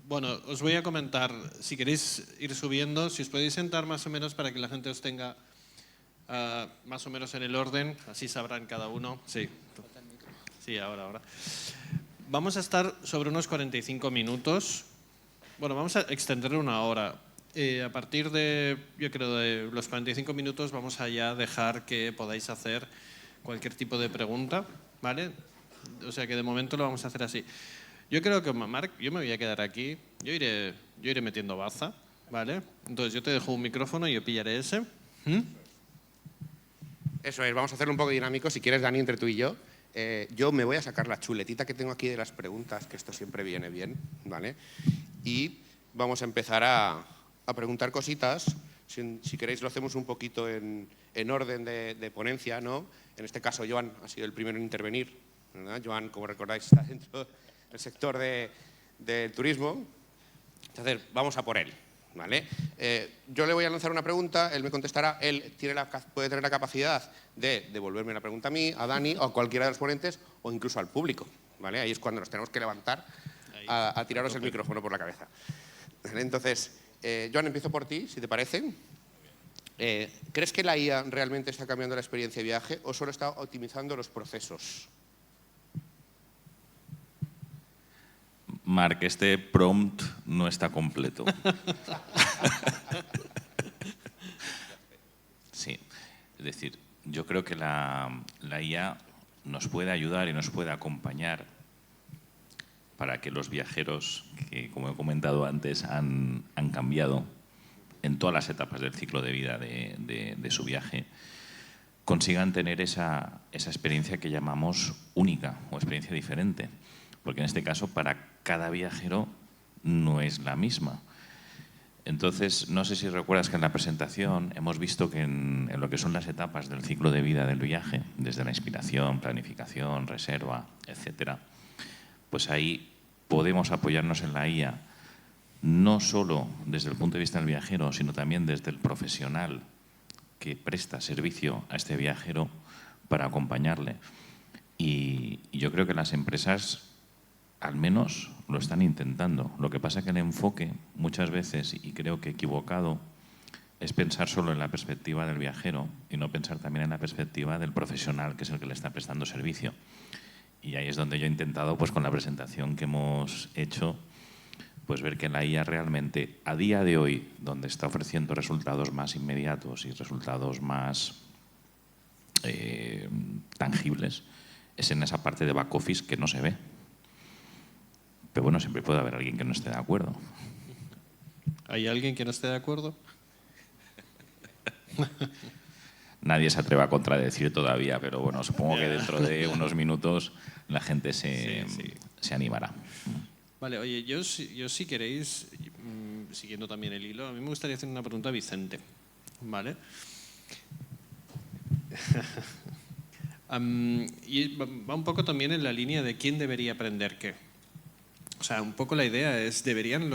Bueno, os voy a comentar, si queréis ir subiendo, si os podéis sentar más o menos para que la gente os tenga más o menos en el orden, así sabrán cada uno. Sí, sí, ahora. Vamos a estar sobre unos 45 minutos. Bueno, vamos a extenderlo una hora. A partir de, yo creo, de los 45 minutos vamos a ya dejar que podáis hacer cualquier tipo de pregunta, ¿vale? O sea que de momento lo vamos a hacer así. Yo creo que, Marc, yo me voy a quedar aquí. Yo iré metiendo baza, ¿vale? Entonces yo te dejo un micrófono y yo pillaré ese. Eso es, vamos a hacerlo un poco dinámico. Si quieres, Dani, entre tú y yo. Yo me voy a sacar la chuletita que tengo aquí de las preguntas, que esto siempre viene bien, ¿vale? Y vamos a empezar a preguntar cositas. Si queréis, lo hacemos un poquito en orden de ponencia, ¿no? En este caso, Joan ha sido el primero en intervenir, ¿verdad? Joan, como recordáis, está dentro del sector del turismo. Entonces, vamos a por él, ¿vale? Yo le voy a lanzar una pregunta, él me contestará, él puede tener la capacidad de devolverme la pregunta a mí, a Dani o a cualquiera de los ponentes o incluso al público, ¿vale? Ahí es cuando nos tenemos que levantar a tiraros el micrófono por la cabeza. Entonces, Joan, empiezo por ti, si te parece. ¿Crees que la IA realmente está cambiando la experiencia de viaje o solo está optimizando los procesos? Marc, este prompt no está completo. Sí, es decir, yo creo que la IA nos puede ayudar y nos puede acompañar para que los viajeros, que como he comentado antes, han cambiado en todas las etapas del ciclo de vida de su viaje, consigan tener esa experiencia que llamamos única o experiencia diferente. Porque en este caso, para cada viajero no es la misma. Entonces, no sé si recuerdas que en la presentación hemos visto que en lo que son las etapas del ciclo de vida del viaje, desde la inspiración, planificación, reserva, etcétera, pues ahí podemos apoyarnos en la IA, no solo desde el punto de vista del viajero, sino también desde el profesional que presta servicio a este viajero para acompañarle. Y yo creo que las empresas al menos lo están intentando. Lo que pasa es que el enfoque muchas veces, y creo que equivocado, es pensar solo en la perspectiva del viajero y no pensar también en la perspectiva del profesional, que es el que le está prestando servicio. Y ahí es donde yo he intentado, pues con la presentación que hemos hecho, pues ver que la IA realmente, a día de hoy, donde está ofreciendo resultados más inmediatos y resultados más tangibles, es en esa parte de back office que no se ve. Pero bueno, siempre puede haber alguien que no esté de acuerdo. ¿Hay alguien que no esté de acuerdo? Nadie se atreve a contradecir todavía, pero bueno, supongo que dentro de unos minutos la gente se animará. Vale, oye, yo si queréis, siguiendo también el hilo, a mí me gustaría hacer una pregunta a Vicente, ¿vale? Y va un poco también en la línea de quién debería aprender qué. O sea, un poco la idea es, ¿deberían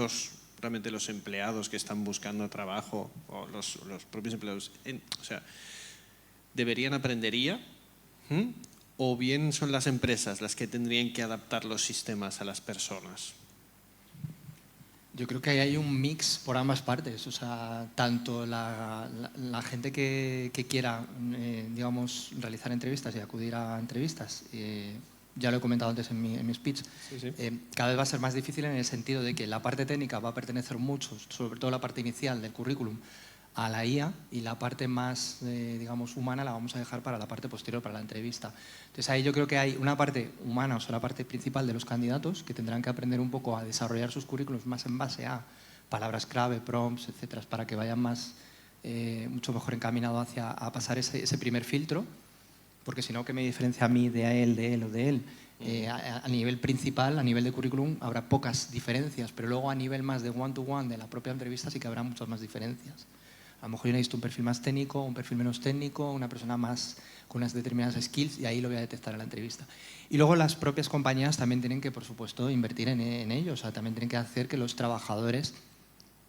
realmente los empleados que están buscando trabajo o los propios empleados, o sea, deberían aprender IA? ¿O bien son las empresas las que tendrían que adaptar los sistemas a las personas? Yo creo que ahí hay un mix por ambas partes, o sea, tanto la gente que quiera, digamos, realizar entrevistas y acudir a entrevistas, ya lo he comentado antes en mi speech, cada vez va a ser más difícil en el sentido de que la parte técnica va a pertenecer mucho, sobre todo la parte inicial del currículum, a la IA, y la parte más, digamos, humana la vamos a dejar para la parte posterior, para la entrevista. Entonces ahí yo creo que hay una parte humana, o sea, la parte principal de los candidatos, que tendrán que aprender un poco a desarrollar sus currículums más en base a palabras clave, prompts, etcétera, para que vayan mucho mejor encaminados a pasar ese primer filtro, porque si no, ¿qué me diferencia a mí de él o de él? A nivel principal, a nivel de currículum, habrá pocas diferencias, pero luego a nivel más de one-to-one de la propia entrevista sí que habrá muchas más diferencias. A lo mejor yo necesito un perfil más técnico, un perfil menos técnico, una persona más con unas determinadas skills, y ahí lo voy a detectar en la entrevista. Y luego las propias compañías también tienen que, por supuesto, invertir en ello. O sea, también tienen que hacer que los trabajadores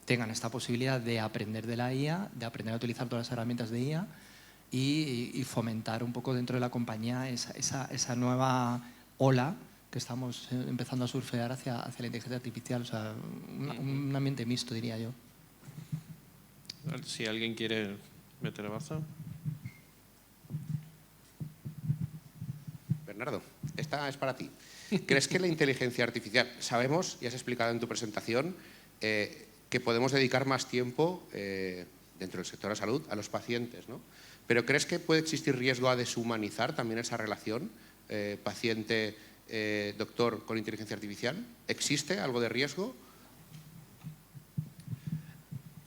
tengan esta posibilidad de aprender de la IA, de aprender a utilizar todas las herramientas de IA y fomentar un poco dentro de la compañía esa nueva ola que estamos empezando a surfear hacia la inteligencia artificial. O sea, un ambiente mixto, diría yo. Si alguien quiere meter baza. Bernardo, esta es para ti. ¿Crees que la inteligencia artificial, sabemos, y has explicado en tu presentación, que podemos dedicar más tiempo dentro del sector de salud a los pacientes, ¿no? Pero ¿crees que puede existir riesgo a deshumanizar también esa relación paciente-doctor con inteligencia artificial? ¿Existe algo de riesgo?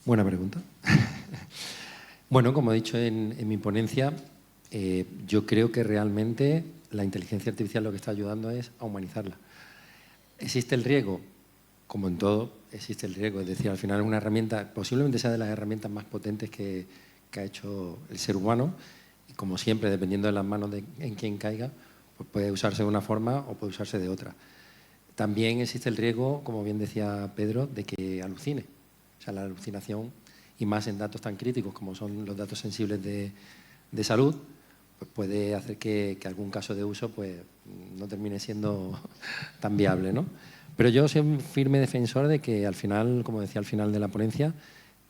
Buena pregunta. Bueno, como he dicho en mi ponencia, yo creo que realmente la inteligencia artificial lo que está ayudando es a humanizarla. ¿Existe el riesgo? Como en todo, existe el riesgo. Es decir, al final es una herramienta, posiblemente sea de las herramientas más potentes que ha hecho el ser humano. Y como siempre, dependiendo de las manos en quien caiga, pues puede usarse de una forma o puede usarse de otra. También existe el riesgo, como bien decía Pedro, de que alucine. O sea, la alucinación, y más en datos tan críticos como son los datos sensibles de salud, pues puede hacer que algún caso de uso pues, no termine siendo tan viable, ¿no? Pero yo soy un firme defensor de que al final, como decía al final de la ponencia,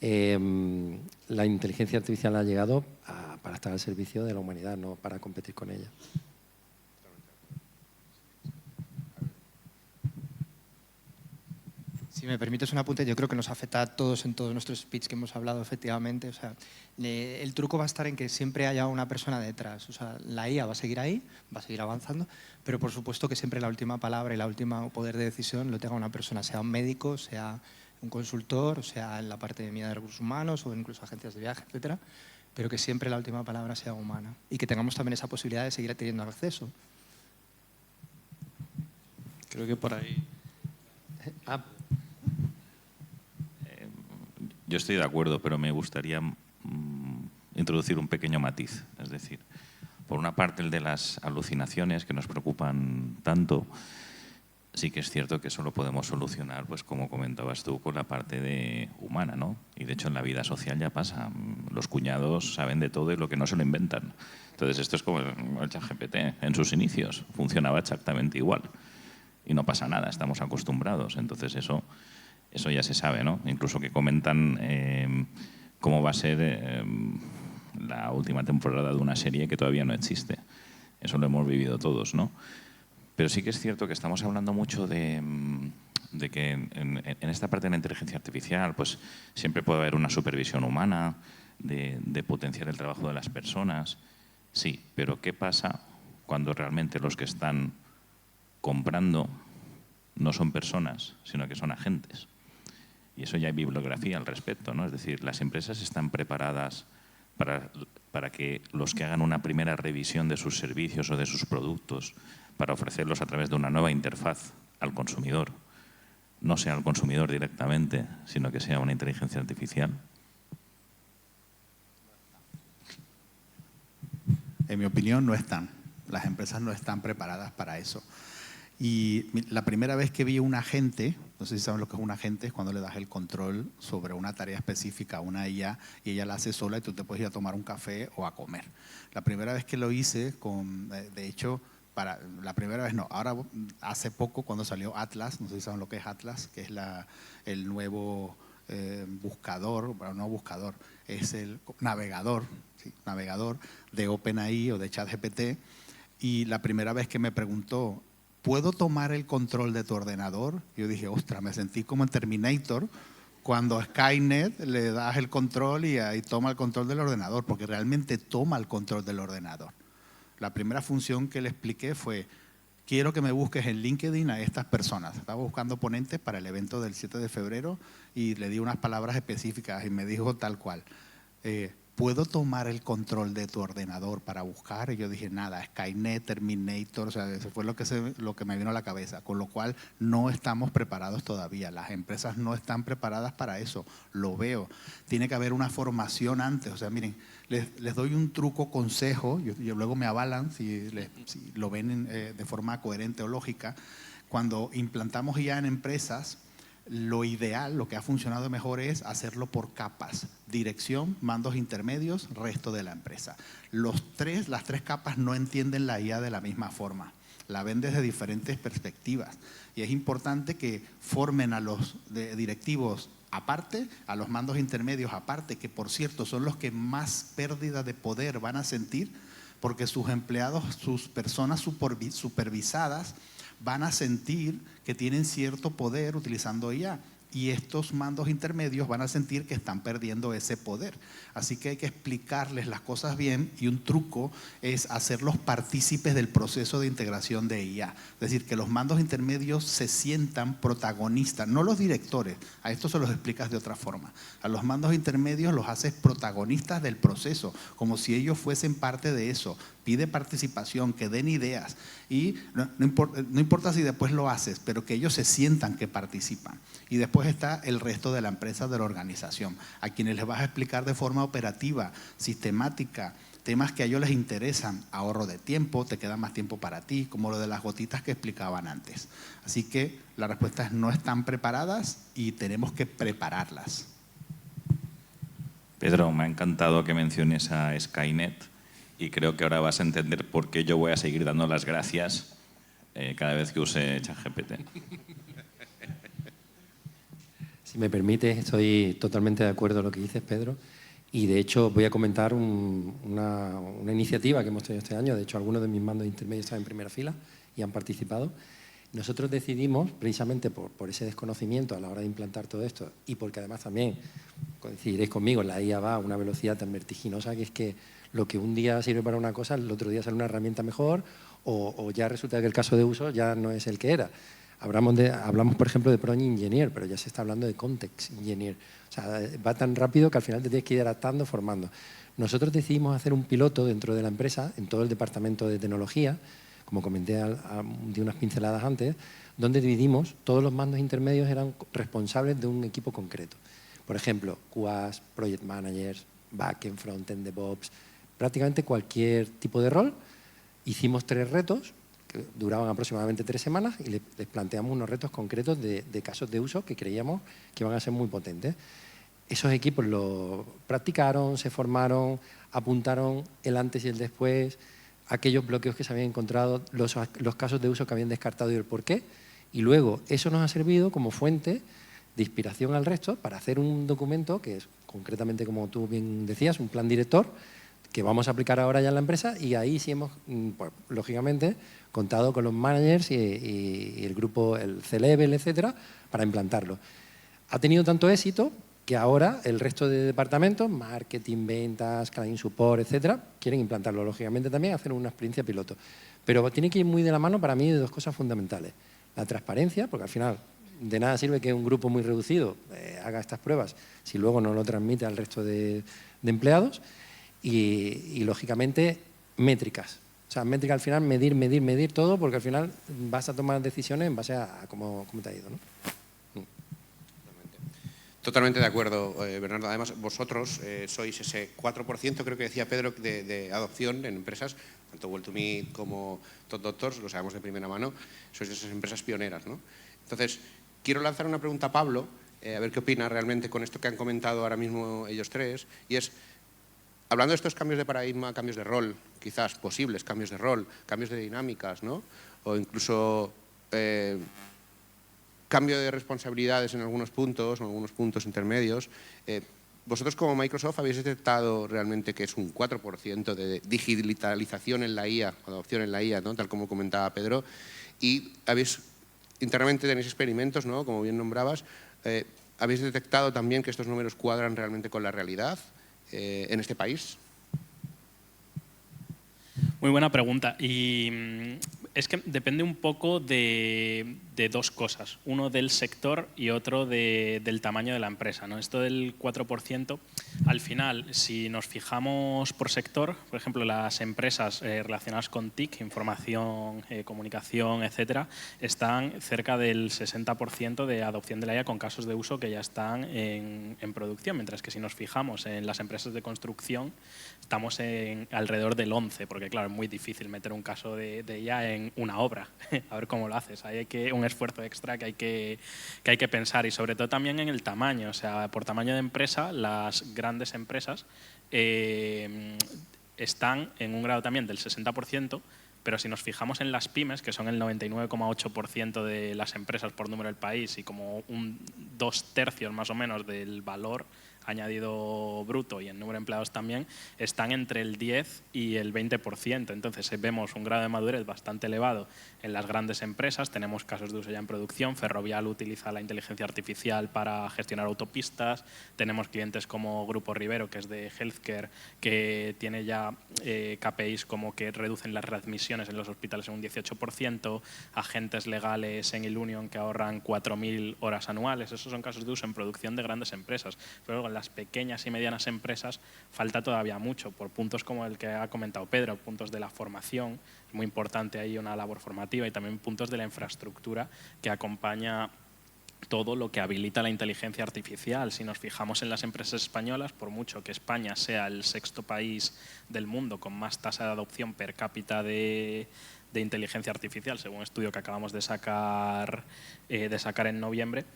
la inteligencia artificial ha llegado para estar al servicio de la humanidad, no para competir con ella. Si me permites un apunte, yo creo que nos afecta a todos en todos nuestros speech que hemos hablado, efectivamente. O sea, el truco va a estar en que siempre haya una persona detrás. O sea, la IA va a seguir ahí, va a seguir avanzando, pero por supuesto que siempre la última palabra y la última poder de decisión lo tenga una persona, sea un médico, sea un consultor, o sea en la parte mía de recursos humanos o incluso agencias de viaje, etcétera, pero que siempre la última palabra sea humana y que tengamos también esa posibilidad de seguir teniendo acceso. Creo que por ahí. Yo estoy de acuerdo, pero me gustaría introducir un pequeño matiz. Es decir, por una parte el de las alucinaciones que nos preocupan tanto, sí que es cierto que eso lo podemos solucionar, pues como comentabas tú, con la parte humana, ¿no? Y de hecho en la vida social ya pasa. Los cuñados saben de todo y lo que no se lo inventan. Entonces esto es como el ChatGPT en sus inicios. Funcionaba exactamente igual. Y no pasa nada, estamos acostumbrados. Entonces eso ya se sabe, ¿no? Incluso que comentan cómo va a ser la última temporada de una serie que todavía no existe. Eso lo hemos vivido todos, ¿no? Pero sí que es cierto que estamos hablando mucho de que en esta parte de la inteligencia artificial pues siempre puede haber una supervisión humana, de potenciar el trabajo de las personas. Sí, pero ¿qué pasa cuando realmente los que están comprando no son personas, sino que son agentes? Y eso ya hay bibliografía al respecto, ¿no? Es decir, las empresas están preparadas para que los que hagan una primera revisión de sus servicios o de sus productos, para ofrecerlos a través de una nueva interfaz al consumidor, no sea al consumidor directamente, sino que sea una inteligencia artificial. En mi opinión, no están. Las empresas no están preparadas para eso. Y la primera vez que vi un agente, no sé si saben lo que es un agente, es cuando le das el control sobre una tarea específica a una IA y ella la hace sola y tú te puedes ir a tomar un café o a comer. La primera vez que lo hice, de hecho, la primera vez no, ahora hace poco cuando salió Atlas, no sé si saben lo que es Atlas, que es el nuevo buscador, bueno, no buscador, es el navegador, ¿sí? Navegador de OpenAI o de ChatGPT. Y la primera vez que me preguntó, ¿puedo tomar el control de tu ordenador? Yo dije, ostras, me sentí como en Terminator, cuando a Skynet le das el control y ahí toma el control del ordenador, porque realmente toma el control del ordenador. La primera función que le expliqué fue, quiero que me busques en LinkedIn a estas personas. Estaba buscando ponentes para el evento del 7 de febrero y le di unas palabras específicas y me dijo tal cual, ¿puedo tomar el control de tu ordenador para buscar? Y yo dije, nada, Skynet, Terminator, o sea, eso fue lo que me vino a la cabeza. Con lo cual, no estamos preparados todavía. Las empresas no están preparadas para eso. Lo veo. Tiene que haber una formación antes. O sea, miren, les doy un truco, consejo, y luego me avalan si lo ven de forma coherente o lógica. Cuando implantamos IA en empresas, lo ideal, lo que ha funcionado mejor es hacerlo por capas. Dirección, mandos intermedios, resto de la empresa. Las tres capas no entienden la IA de la misma forma. la ven desde diferentes perspectivas. Y es importante que formen a los directivos aparte, a los mandos intermedios aparte, que por cierto son los que más pérdida de poder van a sentir, porque sus empleados, sus personas supervisadas, van a sentir que tienen cierto poder utilizando IA. Y estos mandos intermedios van a sentir que están perdiendo ese poder. Así que hay que explicarles las cosas bien, y un truco es hacerlos partícipes del proceso de integración de IA. Es decir, que los mandos intermedios se sientan protagonistas, no los directores, a esto se los explicas de otra forma. A los mandos intermedios los haces protagonistas del proceso, como si ellos fuesen parte de eso. Pide participación, que den ideas, y no importa si después lo haces, pero que ellos se sientan que participan. Y después está el resto de la empresa, de la organización, a quienes les vas a explicar de forma operativa, sistemática, temas que a ellos les interesan, ahorro de tiempo, te queda más tiempo para ti, como lo de las gotitas que explicaban antes. Así que la respuesta es: no están preparadas y tenemos que prepararlas. Pedro, me ha encantado que menciones a Skynet, y creo que ahora vas a entender por qué yo voy a seguir dando las gracias cada vez que use ChatGPT. Si me permite, estoy totalmente de acuerdo con lo que dices, Pedro. Y de hecho voy a comentar una iniciativa que hemos tenido este año. De hecho, algunos de mis mandos intermedios están en primera fila y han participado. Nosotros decidimos, precisamente por ese desconocimiento a la hora de implantar todo esto, y porque además también, coincidiréis conmigo, la IA va a una velocidad tan vertiginosa que es que lo que un día sirve para una cosa, el otro día sale una herramienta mejor, o ya resulta que el caso de uso ya no es el que era. Hablamos, por ejemplo, de Prompt Engineer, pero ya se está hablando de Context Engineer. O sea, va tan rápido que al final te tienes que ir adaptando, formando. Nosotros decidimos hacer un piloto dentro de la empresa, en todo el departamento de tecnología, como comenté de unas pinceladas antes, donde dividimos, todos los mandos intermedios eran responsables de un equipo concreto. Por ejemplo, QAs, Project Managers, Backend, Frontend, DevOps, prácticamente cualquier tipo de rol. Hicimos 3 retos que duraban aproximadamente 3 semanas y les planteamos unos retos concretos de casos de uso que creíamos que iban a ser muy potentes. Esos equipos lo practicaron, se formaron, apuntaron el antes y el después, aquellos bloqueos que se habían encontrado, los casos de uso que habían descartado y el por qué. Y luego eso nos ha servido como fuente de inspiración al resto para hacer un documento que es concretamente, como tú bien decías, un plan director que vamos a aplicar ahora ya en la empresa, y ahí sí hemos, pues, lógicamente, contado con los managers y el grupo, el C-Level, etcétera, para implantarlo. Ha tenido tanto éxito que ahora el resto de departamentos, marketing, ventas, client support, etcétera, quieren implantarlo, lógicamente también, hacer una experiencia piloto. Pero tiene que ir muy de la mano para mí de 2 cosas fundamentales. La transparencia, porque al final de nada sirve que un grupo muy reducido haga estas pruebas si luego no lo transmite al resto de empleados. Y lógicamente, métricas. O sea, métricas al final, medir todo, porque al final vas a tomar decisiones en base a cómo te ha ido, ¿no? Totalmente de acuerdo, Bernardo. Además, vosotros sois ese 4%, creo que decía Pedro, de adopción en empresas, tanto Well2Me como Top Doctors, lo sabemos de primera mano, sois de esas empresas pioneras, ¿no? Entonces, quiero lanzar una pregunta a Pablo, a ver qué opina realmente con esto que han comentado ahora mismo ellos tres, y es: hablando de estos cambios de paradigma, cambios de rol, quizás posibles cambios de rol, cambios de dinámicas, ¿no? O incluso cambio de responsabilidades en algunos puntos, o en algunos puntos intermedios. ¿Vosotros como Microsoft habéis detectado realmente que es un 4% de digitalización en la IA, adopción en la IA, ¿no? Tal como comentaba Pedro? Y internamente tenéis experimentos, ¿no? Como bien nombrabas. ¿Habéis detectado también que estos números cuadran realmente con la realidad en este país? Muy buena pregunta. Y es que depende un poco de 2 cosas. Uno del sector y otro del tamaño de la empresa, ¿no? Esto del 4%, al final, si nos fijamos por sector, por ejemplo, las empresas relacionadas con TIC, información, comunicación, etcétera, están cerca del 60% de adopción de la IA con casos de uso que ya están en producción, mientras que si nos fijamos en las empresas de construcción, estamos en alrededor del 11%, porque claro, es muy difícil meter un caso de IA en una obra. A ver cómo lo haces. Ahí hay un esfuerzo extra que hay que pensar, y sobre todo también en el tamaño. O sea, por tamaño de empresa, las grandes empresas están en un grado también del 60%, Pero si nos fijamos en las pymes, que son el 99,8% de las empresas por número del país y como 2/3 más o menos del valor añadido bruto y en número de empleados también, están entre el 10 y el 20%. Entonces vemos un grado de madurez bastante elevado en las grandes empresas. Tenemos casos de uso ya en producción. Ferrovial utiliza la inteligencia artificial para gestionar autopistas. Tenemos clientes como Grupo Rivero, que es de healthcare, que tiene ya KPIs como que reducen las readmisiones en los hospitales en un 18%. Agentes legales en Ilunion que ahorran 4.000 horas anuales. Esos son casos de uso en producción de grandes empresas. Pero luego en las pequeñas y medianas empresas falta todavía mucho, por puntos como el que ha comentado Pedro, puntos de la formación, es muy importante ahí una labor formativa, y también puntos de la infraestructura que acompaña todo lo que habilita la inteligencia artificial. Si nos fijamos en las empresas españolas, por mucho que España sea el 6º país del mundo con más tasa de adopción per cápita de inteligencia artificial, según un estudio que acabamos de sacar en noviembre,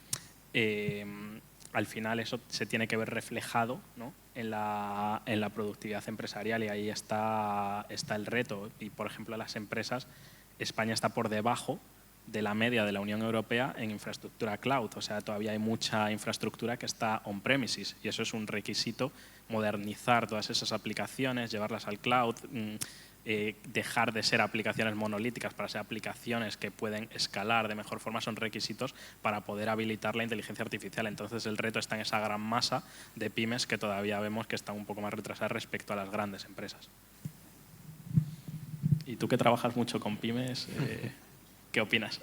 al final eso se tiene que ver reflejado, ¿no?, en la productividad empresarial, y ahí está el reto. Y, por ejemplo, las empresas, España está por debajo de la media de la Unión Europea en infraestructura cloud. O sea, todavía hay mucha infraestructura que está on-premises, y eso es un requisito, modernizar todas esas aplicaciones, llevarlas al cloud, dejar de ser aplicaciones monolíticas para ser aplicaciones que pueden escalar de mejor forma, son requisitos para poder habilitar la inteligencia artificial. Entonces el reto está en esa gran masa de pymes que todavía vemos que están un poco más retrasadas respecto a las grandes empresas. Y tú que trabajas mucho con pymes, ¿qué opinas?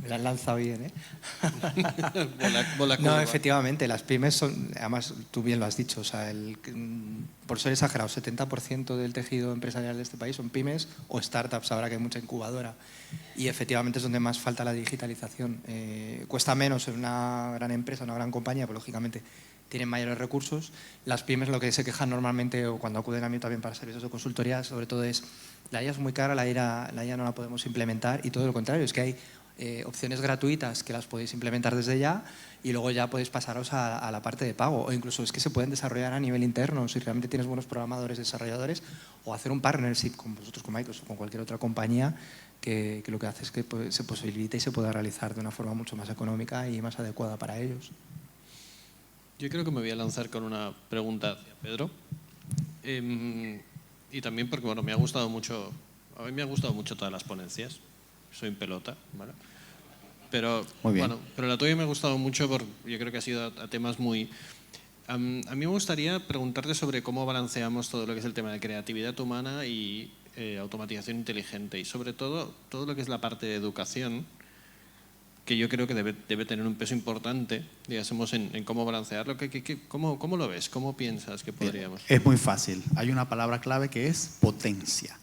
Me la han lanzado bien, ¿eh? Bola No, curva. efectivamente, las pymes son, además tú bien lo has dicho, o sea, por ser exagerado, 70% del tejido empresarial de este país son pymes o startups, ahora que hay mucha incubadora. Y efectivamente es donde más falta la digitalización. Cuesta menos en una gran empresa, una gran compañía, pues lógicamente tienen mayores recursos. Las pymes lo que se quejan normalmente, o cuando acuden a mí también para servicios de consultoría, sobre todo es: la IA es muy cara, la IA no la podemos implementar, y todo lo contrario, es que hay opciones gratuitas que las podéis implementar desde ya, y luego ya podéis pasaros a la parte de pago, o incluso es que se pueden desarrollar a nivel interno si realmente tienes buenos programadores, desarrolladores, o hacer un partnership con vosotros, con Microsoft, con cualquier otra compañía que lo que hace es que se posibilite y se pueda realizar de una forma mucho más económica y más adecuada para ellos. Yo creo que me voy a lanzar con una pregunta hacia Pedro. Y también porque, bueno, a mí me han gustado mucho todas las ponencias. Soy en pelota, ¿vale? Pero, Muy bien. bueno, pero la tuya me ha gustado mucho porque yo creo que ha sido a temas muy... A mí me gustaría preguntarte sobre cómo balanceamos todo lo que es el tema de creatividad humana y automatización inteligente, y sobre todo lo que es la parte de educación, que yo creo que debe tener un peso importante, digamos, en cómo balancearlo. ¿Cómo lo ves? ¿Cómo piensas que podríamos? Es muy fácil. Hay una palabra clave que es potencia.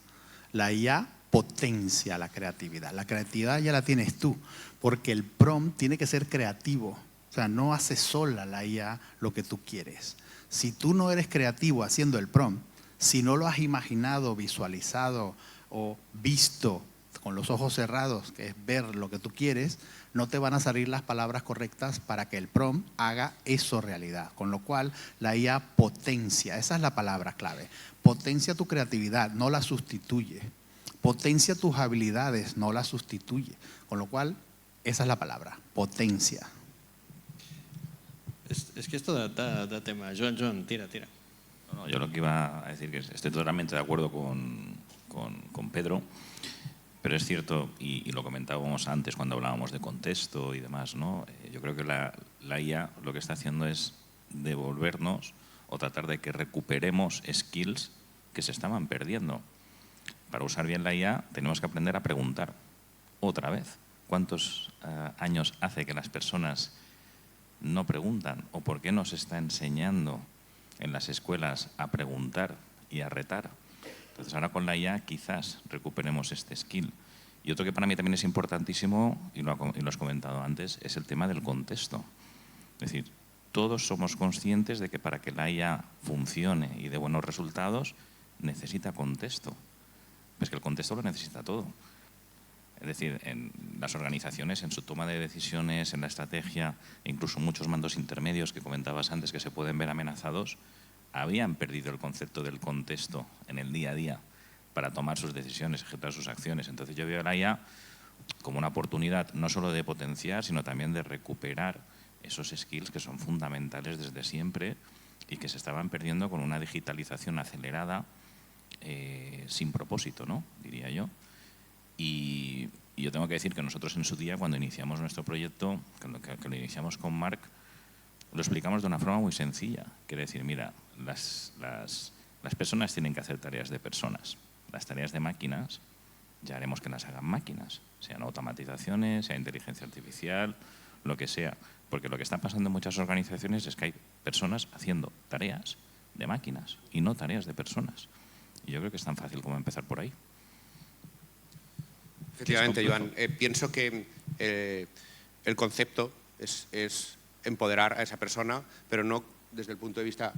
La IA potencia la creatividad. La creatividad ya la tienes tú, porque el prompt tiene que ser creativo. O sea, no hace sola la IA lo que tú quieres. Si tú no eres creativo haciendo el prompt, si no lo has imaginado, visualizado o visto con los ojos cerrados, que es ver lo que tú quieres, no te van a salir las palabras correctas para que el prompt haga eso realidad. Con lo cual, la IA potencia, esa es la palabra clave. Potencia tu creatividad, no la sustituye. Potencia tus habilidades, no las sustituye. Con lo cual, esa es la palabra, potencia. Es que esto da tema. Joan, tira. No, yo lo que iba a decir que estoy totalmente de acuerdo con Pedro, pero es cierto, y lo comentábamos antes cuando hablábamos de contexto y demás, ¿no? Yo creo que la IA lo que está haciendo es devolvernos o tratar de que recuperemos skills que se estaban perdiendo. Para usar bien la IA tenemos que aprender a preguntar otra vez. ¿Cuántos años hace que las personas no preguntan? ¿O por qué no se está enseñando en las escuelas a preguntar y a retar? Entonces ahora con la IA quizás recuperemos este skill. Y otro que para mí también es importantísimo, y lo has comentado antes, es el tema del contexto. Es decir, todos somos conscientes de que para que la IA funcione y dé buenos resultados, necesita contexto. Pues que el contexto lo necesita todo. Es decir, en las organizaciones, en su toma de decisiones, en la estrategia, e incluso muchos mandos intermedios que comentabas antes que se pueden ver amenazados, habían perdido el concepto del contexto en el día a día. para tomar sus decisiones, ejecutar sus acciones. Entonces yo veo la IA como una oportunidad no solo de potenciar, sino también de recuperar esos skills que son fundamentales desde siempre y que se estaban perdiendo con una digitalización acelerada sin propósito, ¿no? Diría yo. Y yo tengo que decir que nosotros en su día, cuando iniciamos nuestro proyecto, que lo iniciamos con Marc, lo explicamos de una forma muy sencilla. Quiere decir, mira, las personas tienen que hacer tareas de personas. Las tareas de máquinas ya haremos que las hagan máquinas, sean automatizaciones, sea inteligencia artificial, lo que sea. Porque lo que está pasando en muchas organizaciones es que hay personas haciendo tareas de máquinas y no tareas de personas. Y yo creo que es tan fácil como empezar por ahí. Efectivamente, Joan. Pienso que el concepto es empoderar a esa persona, pero no desde el punto de vista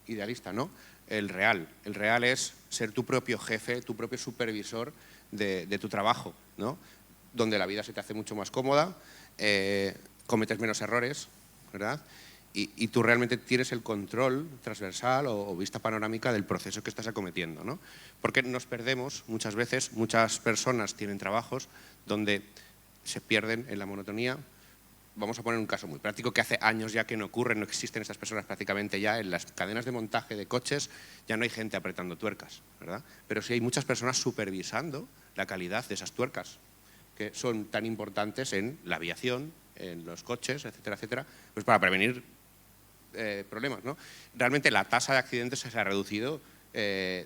idealista, ¿no? El real es ser tu propio jefe, tu propio supervisor de tu trabajo, ¿no? Donde la vida se te hace mucho más cómoda, cometes menos errores, ¿verdad? Y tú realmente tienes el control transversal o vista panorámica del proceso que estás acometiendo, ¿no? Porque nos perdemos muchas veces, muchas personas tienen trabajos donde se pierden en la monotonía. Vamos a poner un caso muy práctico que hace años ya que no ocurre, no existen estas personas prácticamente ya. En las cadenas de montaje de coches ya no hay gente apretando tuercas, ¿verdad? Pero sí hay muchas personas supervisando la calidad de esas tuercas, que son tan importantes en la aviación, en los coches, etcétera, etcétera, pues para prevenir problemas, ¿no? Realmente la tasa de accidentes se ha reducido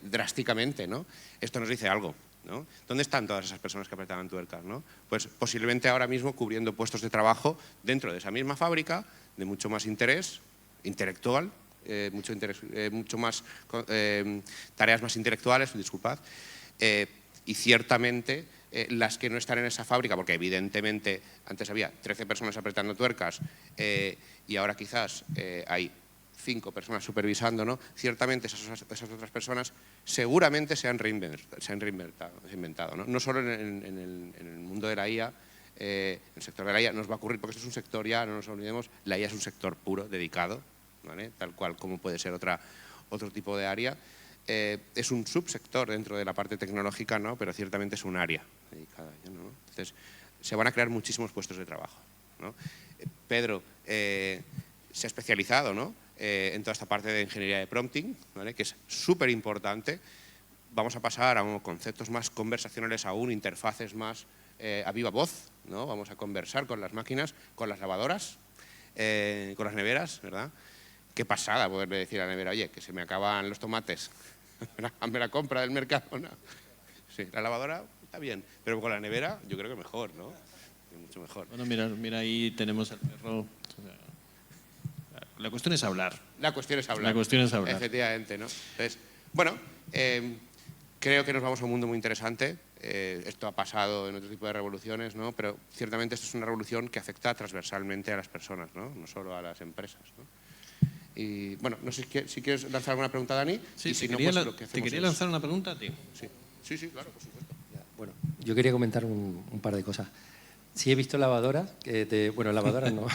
drásticamente, ¿no? Esto nos dice algo, ¿no? ¿Dónde están todas esas personas que apretaban tuercas, ¿no? Pues posiblemente ahora mismo cubriendo puestos de trabajo dentro de esa misma fábrica, de mucho más interés intelectual, mucho más tareas más intelectuales, disculpad, y ciertamente las que no están en esa fábrica, porque evidentemente antes había 13 personas apretando tuercas y ahora quizás hay 5 personas supervisando, ¿no? Ciertamente esas otras personas seguramente se han reinventado, ¿no? No solo en el mundo de la IA, en el sector de la IA nos va a ocurrir, porque esto es un sector ya, no nos olvidemos, la IA es un sector puro, dedicado, ¿vale? Tal cual como puede ser otro tipo de área. Es un subsector dentro de la parte tecnológica, ¿no? Pero ciertamente es un área dedicada, ¿no? Entonces, se van a crear muchísimos puestos de trabajo, ¿no? Pedro se ha especializado, ¿no? En toda esta parte de ingeniería de prompting, ¿vale? Que es súper importante. Vamos a pasar a conceptos más conversacionales aún, interfaces más a viva voz, ¿no? Vamos a conversar con las máquinas, con las lavadoras, con las neveras, ¿verdad? Qué pasada poderle decir a la nevera, oye, que se me acaban los tomates, hazme la compra del mercado, ¿no? Sí, la lavadora está bien, pero con la nevera yo creo que mejor, ¿no? Mucho mejor. Bueno, mira, ahí tenemos el perro. La cuestión es hablar. La cuestión es hablar. La cuestión es hablar. Efectivamente, ¿no? Entonces, bueno, creo que nos vamos a un mundo muy interesante. Esto ha pasado en otro tipo de revoluciones, ¿no? Pero ciertamente esto es una revolución que afecta transversalmente a las personas, ¿no? No solo a las empresas, ¿no? Y bueno, no sé si quieres lanzar alguna pregunta, Dani. Sí, y si te no, quería, pues lo que te quería lanzar una pregunta a ti. Sí, claro, por supuesto. Bueno, yo quería comentar un par de cosas. Sí he visto lavadoras, bueno, lavadoras no.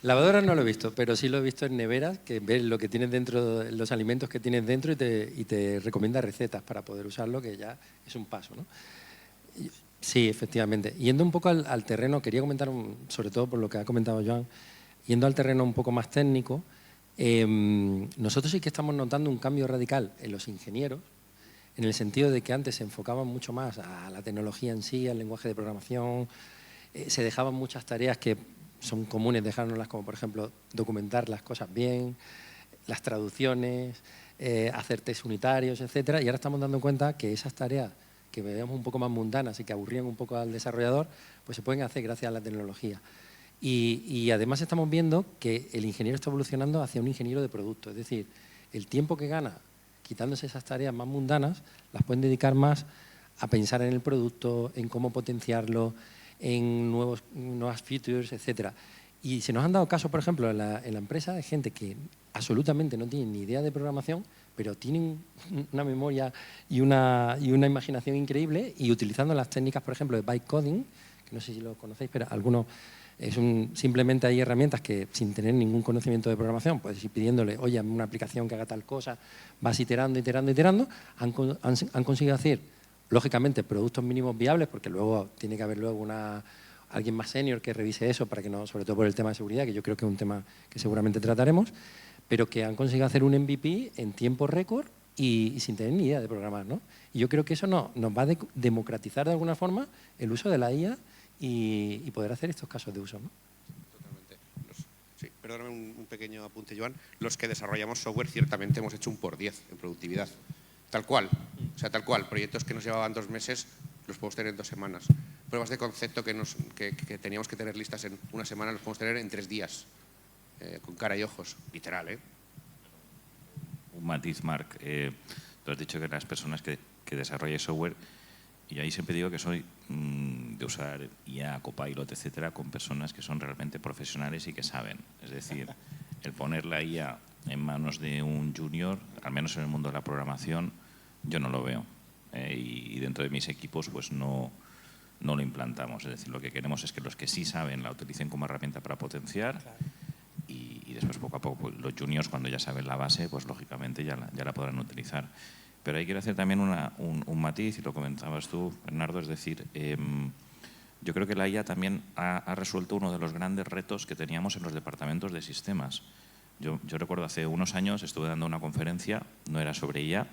Lavadoras no lo he visto, pero sí lo he visto en neveras, que ves lo que tienes dentro, los alimentos que tienes dentro y te recomienda recetas para poder usarlo, que ya es un paso, ¿no? Sí, efectivamente. Yendo un poco al terreno, quería comentar, sobre todo por lo que ha comentado Joan, yendo al terreno un poco más técnico, nosotros sí que estamos notando un cambio radical en los ingenieros, en el sentido de que antes se enfocaban mucho más a la tecnología en sí, al lenguaje de programación, se dejaban muchas tareas que son comunes dejárnoslas, como por ejemplo documentar las cosas bien, las traducciones, hacer test unitarios, etcétera. Y ahora estamos dando cuenta que esas tareas que veíamos un poco más mundanas y que aburrían un poco al desarrollador, pues se pueden hacer gracias a la tecnología. Y además estamos viendo que el ingeniero está evolucionando hacia un ingeniero de producto, es decir, el tiempo que gana quitándose esas tareas más mundanas, las pueden dedicar más a pensar en el producto, en cómo potenciarlo, en nuevas features, etcétera. Y se nos han dado casos, por ejemplo, en la empresa de gente que absolutamente no tiene ni idea de programación, pero tienen una memoria y una imaginación increíble, y utilizando las técnicas, por ejemplo, de bytecoding, que no sé si lo conocéis, pero algunos Simplemente hay herramientas que, sin tener ningún conocimiento de programación, puedes ir pidiéndole, oye, hazme una aplicación que haga tal cosa, vas iterando, han conseguido hacer, lógicamente, productos mínimos viables, porque luego tiene que haber alguien más senior que revise eso, para que no, sobre todo por el tema de seguridad, que yo creo que es un tema que seguramente trataremos, pero que han conseguido hacer un MVP en tiempo récord y sin tener ni idea de programar, ¿no? Y yo creo que eso nos va a democratizar de alguna forma el uso de la IA y poder hacer estos casos de uso, ¿no? Totalmente. Sí, perdóname un pequeño apunte, Joan. Los que desarrollamos software ciertamente hemos hecho un por 10 en productividad. Tal cual. O sea, tal cual. Proyectos que nos llevaban 2 meses los podemos tener en 2 semanas. Pruebas de concepto que teníamos que tener listas en 1 semana los podemos tener en 3 días. Con cara y ojos. Literal, ¿eh? Un matiz, Marc. Tú has dicho que las personas que desarrollan software, y ahí siempre digo que soy de usar IA, Copilot, etcétera, con personas que son realmente profesionales y que saben. Es decir, el poner la IA en manos de un junior, al menos en el mundo de la programación, yo no lo veo. Y dentro de mis equipos pues no lo implantamos. Es decir, lo que queremos es que los que sí saben la utilicen como herramienta para potenciar. Claro. Y después, poco a poco, pues, los juniors, cuando ya saben la base, pues lógicamente ya la podrán utilizar. Pero ahí quiero hacer también un matiz, y lo comentabas tú, Bernardo, es decir, yo creo que la IA también ha resuelto uno de los grandes retos que teníamos en los departamentos de sistemas. Yo recuerdo hace unos años estuve dando una conferencia, no era sobre IA,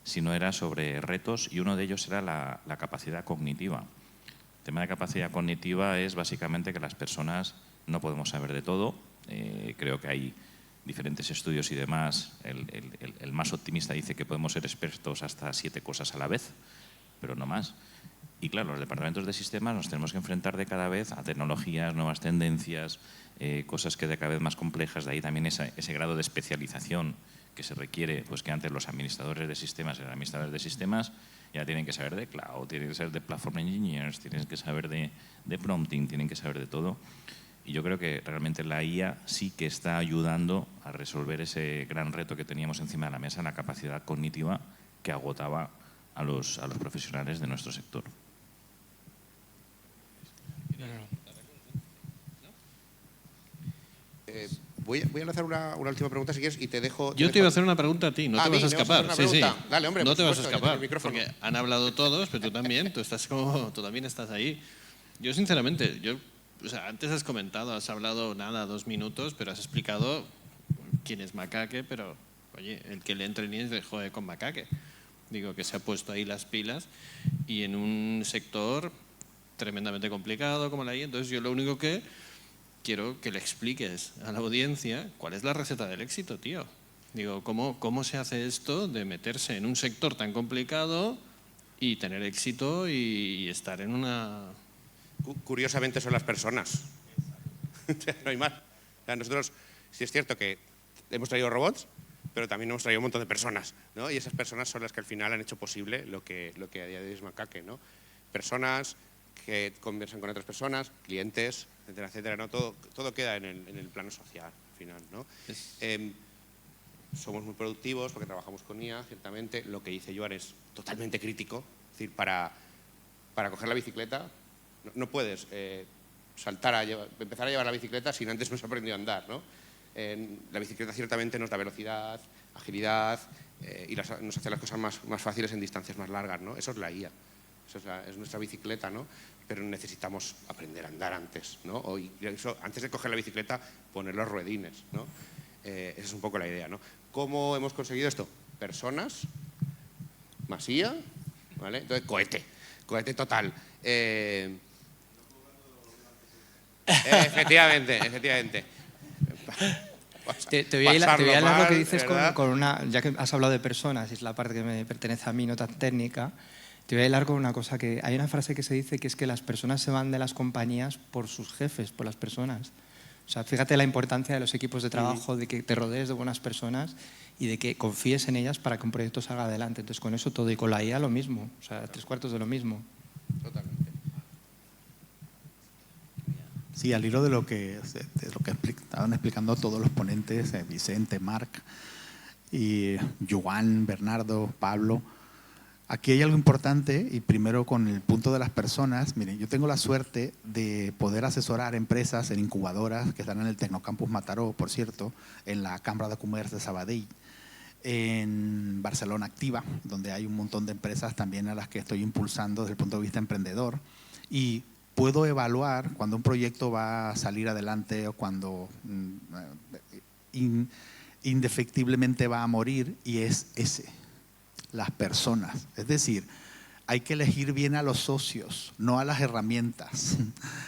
sino era sobre retos, y uno de ellos era la capacidad cognitiva. El tema de capacidad cognitiva es básicamente que las personas no podemos saber de todo. Creo que hay diferentes estudios y demás. El más optimista dice que podemos ser expertos hasta 7 cosas a la vez, pero no más. Y claro, los departamentos de sistemas nos tenemos que enfrentar de cada vez a tecnologías, nuevas tendencias, cosas que de cada vez más complejas. De ahí también ese grado de especialización que se requiere, pues que antes los administradores de sistemas eran administradores de sistemas, ya tienen que saber de cloud, tienen que saber de platform engineers, tienen que saber de prompting, tienen que saber de todo. Y yo creo que realmente la IA sí que está ayudando a resolver ese gran reto que teníamos encima de la mesa, la capacidad cognitiva que agotaba a los profesionales de nuestro sector. Voy a lanzar una última pregunta, si quieres, y te dejo... Yo te iba a hacer una pregunta a ti, no te vas a escapar. Sí. Dale, hombre, no te vas a escapar, porque han hablado todos, pero tú también, tú también estás ahí. Yo, sinceramente, o sea, antes has comentado, has hablado 2 minutos, pero has explicado quién es Macaque, pero, oye, el que le entre ni es de joder con Macaque. Digo, que se ha puesto ahí las pilas y en un sector tremendamente complicado como la IA. Entonces, yo lo único que quiero que le expliques a la audiencia cuál es la receta del éxito, tío. Digo, ¿cómo se hace esto de meterse en un sector tan complicado y tener éxito y estar en una... Curiosamente son las personas. No hay más. O sea, nosotros, sí es cierto que hemos traído robots, pero también hemos traído un montón de personas, ¿no? Y esas personas son las que al final han hecho posible lo que a día de hoy es Macaque, ¿no? Personas que conversan con otras personas, clientes, etcétera, etcétera, ¿no? Todo queda en el plano social, al final, ¿no? Somos muy productivos porque trabajamos con IA, ciertamente. Lo que dice Joan es totalmente crítico. Es decir, para coger la bicicleta no puedes empezar a llevar la bicicleta sin antes no has aprendido a andar, ¿no? La bicicleta ciertamente nos da velocidad, agilidad y nos hace las cosas más fáciles en distancias más largas, ¿no? Eso es la IA, eso es nuestra bicicleta, ¿no? Pero necesitamos aprender a andar antes, ¿no? Antes de coger la bicicleta, poner los ruedines, ¿no? Esa es un poco la idea, ¿no? ¿Cómo hemos conseguido esto? Personas, más IA, ¿vale? Entonces, cohete total. Efectivamente. Te voy a hilar lo que dices con una... Ya que has hablado de personas, y es la parte que me pertenece a mí, no tan técnica, te voy a hilar con una cosa que... Hay una frase que se dice que es que las personas se van de las compañías por sus jefes, por las personas. O sea, fíjate la importancia de los equipos de trabajo, de que te rodees de buenas personas y de que confíes en ellas para que un proyecto salga adelante. Entonces, con eso todo. Y con la IA lo mismo. O sea, 3/4 de lo mismo. Totalmente. Sí, al hilo de lo que estaban explicando todos los ponentes, Vicente, Marc y Joan, Bernardo, Pablo, Aquí hay algo importante, y primero con el punto de las personas. Miren, yo tengo la suerte de poder asesorar empresas en incubadoras que están en el Tecnocampus Mataró, por cierto, en la Cámara de Comercio de Sabadell, en Barcelona Activa, donde hay un montón de empresas también a las que estoy impulsando desde el punto de vista emprendedor. Y puedo evaluar cuando un proyecto va a salir adelante o cuando indefectiblemente va a morir, y es ese. Las personas. Es decir, hay que elegir bien a los socios, no a las herramientas.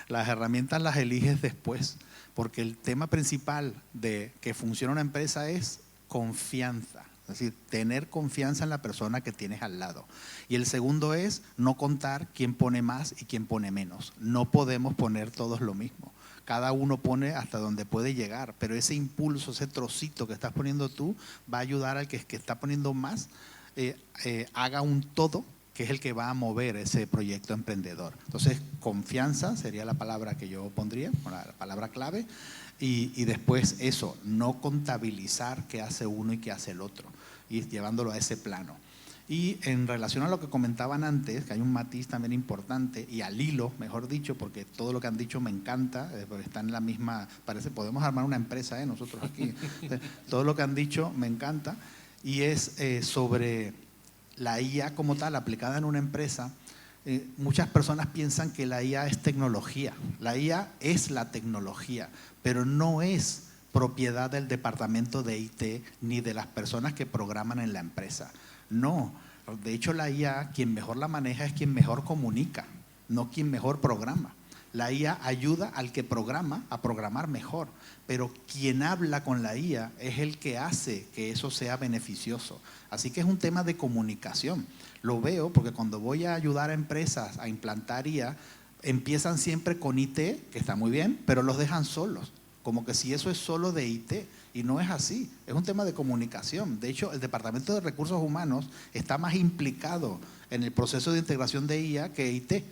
Las herramientas las eliges después, porque el tema principal de que funcione una empresa es confianza. Es decir, tener confianza en la persona que tienes al lado. Y el segundo es no contar quién pone más y quién pone menos. No podemos poner todos lo mismo. Cada uno pone hasta donde puede llegar, pero ese impulso, ese trocito que estás poniendo tú, va a ayudar al que está poniendo más, haga un todo, que es el que va a mover ese proyecto emprendedor. Entonces, confianza sería la palabra que yo pondría, la palabra clave, y después eso, no contabilizar qué hace uno y qué hace el otro, y llevándolo a ese plano. Y en relación a lo que comentaban antes, que hay un matiz también importante, y al hilo, mejor dicho, porque todo lo que han dicho me encanta, porque están en la misma, parece, podemos armar una empresa, nosotros aquí. Todo lo que han dicho me encanta, y es sobre la IA como tal, aplicada en una empresa. Muchas personas piensan que la IA es tecnología. La IA es la tecnología, pero no es propiedad del departamento de IT ni de las personas que programan en la empresa. No, de hecho la IA, quien mejor la maneja es quien mejor comunica, no quien mejor programa. La IA ayuda al que programa a programar mejor, pero quien habla con la IA es el que hace que eso sea beneficioso. Así que es un tema de comunicación. Lo veo porque cuando voy a ayudar a empresas a implantar IA, empiezan siempre con IT, que está muy bien, pero los dejan solos, como que si eso es solo de IT, y no es así, es un tema de comunicación. De hecho, el Departamento de Recursos Humanos está más implicado en el proceso de integración de IA que IT,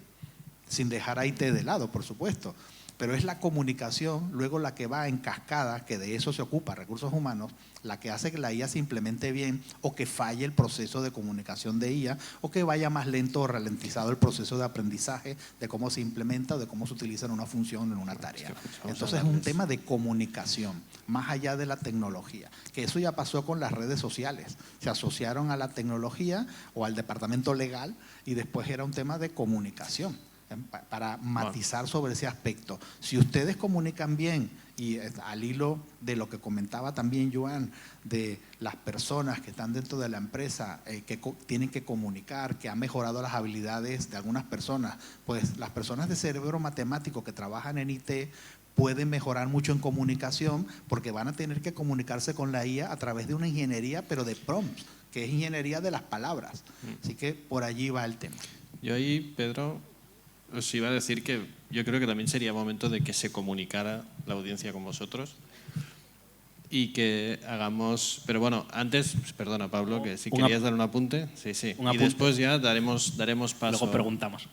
sin dejar a IT de lado, por supuesto. Pero es la comunicación luego la que va en cascada, que de eso se ocupa Recursos Humanos, la que hace que la IA se implemente bien, o que falle el proceso de comunicación de IA, o que vaya más lento o ralentizado el proceso de aprendizaje de cómo se implementa o de cómo se utiliza en una función, en una tarea. Entonces es un tema de comunicación, más allá de la tecnología, que eso ya pasó con las redes sociales. Se asociaron a la tecnología o al departamento legal, y después era un tema de comunicación, para matizar sobre ese aspecto. Si ustedes comunican bien, y al hilo de lo que comentaba también Joan, de las personas que están dentro de la empresa, que tienen que comunicar, que han mejorado las habilidades de algunas personas, pues las personas de cerebro matemático que trabajan en IT pueden mejorar mucho en comunicación, porque van a tener que comunicarse con la IA a través de una ingeniería, pero de prompts, que es ingeniería de las palabras. Así que por allí va el tema. Yo ahí, Pedro, os iba a decir que yo creo que también sería momento de que se comunicara la audiencia con vosotros y que hagamos… Pero bueno, antes, perdona Pablo, que si querías dar un apunte. Sí, sí. Y después ya daremos paso. Luego preguntamos.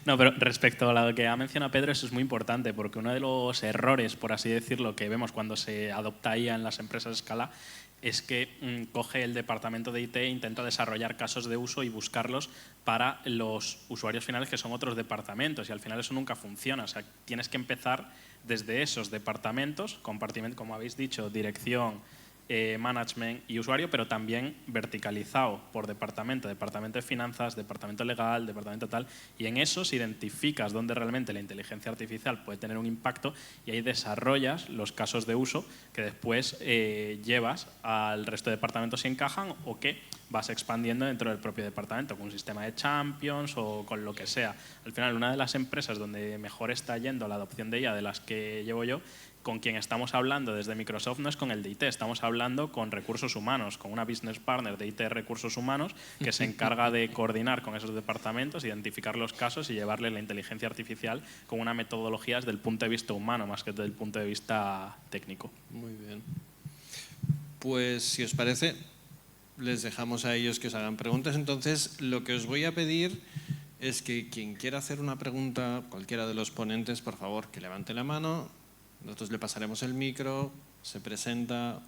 No, pero respecto a lo que ha mencionado Pedro, eso es muy importante, porque uno de los errores, por así decirlo, que vemos cuando se adopta IA en las empresas a escala es que coge el departamento de IT e intenta desarrollar casos de uso y buscarlos para los usuarios finales, que son otros departamentos, y al final eso nunca funciona. O sea, tienes que empezar desde esos departamentos, como habéis dicho, dirección, management y usuario, pero también verticalizado por departamento de finanzas, departamento legal, departamento tal, y en esos identificas dónde realmente la inteligencia artificial puede tener un impacto, y ahí desarrollas los casos de uso que después llevas al resto de departamentos si encajan, o que vas expandiendo dentro del propio departamento con un sistema de champions o con lo que sea. Al final, una de las empresas donde mejor está yendo la adopción de ella, de las que llevo yo, con quien estamos hablando desde Microsoft no es con el de IT, estamos hablando con recursos humanos, con una business partner de IT recursos humanos que se encarga de coordinar con esos departamentos, identificar los casos y llevarle la inteligencia artificial con una metodología desde el punto de vista humano más que desde el punto de vista técnico. Muy bien. Pues si os parece, les dejamos a ellos que os hagan preguntas. Entonces, lo que os voy a pedir es que quien quiera hacer una pregunta, cualquiera de los ponentes, por favor, que levante la mano. Nosotros le pasaremos el micro, se presenta,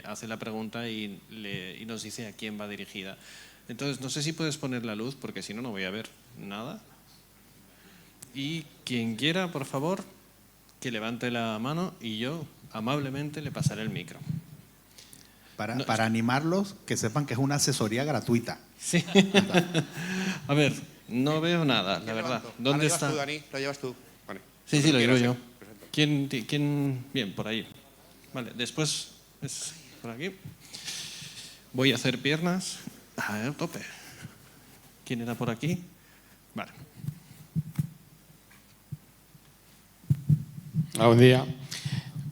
hace la pregunta y nos dice a quién va dirigida. Entonces, no sé si puedes poner la luz, porque si no, no voy a ver nada. Y quien quiera, por favor, que levante la mano y yo amablemente le pasaré el micro. Para animarlos, que sepan que es una asesoría gratuita. Sí. A ver, no veo nada, la verdad. ¿Dónde está? ¿Lo llevas tú, Dani? ¿Lo llevas tú? Vale. Sí, lo llevo yo. Perfecto. ¿Quién? Bien, por ahí. Vale, después es por aquí. Voy a hacer piernas. A tope. ¿Quién era por aquí? Vale. Hola, buen día.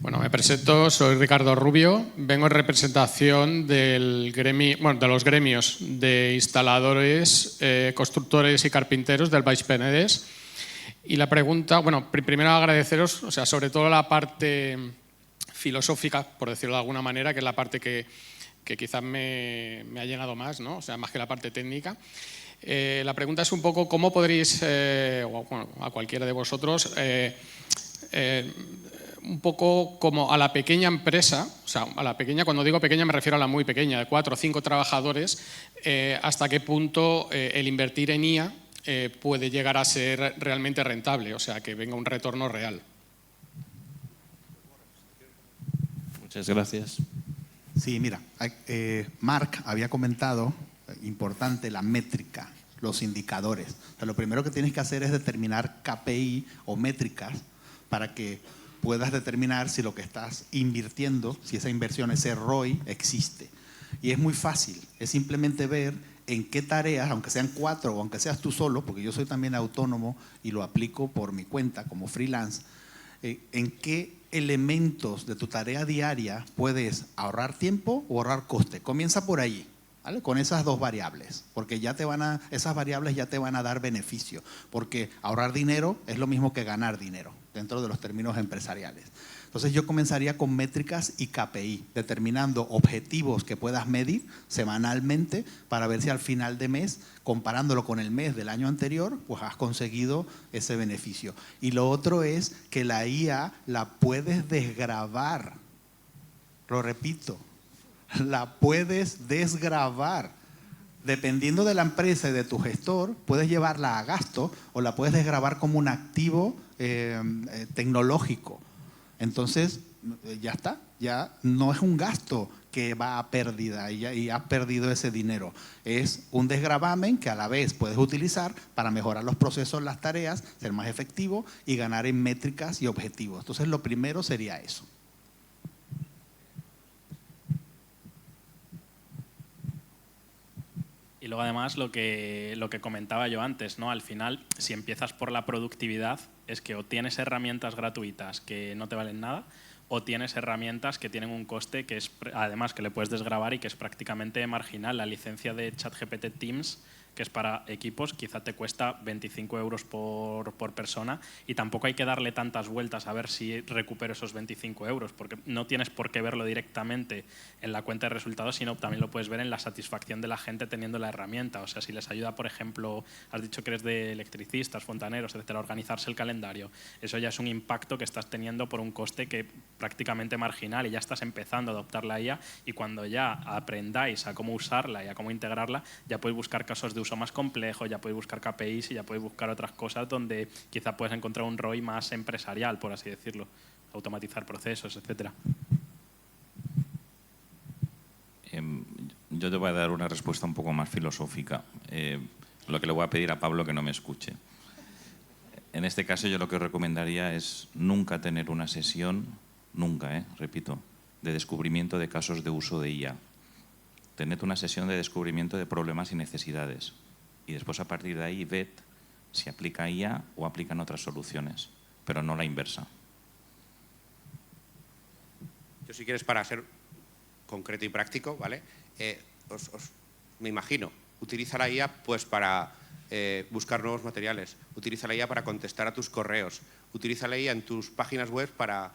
Bueno, me presento, soy Ricardo Rubio, vengo en representación del de los gremios de instaladores, constructores y carpinteros del Baix Penedès. Y la pregunta, bueno, primero agradeceros, o sea, sobre todo la parte filosófica, por decirlo de alguna manera, que es la parte que quizás me ha llegado más, ¿no? O sea, más que la parte técnica. La pregunta es un poco cómo podréis, bueno, a cualquiera de vosotros, un poco como a la pequeña empresa, o sea, a la pequeña, cuando digo pequeña me refiero a la muy pequeña, de 4 o 5 trabajadores, hasta qué punto el invertir en IA puede llegar a ser realmente rentable, o sea, que venga un retorno real. Muchas gracias. Sí, mira, Marc había comentado, importante, la métrica, los indicadores. O sea, lo primero que tienes que hacer es determinar KPI o métricas para que puedas determinar si lo que estás invirtiendo, si esa inversión, ese ROI, existe. Y es muy fácil, es simplemente ver en qué tareas, aunque sean 4 o aunque seas tú solo, porque yo soy también autónomo y lo aplico por mi cuenta como freelance, en qué elementos de tu tarea diaria puedes ahorrar tiempo o ahorrar coste. Comienza por ahí, ¿vale? Con esas 2 variables, porque esas variables ya te van a dar beneficio, porque ahorrar dinero es lo mismo que ganar dinero dentro de los términos empresariales. Entonces yo comenzaría con métricas y KPI, determinando objetivos que puedas medir semanalmente para ver si al final de mes, comparándolo con el mes del año anterior, pues has conseguido ese beneficio. Y lo otro es que la IA la puedes desgravar. Lo repito, la puedes desgravar. Dependiendo de la empresa y de tu gestor, puedes llevarla a gasto o la puedes desgravar como un activo tecnológico. Entonces, ya está, ya no es un gasto que va a pérdida y has perdido ese dinero. Es un desgravamen que a la vez puedes utilizar para mejorar los procesos, las tareas, ser más efectivo y ganar en métricas y objetivos. Entonces, lo primero sería eso. Y luego además lo que comentaba yo antes, ¿no? Al final, si empiezas por la productividad, es que o tienes herramientas gratuitas que no te valen nada, o tienes herramientas que tienen un coste que es, además, que le puedes desgravar y que es prácticamente marginal. La licencia de ChatGPT Teams, que es para equipos, quizá te cuesta 25 euros por persona, y tampoco hay que darle tantas vueltas a ver si recupero esos 25 euros, porque no tienes por qué verlo directamente en la cuenta de resultados, sino también lo puedes ver en la satisfacción de la gente teniendo la herramienta. O sea, si les ayuda, por ejemplo, has dicho que eres de electricistas, fontaneros, etcétera, organizarse el calendario, eso ya es un impacto que estás teniendo por un coste que prácticamente marginal, y ya estás empezando a adoptar la IA, y cuando ya aprendáis a cómo usarla y a cómo integrarla, ya podéis buscar casos de uso más complejo, ya podéis buscar KPIs y ya podéis buscar otras cosas donde quizá puedes encontrar un ROI más empresarial, por así decirlo, automatizar procesos, etcétera. Yo te voy a dar una respuesta un poco más filosófica. Lo que le voy a pedir a Pablo que no me escuche. En este caso yo lo que recomendaría es nunca tener una sesión, nunca, repito, de descubrimiento de casos de uso de IA. Tened una sesión de descubrimiento de problemas y necesidades. Y después, a partir de ahí, ved si aplica IA o aplican otras soluciones, pero no la inversa. Yo, si quieres, para ser concreto y práctico, ¿vale? Me imagino, utiliza la IA pues para buscar nuevos materiales, utiliza la IA para contestar a tus correos, utiliza la IA en tus páginas web para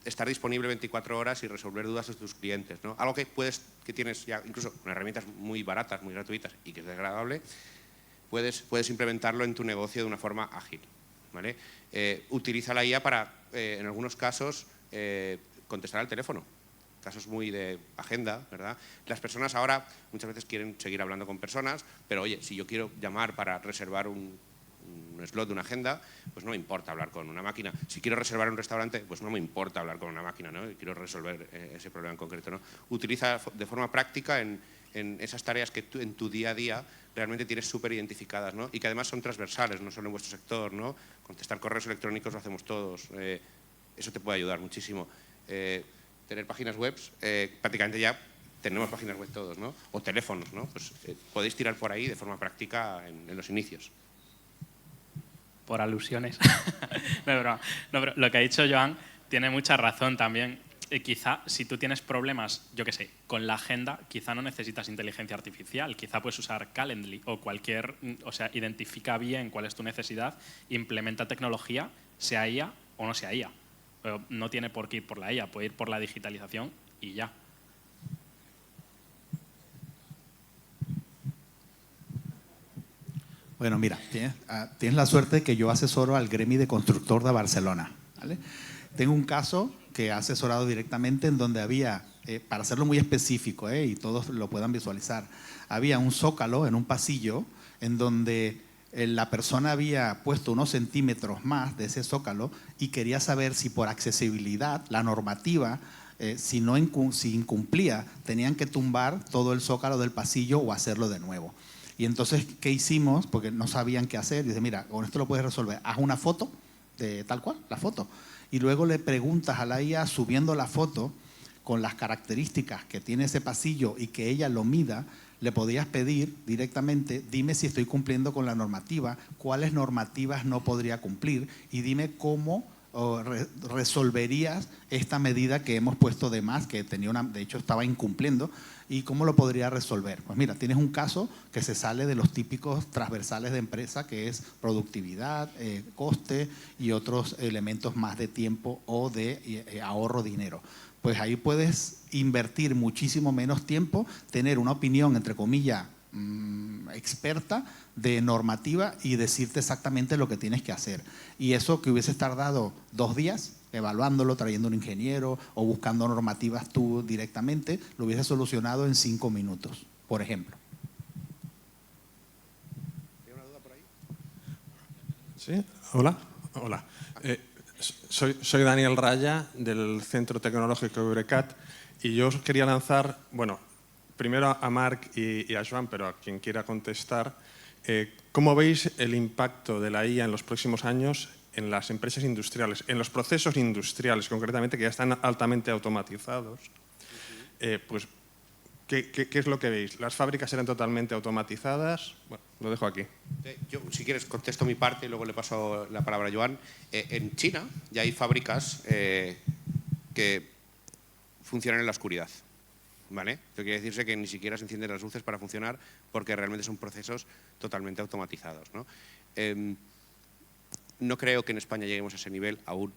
estar disponible 24 horas y resolver dudas de tus clientes, ¿no? Algo que tienes ya, incluso con herramientas muy baratas, muy gratuitas y que es desagradable, puedes implementarlo en tu negocio de una forma ágil, ¿vale? Utiliza la IA para, en algunos casos, contestar al teléfono. casos muy de agenda, ¿verdad? Las personas ahora muchas veces quieren seguir hablando con personas, pero oye, si yo quiero llamar para reservar un slot de una agenda, pues no me importa hablar con una máquina. Si quiero reservar un restaurante, pues no me importa hablar con una máquina, ¿no? Y quiero resolver ese problema en concreto, ¿no? Utiliza de forma práctica en esas tareas que tú en tu día a día realmente tienes súper identificadas, ¿no? Y que además son transversales, no solo en vuestro sector, ¿no? Contestar correos electrónicos lo hacemos todos. Eso te puede ayudar muchísimo. Tener páginas web, prácticamente ya tenemos páginas web todos, ¿no? O teléfonos, ¿no? Pues podéis tirar por ahí de forma práctica en los inicios. Por alusiones. No, broma. No, pero lo que ha dicho Joan tiene mucha razón también. Quizá si tú tienes problemas, yo qué sé, con la agenda, quizá no necesitas inteligencia artificial, quizá puedes usar Calendly o cualquier, o sea, identifica bien cuál es tu necesidad, implementa tecnología, sea IA o no sea IA. Pero no tiene por qué ir por la IA, puede ir por la digitalización y ya. Bueno, mira, tienes la suerte de que yo asesoro al Gremi de Constructor de Barcelona, ¿vale? Tengo un caso que he asesorado directamente en donde había, para hacerlo muy específico y todos lo puedan visualizar, había un zócalo en un pasillo en donde la persona había puesto unos centímetros más de ese zócalo y quería saber si por accesibilidad, la normativa, si incumplía, tenían que tumbar todo el zócalo del pasillo o hacerlo de nuevo. Y entonces, ¿qué hicimos? Porque no sabían qué hacer. Dice, mira, con esto lo puedes resolver. Haz una foto de tal cual, la foto. Y luego le preguntas a la IA, subiendo la foto, con las características que tiene ese pasillo y que ella lo mida, le podías pedir directamente, dime si estoy cumpliendo con la normativa, cuáles normativas no podría cumplir y dime cómo resolverías esta medida que hemos puesto de más, que tenía de hecho estaba incumpliendo, y cómo lo podría resolver. Pues mira, tienes un caso que se sale de los típicos transversales de empresa, que es productividad, coste y otros elementos más de tiempo o de ahorro de dinero. Pues ahí puedes invertir muchísimo menos tiempo, tener una opinión, entre comillas, experta de normativa y decirte exactamente lo que tienes que hacer. Y eso que hubieses tardado 2 días evaluándolo, trayendo un ingeniero o buscando normativas tú directamente, lo hubieses solucionado en 5 minutos, por ejemplo. ¿Tiene una duda por ahí? Sí, hola. Hola. Soy Daniel Raya, del Centro Tecnológico Eurecat, y yo os quería lanzar, bueno, primero a Marc y a Joan, pero a quien quiera contestar, ¿cómo veis el impacto de la IA en los próximos años en las empresas industriales, en los procesos industriales concretamente, que ya están altamente automatizados? Pues, ¿qué es lo que veis? ¿Las fábricas serán totalmente automatizadas? Bueno, lo dejo aquí. Yo, si quieres, contesto mi parte y luego le paso la palabra a Joan. En China ya hay fábricas que funcionan en la oscuridad. ¿Vale? Esto quiere decirse que ni siquiera se encienden las luces para funcionar porque realmente son procesos totalmente automatizados, ¿no? No creo que en España lleguemos a ese nivel aún,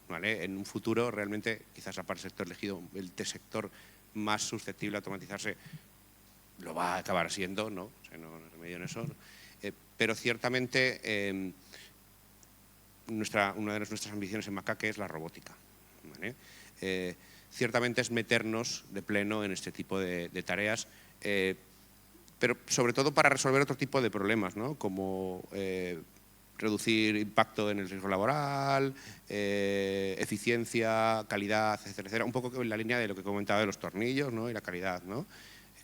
¿vale? En un futuro realmente quizás para el sector elegido, el sector más susceptible a automatizarse lo va a acabar siendo, ¿no? O sea, no hay remedio en eso, ¿no? Pero ciertamente una de nuestras ambiciones en Macaque es la robótica, ¿vale? Ciertamente es meternos de pleno en este tipo de tareas, pero sobre todo para resolver otro tipo de problemas, ¿no? Como reducir impacto en el riesgo laboral, eficiencia, calidad, etcétera, etcétera. Un poco en la línea de lo que comentaba de los tornillos, ¿no? Y la calidad, ¿no?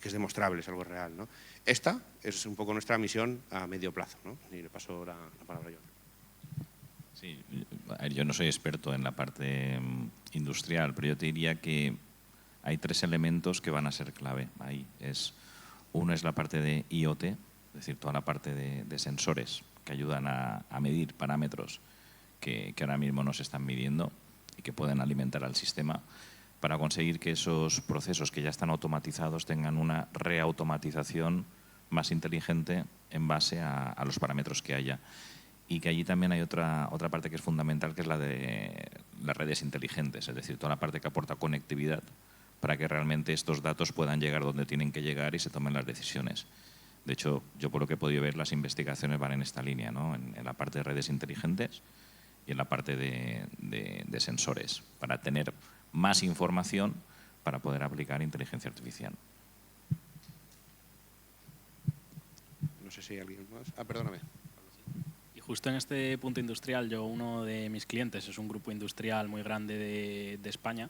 Que es demostrable, es algo real, ¿no? Esta es un poco nuestra misión a medio plazo, ¿no? Y le paso la palabra a Joan. Sí, yo no soy experto en la parte industrial, pero yo te diría que hay 3 elementos que van a ser clave ahí. Uno es la parte de IoT, es decir, toda la parte de sensores que ayudan a medir parámetros que ahora mismo no se están midiendo y que pueden alimentar al sistema para conseguir que esos procesos que ya están automatizados tengan una reautomatización más inteligente en base a los parámetros que haya. Y que allí también hay otra parte que es fundamental, que es la de las redes inteligentes, es decir, toda la parte que aporta conectividad para que realmente estos datos puedan llegar donde tienen que llegar y se tomen las decisiones. De hecho, yo por lo que he podido ver, las investigaciones van en esta línea, ¿no? En la parte de redes inteligentes y en la parte de sensores, para tener más información, para poder aplicar inteligencia artificial. No sé si hay alguien más. Perdóname. Y justo en este punto industrial, uno de mis clientes es un grupo industrial muy grande de España,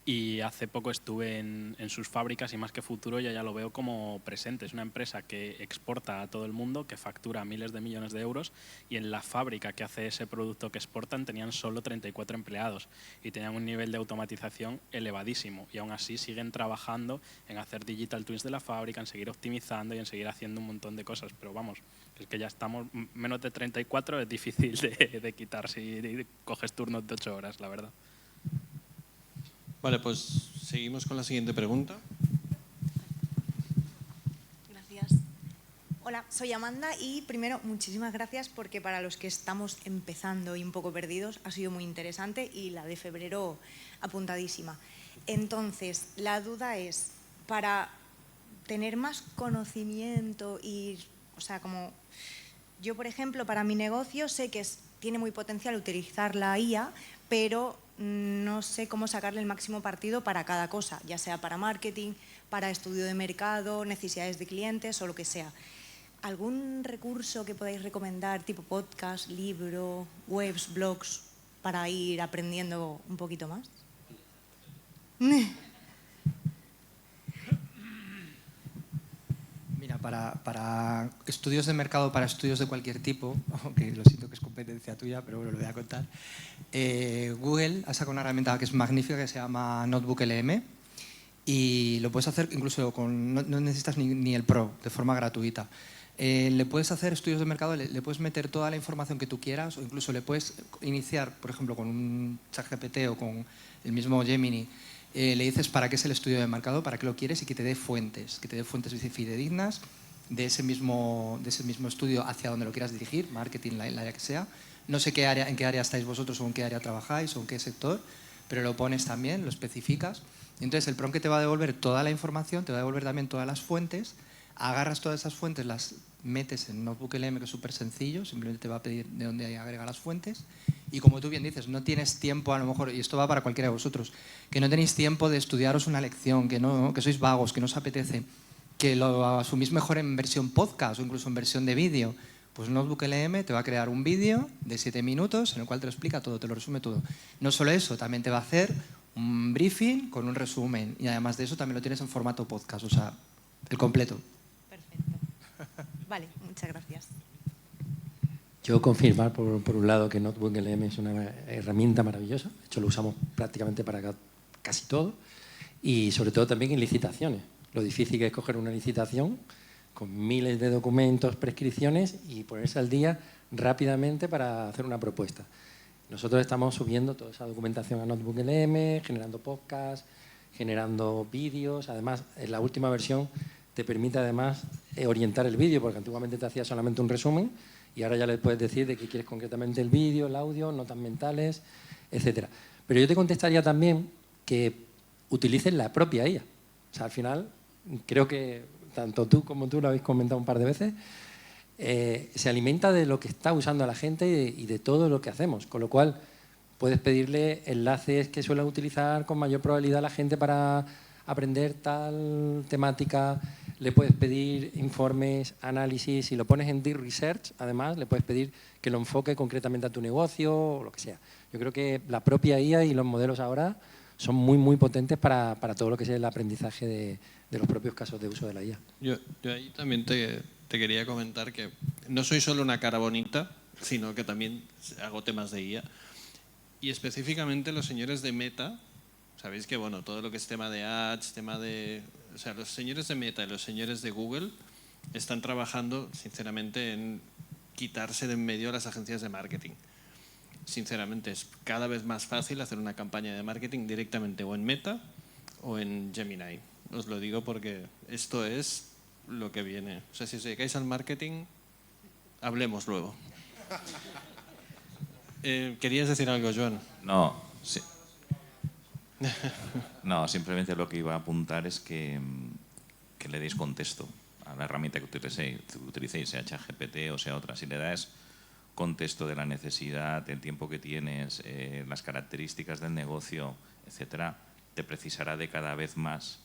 y hace poco estuve en sus fábricas y más que futuro ya lo veo como presente. Es una empresa que exporta a todo el mundo, que factura miles de millones de euros, y en la fábrica que hace ese producto que exportan tenían solo 34 empleados y tenían un nivel de automatización elevadísimo, y aún así siguen trabajando en hacer digital twins de la fábrica, en seguir optimizando y en seguir haciendo un montón de cosas. Pero vamos, es que ya estamos, menos de 34 es difícil de quitar si coges turnos de 8 horas, la verdad. Vale, pues seguimos con la siguiente pregunta. Gracias. Hola, soy Amanda y primero muchísimas gracias porque para los que estamos empezando y un poco perdidos ha sido muy interesante y la de febrero apuntadísima. Entonces, la duda es, para tener más conocimiento y, o sea, como yo, por ejemplo, para mi negocio sé que tiene muy potencial utilizar la IA, pero no sé cómo sacarle el máximo partido para cada cosa, ya sea para marketing, para estudio de mercado, necesidades de clientes o lo que sea. ¿Algún recurso que podáis recomendar, tipo podcast, libro, webs, blogs, para ir aprendiendo un poquito más? Mira, para estudios de mercado, para estudios de cualquier tipo, aunque lo siento que es competencia tuya, pero bueno, lo voy a contar. Google ha sacado una herramienta que es magnífica, que se llama Notebook LM, y lo puedes hacer incluso no necesitas ni el Pro, de forma gratuita. Le puedes hacer estudios de mercado, le puedes meter toda la información que tú quieras, o incluso le puedes iniciar, por ejemplo, con un ChatGPT o con el mismo Gemini. Le dices para qué es el estudio de mercado, para qué lo quieres, y que te dé fuentes fidedignas de ese mismo estudio hacia donde lo quieras dirigir, marketing, la área que sea. No sé en qué área estáis vosotros o en qué área trabajáis o en qué sector, pero lo pones también, lo especificas. Entonces el prompt que te va a devolver toda la información, te va a devolver también todas las fuentes, agarras todas esas fuentes, las metes en Notebook LM, que es súper sencillo, simplemente te va a pedir de dónde agrega las fuentes, y como tú bien dices, no tienes tiempo a lo mejor, y esto va para cualquiera de vosotros, que no tenéis tiempo de estudiaros una lección, que sois vagos, que no os apetece, que lo asumís mejor en versión podcast o incluso en versión de vídeo. Pues Notebook LM te va a crear un vídeo de 7 minutos en el cual te lo explica todo, te lo resume todo. No solo eso, también te va a hacer un briefing con un resumen, y además de eso también lo tienes en formato podcast, o sea, el completo. Perfecto. Vale, muchas gracias. Yo confirmar, por un lado, que Notebook LM es una herramienta maravillosa. De hecho, lo usamos prácticamente para casi todo. Y sobre todo también en licitaciones. Lo difícil que es coger una licitación con miles de documentos, prescripciones, y ponerse al día rápidamente para hacer una propuesta. Nosotros estamos subiendo toda esa documentación a Notebook LM, generando podcasts, generando vídeos. Además, en la última versión te permite además orientar el vídeo, porque antiguamente te hacía solamente un resumen y ahora ya le puedes decir de qué quieres concretamente el vídeo, el audio, notas mentales, etc. Pero yo te contestaría también que utilices la propia IA. O sea, al final, creo que tanto tú como tú lo habéis comentado un par de veces, se alimenta de lo que está usando la gente y de todo lo que hacemos, con lo cual puedes pedirle enlaces que suelen utilizar con mayor probabilidad la gente para aprender tal temática, le puedes pedir informes, análisis, si lo pones en Deep Research, además, le puedes pedir que lo enfoque concretamente a tu negocio o lo que sea. Yo creo que la propia IA y los modelos ahora son muy, muy potentes para todo lo que es el aprendizaje de los propios casos de uso de la IA. Yo ahí también te quería comentar que no soy solo una cara bonita, sino que también hago temas de IA. Y específicamente los señores de Meta, sabéis que bueno, todo lo que es tema de ads, o sea, los señores de Meta y los señores de Google están trabajando sinceramente en quitarse de en medio a las agencias de marketing. Sinceramente es cada vez más fácil hacer una campaña de marketing directamente o en Meta o en Gemini. Os lo digo porque esto es lo que viene. O sea, si os dedicáis al marketing, hablemos luego. ¿Querías decir algo, Joan? No, sí. No, simplemente lo que iba a apuntar es que le deis contexto a la herramienta que utilicéis, sea ChatGPT o sea otra. Si le das contexto de la necesidad, del tiempo que tienes, las características del negocio, etcétera, te precisará de cada vez más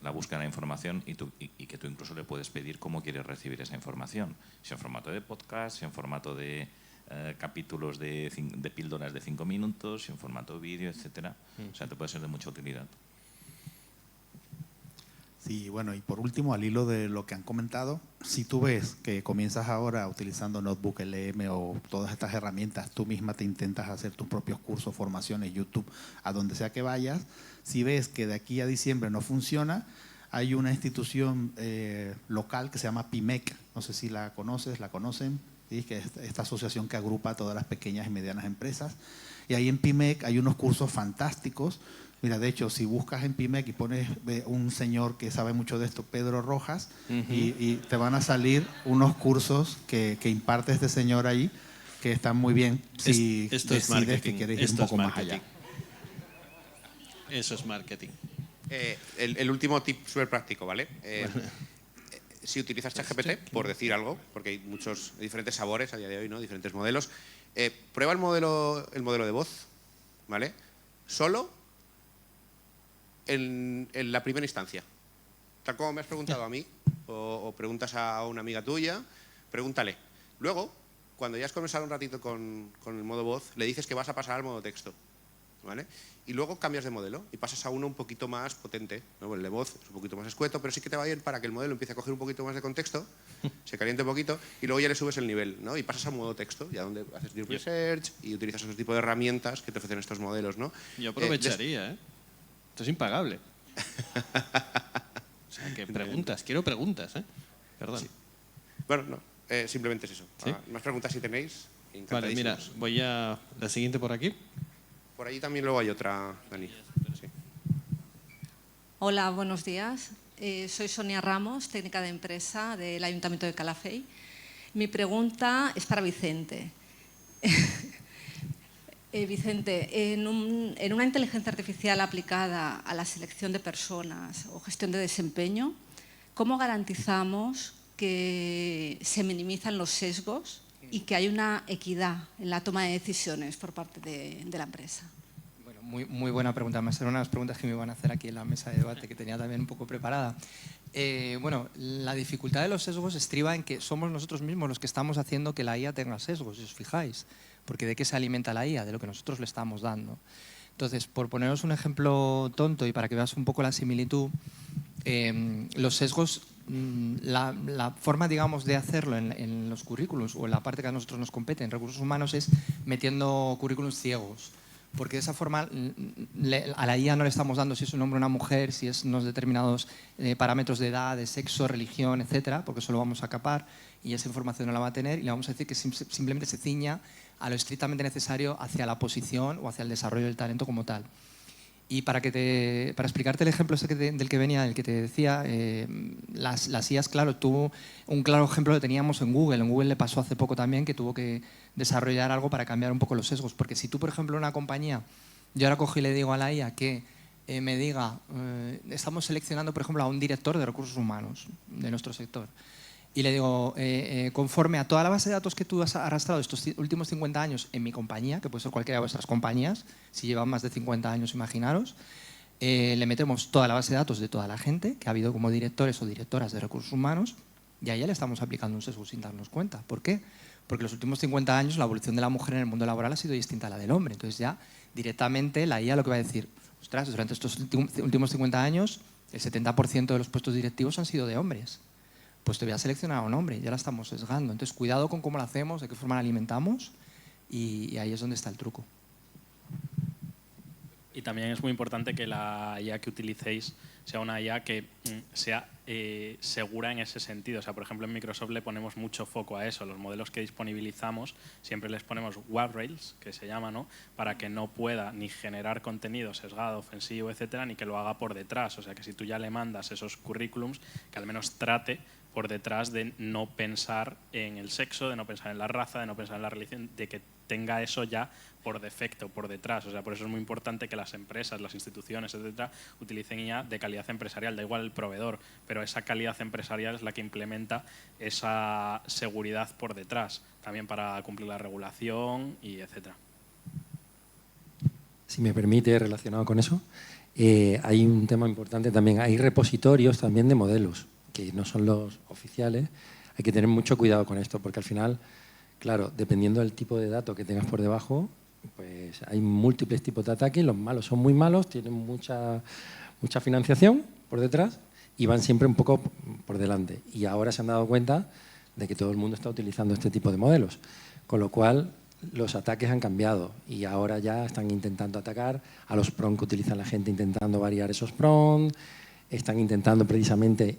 la búsqueda de información y que tú incluso le puedes pedir cómo quieres recibir esa información. Si en formato de podcast, si en formato de capítulos de píldoras de 5 minutos, si en formato vídeo, etcétera. O sea, te puede ser de mucha utilidad. Sí, bueno, y por último, al hilo de lo que han comentado, si tú ves que comienzas ahora utilizando Notebook LM o todas estas herramientas, tú misma te intentas hacer tus propios cursos, formaciones, YouTube, a donde sea que vayas, si ves que de aquí a diciembre no funciona, hay una institución local que se llama PIMEC, no sé si la conoces, la conocen, ¿sí? Que es esta asociación que agrupa a todas las pequeñas y medianas empresas. Y ahí en PIMEC hay unos cursos fantásticos. Mira, de hecho, si buscas en PIMEC y pones un señor que sabe mucho de esto, Pedro Rojas, y te van a salir unos cursos que imparte este señor ahí, que están muy bien si esto es decides marketing, que quieres ir un poco más allá. Eso es marketing. El último tip súper práctico, ¿vale? Si utilizas ChatGPT, por decir algo, porque hay muchos diferentes sabores a día de hoy, ¿no? Diferentes modelos, prueba el modelo de voz, ¿vale? Solo en la primera instancia. Tal como me has preguntado a mí, o preguntas a una amiga tuya, pregúntale. Luego, cuando ya has conversado un ratito con el modo voz, le dices que vas a pasar al modo texto, ¿vale? Y luego cambias de modelo y pasas a uno un poquito más potente, ¿no? El de voz es un poquito más escueto, pero sí que te va bien para que el modelo empiece a coger un poquito más de contexto, se caliente un poquito y luego ya le subes el nivel, ¿no? Y pasas al modo texo, ya donde haces deep research y utilizas esos tipos de herramientas que te ofrecen estos modelos, ¿no? Yo aprovecharía, Esto es impagable. O sea, que preguntas, quiero preguntas, Perdón. Sí. Bueno, no, simplemente es eso. ¿Sí? Más preguntas si tenéis. Vale, mira, voy a la siguiente por aquí. Por ahí también luego hay otra, Dani. Sí. Hola, buenos días. Soy Sonia Ramos, técnica de empresa del Ayuntamiento de Calafell. Mi pregunta es para Vicente. Vicente, en una inteligencia artificial aplicada a la selección de personas o gestión de desempeño, ¿cómo garantizamos que se minimizan los sesgos y que hay una equidad en la toma de decisiones por parte de la empresa? Bueno, muy buena pregunta. Me serán unas preguntas que me iban a hacer aquí en la mesa de debate que tenía también un poco preparada. Bueno, la dificultad de los sesgos estriba en que somos nosotros mismos los que estamos haciendo que la IA tenga sesgos, si os fijáis. Porque ¿de qué se alimenta la IA? De lo que nosotros le estamos dando. Entonces, por poneros un ejemplo tonto y para que veas un poco la similitud, los sesgos, la forma, digamos, de hacerlo en los currículums o en la parte que a nosotros nos compete en recursos humanos es metiendo currículums ciegos. Porque de esa forma a la IA no le estamos dando si es un hombre o una mujer, si es unos determinados parámetros de edad, de sexo, religión, etcétera, porque eso lo vamos a capar y esa información no la va a tener y le vamos a decir que simplemente se ciña a lo estrictamente necesario hacia la posición o hacia el desarrollo del talento como tal. Y para explicarte el ejemplo ese del que venía, el que te decía, las IAs, claro, un claro ejemplo lo teníamos en Google. En Google le pasó hace poco también que tuvo que desarrollar algo para cambiar un poco los sesgos. Porque si tú, por ejemplo, en una compañía, yo ahora cojo y le digo a la IA que me diga, estamos seleccionando, por ejemplo, a un director de recursos humanos de nuestro sector. Y le digo, conforme a toda la base de datos que tú has arrastrado estos últimos 50 años en mi compañía, que puede ser cualquiera de vuestras compañías, si llevan más de 50 años, imaginaros, le metemos toda la base de datos de toda la gente que ha habido como directores o directoras de recursos humanos y a ella le estamos aplicando un sesgo sin darnos cuenta. ¿Por qué? Porque los últimos 50 años la evolución de la mujer en el mundo laboral ha sido distinta a la del hombre. Entonces ya directamente la IA lo que va a decir, ostras, durante estos últimos 50 años el 70% de los puestos directivos han sido de hombres. Pues te voy a seleccionar a un hombre, ya la estamos sesgando. Entonces, cuidado con cómo la hacemos, de qué forma la alimentamos y ahí es donde está el truco. Y también es muy importante que la IA que utilicéis sea una IA que sea segura en ese sentido. O sea, por ejemplo, en Microsoft le ponemos mucho foco a eso. Los modelos que disponibilizamos siempre les ponemos guardrails, que se llama, ¿no? Para que no pueda ni generar contenido sesgado, ofensivo, etcétera, ni que lo haga por detrás. O sea, que si tú ya le mandas esos currículums, que al menos trate por detrás de no pensar en el sexo, de no pensar en la raza, de no pensar en la religión, de que tenga eso ya por defecto, por detrás. O sea, por eso es muy importante que las empresas, las instituciones, etcétera, utilicen IA de calidad empresarial, da igual el proveedor, pero esa calidad empresarial es la que implementa esa seguridad por detrás, también para cumplir la regulación y etcétera. si me permite, relacionado con eso. Hay un tema importante también. Hay repositorios también de modelos, que no son los oficiales. Hay que tener mucho cuidado con esto, porque al final, claro, dependiendo del tipo de dato que tengas por debajo, pues hay múltiples tipos de ataques. Los malos son muy malos, tienen mucha financiación por detrás y van siempre un poco por delante. Y ahora se han dado cuenta de que todo el mundo está utilizando este tipo de modelos, con lo cual los ataques han cambiado y ahora ya están intentando atacar a los prompts que utiliza la gente, intentando variar esos prompts, están intentando precisamente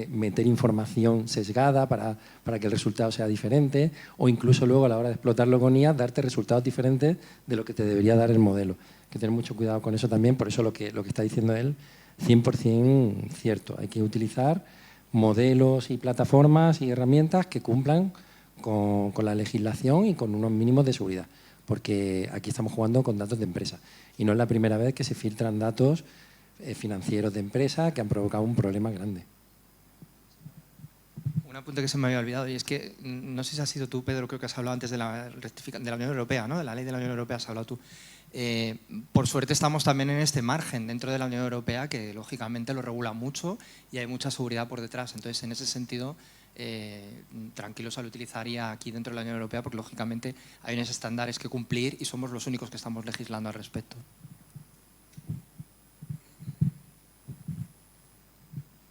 meter información sesgada para que el resultado sea diferente, o incluso luego a la hora de explotarlo con IA darte resultados diferentes de lo que te debería dar el modelo. Hay que tener mucho cuidado con eso también, por eso lo que está diciendo él, 100% cierto. Hay que utilizar modelos y plataformas y herramientas que cumplan con la legislación y con unos mínimos de seguridad, porque aquí estamos jugando con datos de empresa y no es la primera vez que se filtran datos financieros de empresa que han provocado un problema grande. Un apunte que se me había olvidado, y es que, no sé si has sido tú, Pedro, creo que has hablado antes de la Unión Europea, ¿no? De la ley de la Unión Europea has hablado tú. Por suerte estamos también en este margen dentro de la Unión Europea que lógicamente lo regula mucho y hay mucha seguridad por detrás. Entonces, en ese sentido, tranquilos al utilizar IA aquí dentro de la Unión Europea, porque lógicamente hay unos estándares que cumplir y somos los únicos que estamos legislando al respecto.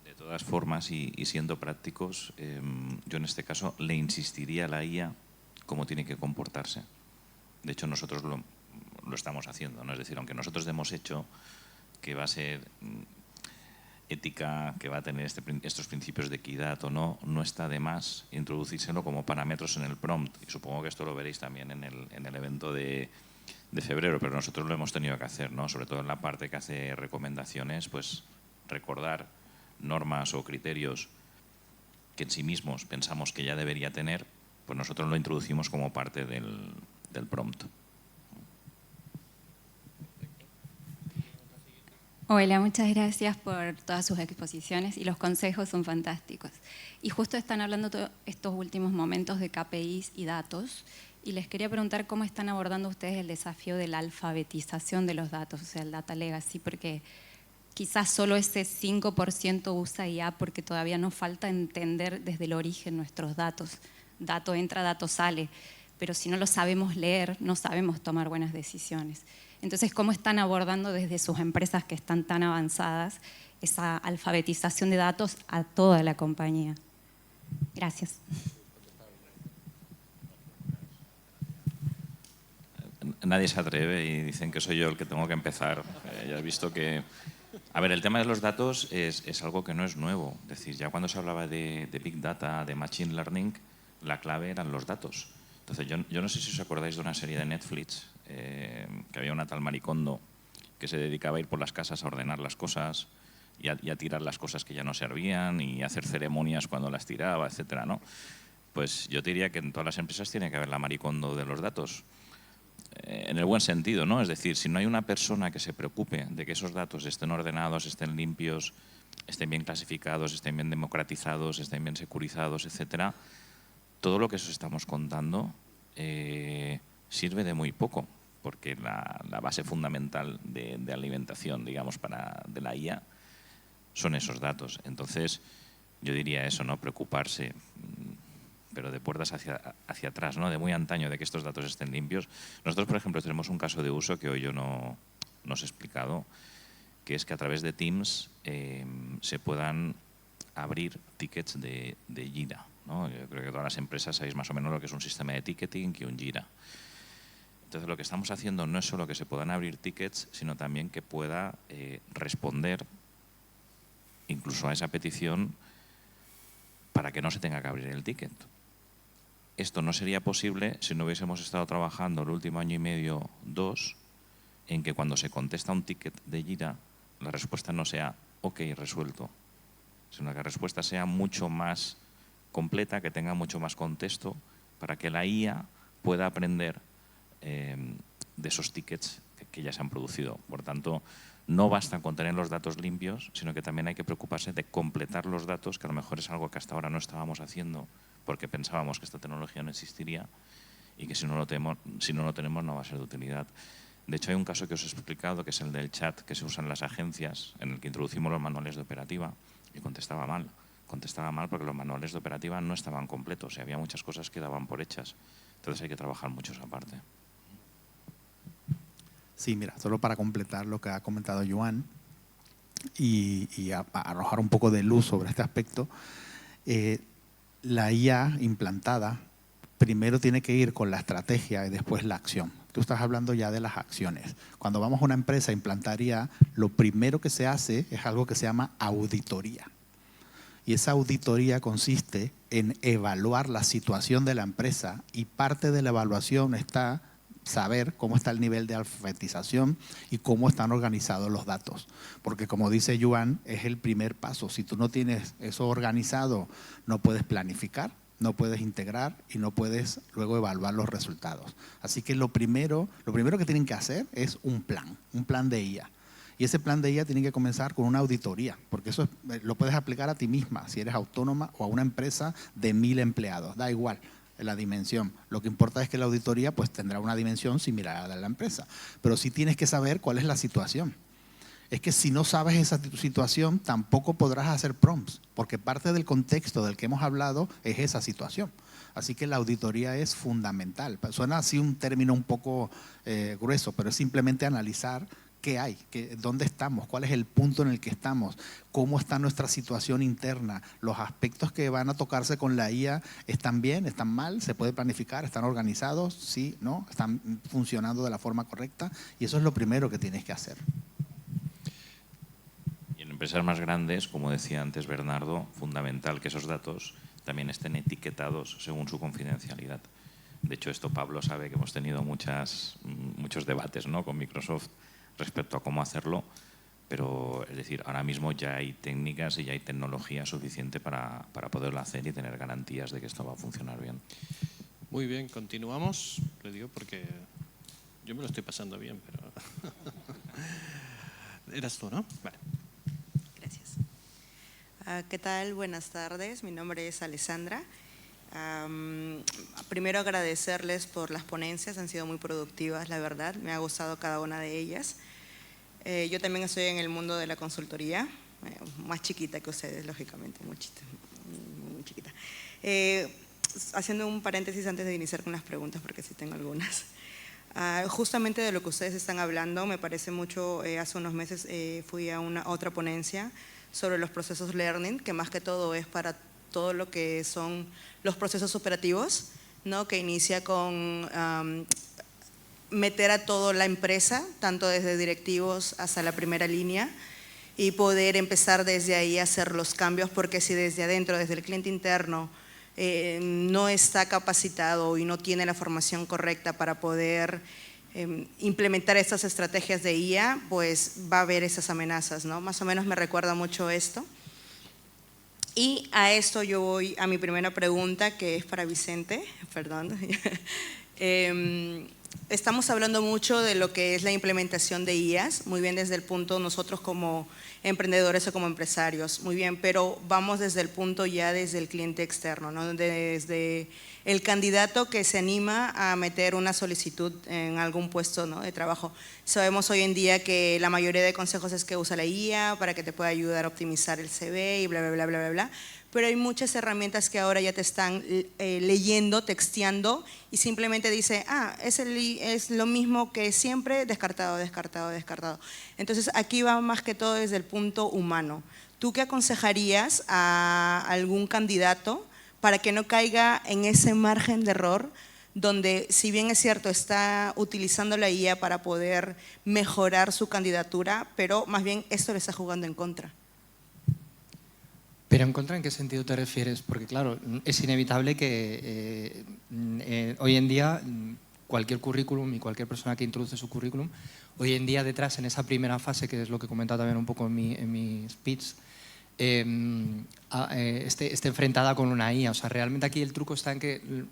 De todas formas, y siendo prácticos, yo en este caso le insistiría a la IA cómo tiene que comportarse. De hecho, nosotros lo estamos haciendo, ¿no? Es decir, aunque nosotros hemos hecho que va a ser ética, que va a tener estos principios de equidad o no, no está de más introducírselo como parámetros en el prompt. Y supongo que esto lo veréis también en el evento de febrero, pero nosotros lo hemos tenido que hacer, ¿no? Sobre todo en la parte que hace recomendaciones, pues recordar normas o criterios que en sí mismos pensamos que ya debería tener, pues nosotros lo introducimos como parte del prompt. Hola, muchas gracias por todas sus exposiciones y los consejos son fantásticos. Y justo están hablando estos últimos momentos de KPIs y datos y les quería preguntar cómo están abordando ustedes el desafío de la alfabetización de los datos, o sea, el data legacy, porque quizás solo ese 5% usa IA porque todavía nos falta entender desde el origen nuestros datos. Dato entra, dato sale, pero si no lo sabemos leer, no sabemos tomar buenas decisiones. Entonces, ¿cómo están abordando desde sus empresas que están tan avanzadas esa alfabetización de datos a toda la compañía? Gracias. Nadie se atreve y dicen que soy yo el que tengo que empezar. Ya has visto que... A ver, el tema de los datos es algo que no es nuevo. Es decir, ya cuando se hablaba de Big Data, de Machine Learning, la clave eran los datos. Entonces, yo no sé si os acordáis de una serie de Netflix, que había una tal Maricondo que se dedicaba a ir por las casas a ordenar las cosas y a tirar las cosas que ya no servían y hacer ceremonias cuando las tiraba, etcétera, ¿no? Pues yo te diría que en todas las empresas tiene que haber la Maricondo de los datos. En el buen sentido, ¿no? Es decir, si no hay una persona que se preocupe de que esos datos estén ordenados, estén limpios, estén bien clasificados, estén bien democratizados, estén bien securizados, etcétera, todo lo que os estamos contando sirve de muy poco, porque la base fundamental de alimentación, digamos, de la IA son esos datos. Entonces, yo diría eso, ¿no? Preocuparse, pero de puertas hacia atrás, ¿no? De muy antaño, de que estos datos estén limpios. Nosotros, por ejemplo, tenemos un caso de uso que hoy yo no os he explicado, que es que a través de Teams se puedan abrir tickets de Jira, ¿no? Yo creo que todas las empresas sabéis más o menos lo que es un sistema de ticketing y un Jira. Entonces, lo que estamos haciendo no es solo que se puedan abrir tickets, sino también que pueda responder incluso a esa petición para que no se tenga que abrir el ticket. Esto no sería posible si no hubiésemos estado trabajando el último año y medio, 2, en que cuando se contesta un ticket de Jira, la respuesta no sea OK, resuelto, sino que la respuesta sea mucho más completa, que tenga mucho más contexto, para que la IA pueda aprender de esos tickets que ya se han producido. Por tanto, no basta con tener los datos limpios, sino que también hay que preocuparse de completar los datos, que a lo mejor es algo que hasta ahora no estábamos haciendo porque pensábamos que esta tecnología no existiría y que si no lo tenemos no va a ser de utilidad. De hecho, hay un caso que os he explicado, que es el del chat que se usa en las agencias, en el que introducimos los manuales de operativa, y contestaba mal. Contestaba mal porque los manuales de operativa no estaban completos y había muchas cosas que daban por hechas. Entonces hay que trabajar mucho esa parte. Sí, mira, solo para completar lo que ha comentado Joan y arrojar un poco de luz sobre este aspecto, la IA implantada primero tiene que ir con la estrategia y después la acción. Tú estás hablando ya de las acciones. Cuando vamos a una empresa a implantar IA, lo primero que se hace es algo que se llama auditoría. Y esa auditoría consiste en evaluar la situación de la empresa y parte de la evaluación está saber cómo está el nivel de alfabetización y cómo están organizados los datos. Porque como dice Joan, es el primer paso. Si tú no tienes eso organizado, no puedes planificar, no puedes integrar y no puedes luego evaluar los resultados. Así que lo primero que tienen que hacer es un plan de IA. Y ese plan de IA tiene que comenzar con una auditoría, porque eso lo puedes aplicar a ti misma, si eres autónoma o a una empresa de 1000 empleados, da igual la dimensión. Lo que importa es que la auditoría pues tendrá una dimensión similar a la de la empresa, pero sí tienes que saber cuál es la situación. Es que si no sabes esa situación, tampoco podrás hacer prompts, porque parte del contexto del que hemos hablado es esa situación. Así que la auditoría es fundamental. Suena así un término un poco grueso, pero es simplemente analizar qué hay, dónde estamos, cuál es el punto en el que estamos, cómo está nuestra situación interna, los aspectos que van a tocarse con la IA, ¿están bien, están mal, se puede planificar, están organizados, sí, no, están funcionando de la forma correcta? Y eso es lo primero que tienes que hacer. Y en empresas más grandes, como decía antes Bernardo, fundamental que esos datos también estén etiquetados según su confidencialidad. De hecho, esto Pablo sabe que hemos tenido muchos debates, ¿no?, con Microsoft respecto a cómo hacerlo, pero es decir, ahora mismo ya hay técnicas y ya hay tecnología suficiente para poderlo hacer y tener garantías de que esto va a funcionar bien. Muy bien, continuamos. Le digo porque yo me lo estoy pasando bien, pero... Eras tú, ¿no? Vale. Gracias. ¿Qué tal? Buenas tardes. Mi nombre es Alessandra. Primero agradecerles por las ponencias, han sido muy productivas, la verdad, me ha gustado cada una de ellas. Yo también estoy en el mundo de la consultoría, más chiquita que ustedes, lógicamente, muy chiquita. Haciendo un paréntesis antes de iniciar con las preguntas, porque sí tengo algunas. Justamente de lo que ustedes están hablando, me parece mucho, hace unos meses fui a otra ponencia sobre los procesos learning, que más que todo es para todo lo que son los procesos operativos, ¿no?, que inicia con meter a toda la empresa, tanto desde directivos hasta la primera línea, y poder empezar desde ahí a hacer los cambios, porque si desde adentro, desde el cliente interno, no está capacitado y no tiene la formación correcta para poder implementar estas estrategias de IA, pues va a haber esas amenazas, ¿no? Más o menos me recuerda mucho esto. Y a esto yo voy a mi primera pregunta, que es para Vicente, perdón. Estamos hablando mucho de lo que es la implementación de IAs, muy bien desde el punto nosotros como emprendedores o como empresarios, muy bien, pero vamos desde el punto ya desde el cliente externo, ¿no?, desde el candidato que se anima a meter una solicitud en algún puesto, ¿no?, de trabajo. Sabemos hoy en día que la mayoría de consejos es que usa la IA para que te pueda ayudar a optimizar el CV y bla, bla, bla, bla, bla, bla. Pero hay muchas herramientas que ahora ya te están leyendo, texteando y simplemente dice, es lo mismo que siempre, descartado, descartado, descartado. Entonces aquí va más que todo desde el punto humano. ¿Tú qué aconsejarías a algún candidato para que no caiga en ese margen de error donde, si bien es cierto, está utilizando la IA para poder mejorar su candidatura, pero más bien esto le está jugando en contra? ¿Pero en contra en qué sentido te refieres? Porque claro, es inevitable que hoy en día cualquier currículum y cualquier persona que introduce su currículum, hoy en día detrás, en esa primera fase, que es lo que he comentado también un poco en mi speech, esté enfrentada con una IA. O sea, realmente aquí el truco está en que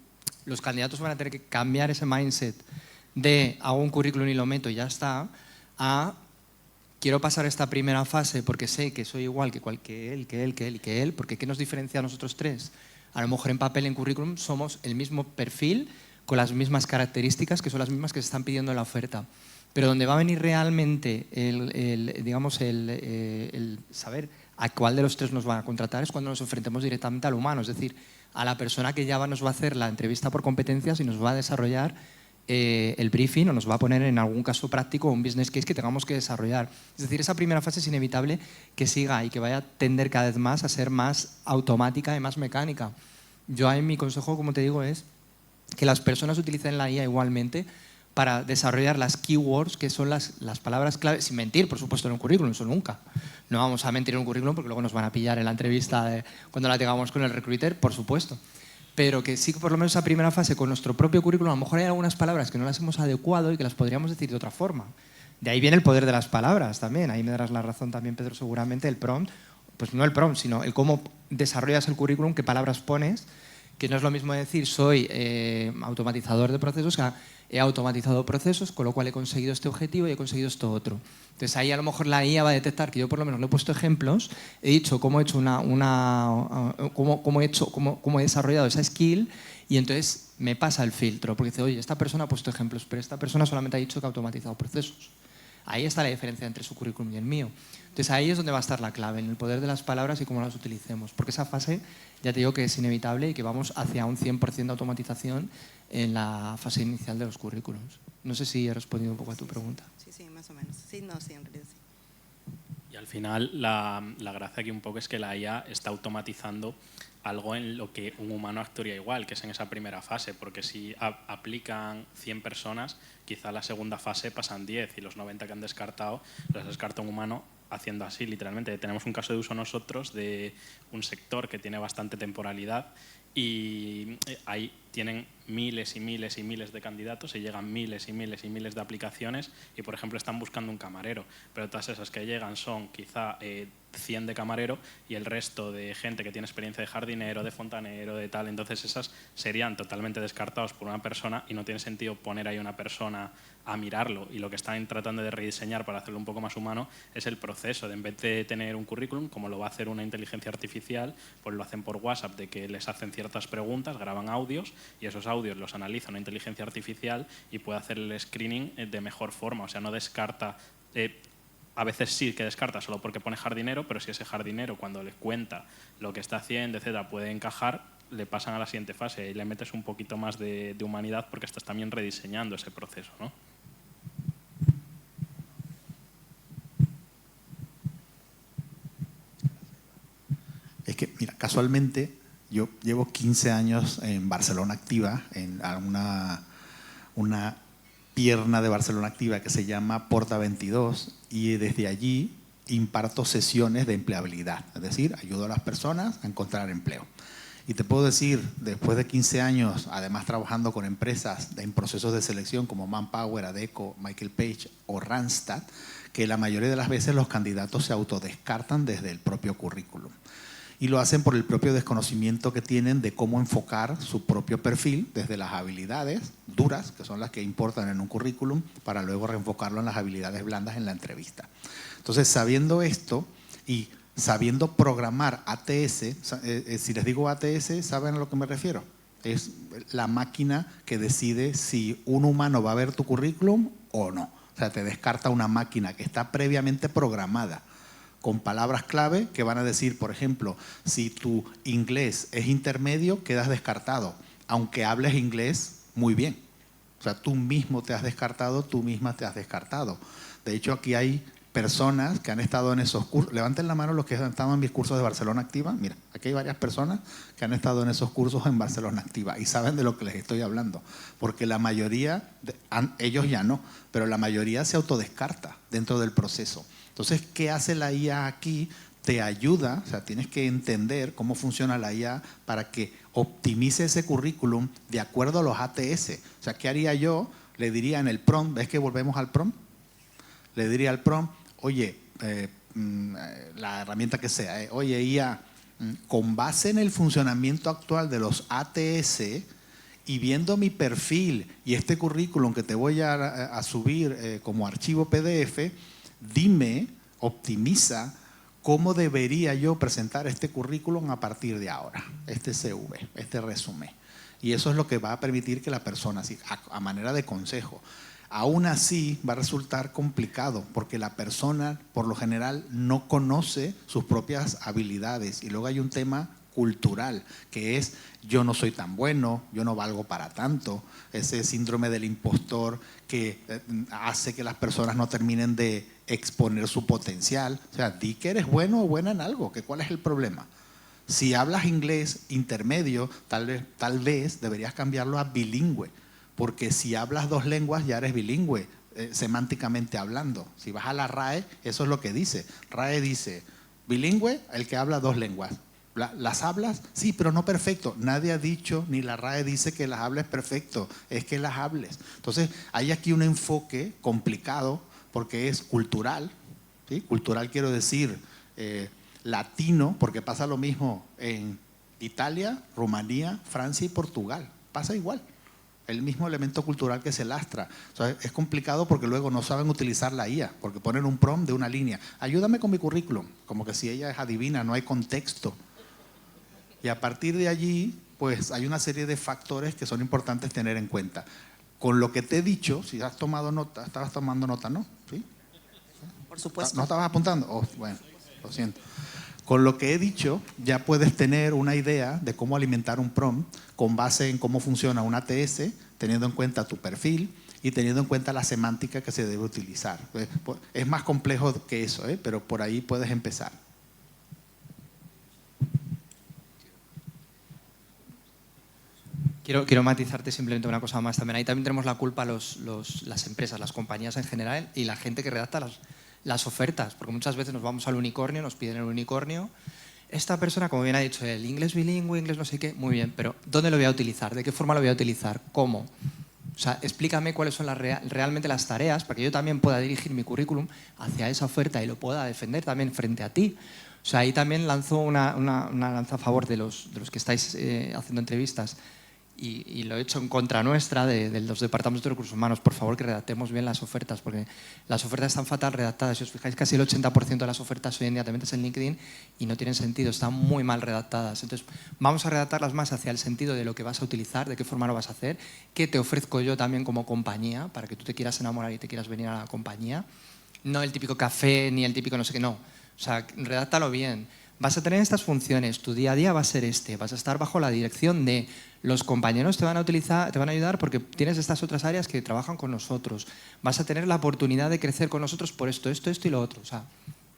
los candidatos van a tener que cambiar ese mindset de hago un currículum y lo meto y ya está, a quiero pasar esta primera fase porque sé que soy igual que él, porque ¿qué nos diferencia a nosotros tres? A lo mejor en papel, en currículum, somos el mismo perfil con las mismas características que son las mismas que se están pidiendo en la oferta. Pero donde va a venir realmente el saber a cuál de los tres nos van a contratar es cuando nos enfrentemos directamente al humano, es decir, a la persona que ya nos va a hacer la entrevista por competencias y nos va a desarrollar el briefing o nos va a poner en algún caso práctico un business case que tengamos que desarrollar. Es decir, esa primera fase es inevitable que siga y que vaya a tender cada vez más a ser más automática y más mecánica. Yo ahí mi consejo, como te digo, es que las personas utilicen la IA igualmente para desarrollar las keywords, que son las palabras clave, sin mentir, por supuesto, en un currículum, eso nunca. No vamos a mentir en un currículum porque luego nos van a pillar en la entrevista cuando la tengamos con el recruiter, por supuesto. Pero que sí que por lo menos esa primera fase con nuestro propio currículum, a lo mejor hay algunas palabras que no las hemos adecuado y que las podríamos decir de otra forma. De ahí viene el poder de las palabras también, ahí me darás la razón también, Pedro, seguramente, el prompt, pues no el prompt, sino el cómo desarrollas el currículum, qué palabras pones, que no es lo mismo decir soy automatizador de procesos que he automatizado procesos, con lo cual he conseguido este objetivo y he conseguido esto otro. Entonces ahí a lo mejor la IA va a detectar que yo por lo menos le he puesto ejemplos, he dicho cómo he hecho cómo he desarrollado esa skill y entonces me pasa el filtro, porque dice, oye, esta persona ha puesto ejemplos, pero esta persona solamente ha dicho que ha automatizado procesos. Ahí está la diferencia entre su currículum y el mío. Entonces ahí es donde va a estar la clave, en el poder de las palabras y cómo las utilicemos. Porque esa fase, ya te digo que es inevitable y que vamos hacia un 100% de automatización en la fase inicial de los currículums. No sé si he respondido un poco a tu pregunta. Sí, más o menos. Sí, no, sí, en realidad sí. Y al final la gracia aquí un poco es que la IA está automatizando algo en lo que un humano actuaría igual, que es en esa primera fase, porque si aplican 100 personas, quizá la segunda fase pasan 10 y los 90 que han descartado los descarta un humano haciendo así, literalmente. Tenemos un caso de uso nosotros de un sector que tiene bastante temporalidad y ahí tienen miles y miles y miles de candidatos y llegan miles y miles y miles de aplicaciones y, por ejemplo, están buscando un camarero, pero todas esas que llegan son quizá 100 de camarero y el resto de gente que tiene experiencia de jardinero, de fontanero, de tal, entonces esas serían totalmente descartados por una persona y no tiene sentido poner ahí una persona a mirarlo, y lo que están tratando de rediseñar para hacerlo un poco más humano es el proceso, de en vez de tener un currículum, como lo va a hacer una inteligencia artificial, pues lo hacen por WhatsApp, de que les hacen ciertas preguntas, graban audios y esos audios los analiza una inteligencia artificial y puede hacer el screening de mejor forma, o sea, no descarta, a veces sí que descarta solo porque pone jardinero, pero si ese jardinero cuando le cuenta lo que está haciendo, etcétera, puede encajar, le pasan a la siguiente fase y le metes un poquito más de humanidad porque estás también rediseñando ese proceso, ¿no? Es que, mira, casualmente yo llevo 15 años en Barcelona Activa, en una pierna de Barcelona Activa que se llama Porta 22, y desde allí imparto sesiones de empleabilidad, es decir, ayudo a las personas a encontrar empleo. Y te puedo decir, después de 15 años, además trabajando con empresas en procesos de selección como Manpower, Adecco, Michael Page o Randstad, que la mayoría de las veces los candidatos se autodescartan desde el propio currículum. Y lo hacen por el propio desconocimiento que tienen de cómo enfocar su propio perfil desde las habilidades duras, que son las que importan en un currículum, para luego reenfocarlo en las habilidades blandas en la entrevista. Entonces, sabiendo esto y sabiendo programar ATS, si les digo ATS, ¿saben a lo que me refiero? Es la máquina que decide si un humano va a ver tu currículum o no. O sea, te descarta una máquina que está previamente programada con palabras clave que van a decir, por ejemplo, si tu inglés es intermedio, quedas descartado, aunque hables inglés muy bien. O sea, tú mismo te has descartado, tú misma te has descartado. De hecho, aquí hay personas que han estado en esos cursos. Levanten la mano los que han estado en mis cursos de Barcelona Activa. Mira, aquí hay varias personas que han estado en esos cursos en Barcelona Activa y saben de lo que les estoy hablando. Porque la mayoría, ellos ya no, pero la mayoría se autodescarta dentro del proceso. Entonces, ¿qué hace la IA aquí? Te ayuda, o sea, tienes que entender cómo funciona la IA para que optimice ese currículum de acuerdo a los ATS. O sea, ¿qué haría yo? Le diría en el prompt, ¿ves que volvemos al prompt? Le diría al prompt, oye, la herramienta que sea, oye, IA, con base en el funcionamiento actual de los ATS y viendo mi perfil y este currículum que te voy a subir como archivo PDF, dime, optimiza cómo debería yo presentar este currículum a partir de ahora, este CV, este resumen. Y eso es lo que va a permitir que la persona, a manera de consejo, Aún así va a resultar complicado porque la persona por lo general no conoce sus propias habilidades y luego hay un tema cultural que es yo no soy tan bueno, yo no valgo para tanto, ese síndrome del impostor que hace que las personas no terminen de exponer su potencial. O sea, di que eres bueno o buena en algo, que cuál es el problema. Si hablas inglés intermedio, tal vez deberías cambiarlo a bilingüe, porque si hablas 2 lenguas ya eres bilingüe, semánticamente hablando. Si vas a la RAE, eso es lo que dice. RAE dice, bilingüe, el que habla 2 lenguas. ¿Las hablas? Sí, pero no perfecto. Nadie ha dicho, ni la RAE dice que las hables perfecto, es que las hables. Entonces, hay aquí un enfoque complicado porque es cultural, ¿sí? Cultural quiero decir latino, porque pasa lo mismo en Italia, Rumanía, Francia y Portugal. Pasa igual. El mismo elemento cultural que se lastra. O sea, es complicado porque luego no saben utilizar la IA, porque ponen un prompt de una línea. Ayúdame con mi currículum, como que si ella es adivina, no hay contexto. Y a partir de allí, pues hay una serie de factores que son importantes tener en cuenta. Con lo que te he dicho, si has tomado nota, estabas tomando nota, ¿no? ¿Sí? Por supuesto. ¿No estabas apuntando? Oh, bueno, lo siento. Con lo que he dicho, ya puedes tener una idea de cómo alimentar un prompt con base en cómo funciona un ATS, teniendo en cuenta tu perfil y teniendo en cuenta la semántica que se debe utilizar. Es más complejo que eso, pero por ahí puedes empezar. Quiero matizarte simplemente una cosa más también. Ahí también tenemos la culpa las empresas, las compañías en general y la gente que redacta las ofertas, porque muchas veces nos vamos al unicornio, nos piden el unicornio. Esta persona, como bien ha dicho, el inglés bilingüe, inglés no sé qué, muy bien, pero ¿dónde lo voy a utilizar? ¿De qué forma lo voy a utilizar? ¿Cómo? O sea, explícame cuáles son realmente las tareas para que yo también pueda dirigir mi currículum hacia esa oferta y lo pueda defender también frente a ti. O sea, ahí también lanzo una lanza a favor de los que estáis haciendo entrevistas. Y lo he hecho en contra nuestra, de los departamentos de recursos humanos. Por favor, que redactemos bien las ofertas, porque las ofertas están fatal redactadas. Si os fijáis, casi el 80% de las ofertas hoy en día te metes en LinkedIn y no tienen sentido, están muy mal redactadas. Entonces, vamos a redactarlas más hacia el sentido de lo que vas a utilizar, de qué forma lo vas a hacer, qué te ofrezco yo también como compañía, para que tú te quieras enamorar y te quieras venir a la compañía. No el típico café, ni el típico no sé qué, no. O sea, redáctalo bien. Vas a tener estas funciones, tu día a día va a ser vas a estar bajo la dirección de los compañeros, te van a ayudar porque tienes estas otras áreas que trabajan con nosotros. Vas a tener la oportunidad de crecer con nosotros por esto y lo otro. O sea,